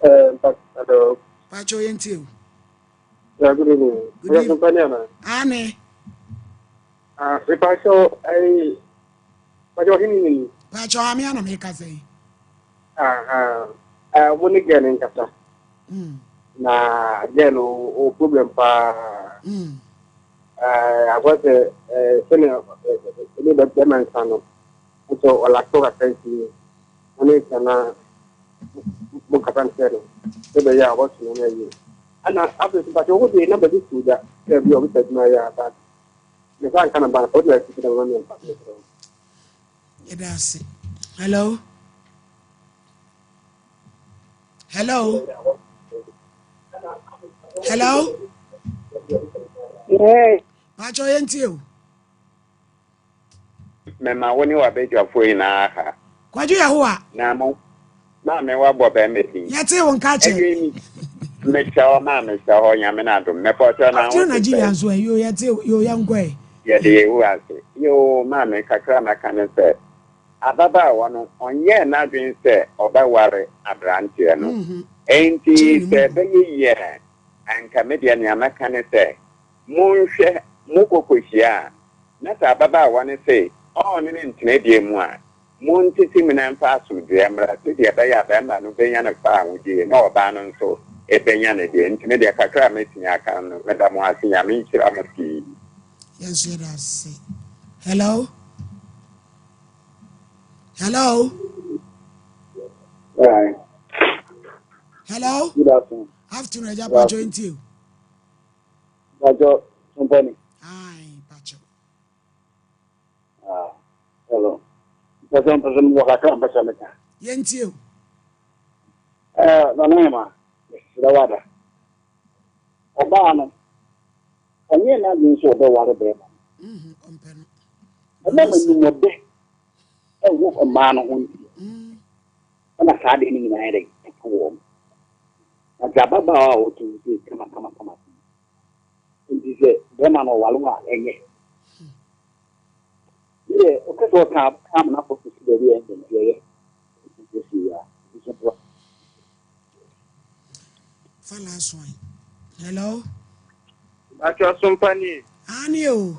hello Pacho yentio. Yeah, good evening. Good evening. Companion. Ane. Pacho, Pacho, hini. Pacho amiana meka say. When again in Kata. Na, again, o problem pa. I was a senior, the German son. So, or like, thank you. And it's an book of answer. So, they are watching you. And after but you would be number this to that. You always said, my, but the guy can about what you have to the one. It does. Hello? Hello? Hello? Yeah. Pacho yentio. Mema woni wa bejo foi na ha. Kwaju ya huwa? Na mo na me wa bo be meti. Yete won kache. Edwi me chawo na me chawo nyame na dum. Me po cho na After wo. Nigeria so yo yete yo yangwe. Ye de wu ase. Yo ma me kakra na kan se. Ababa wono onye na dwen se obaware abrante no. Enti se be ye anka me de na maka ne se. Monhwe mokokohia. Na ta ababa wone se ọ ne ntene die mu a montiti mina mfa asodua mra se de ba ya ba ma no benya ne fa awudie na oba no nso e benya ne de ntene de kakra metin aka no meda mo ase ya me nchira mati. Yes, you see. Hello? Hello? Right. Hello? Good afternoon. Afternoon, ja Pacho yentio. Pacho, company. Aye, Pacho. Hello. Person wakaka mbasha meka. Yentio. Na nema. Dawada. Obana. Onye na dị nso ọdọ wara be ma. Ompeno. Ana menu mode. Wo ko ma no ho. Ana ka de ni na ere ko. Na jababa o tu si kama. Ndi se be ma no walu a enye. O que só tá na possibilidade de entender isso Fala swine. Hello? Pacho Sompa ni. Ani o.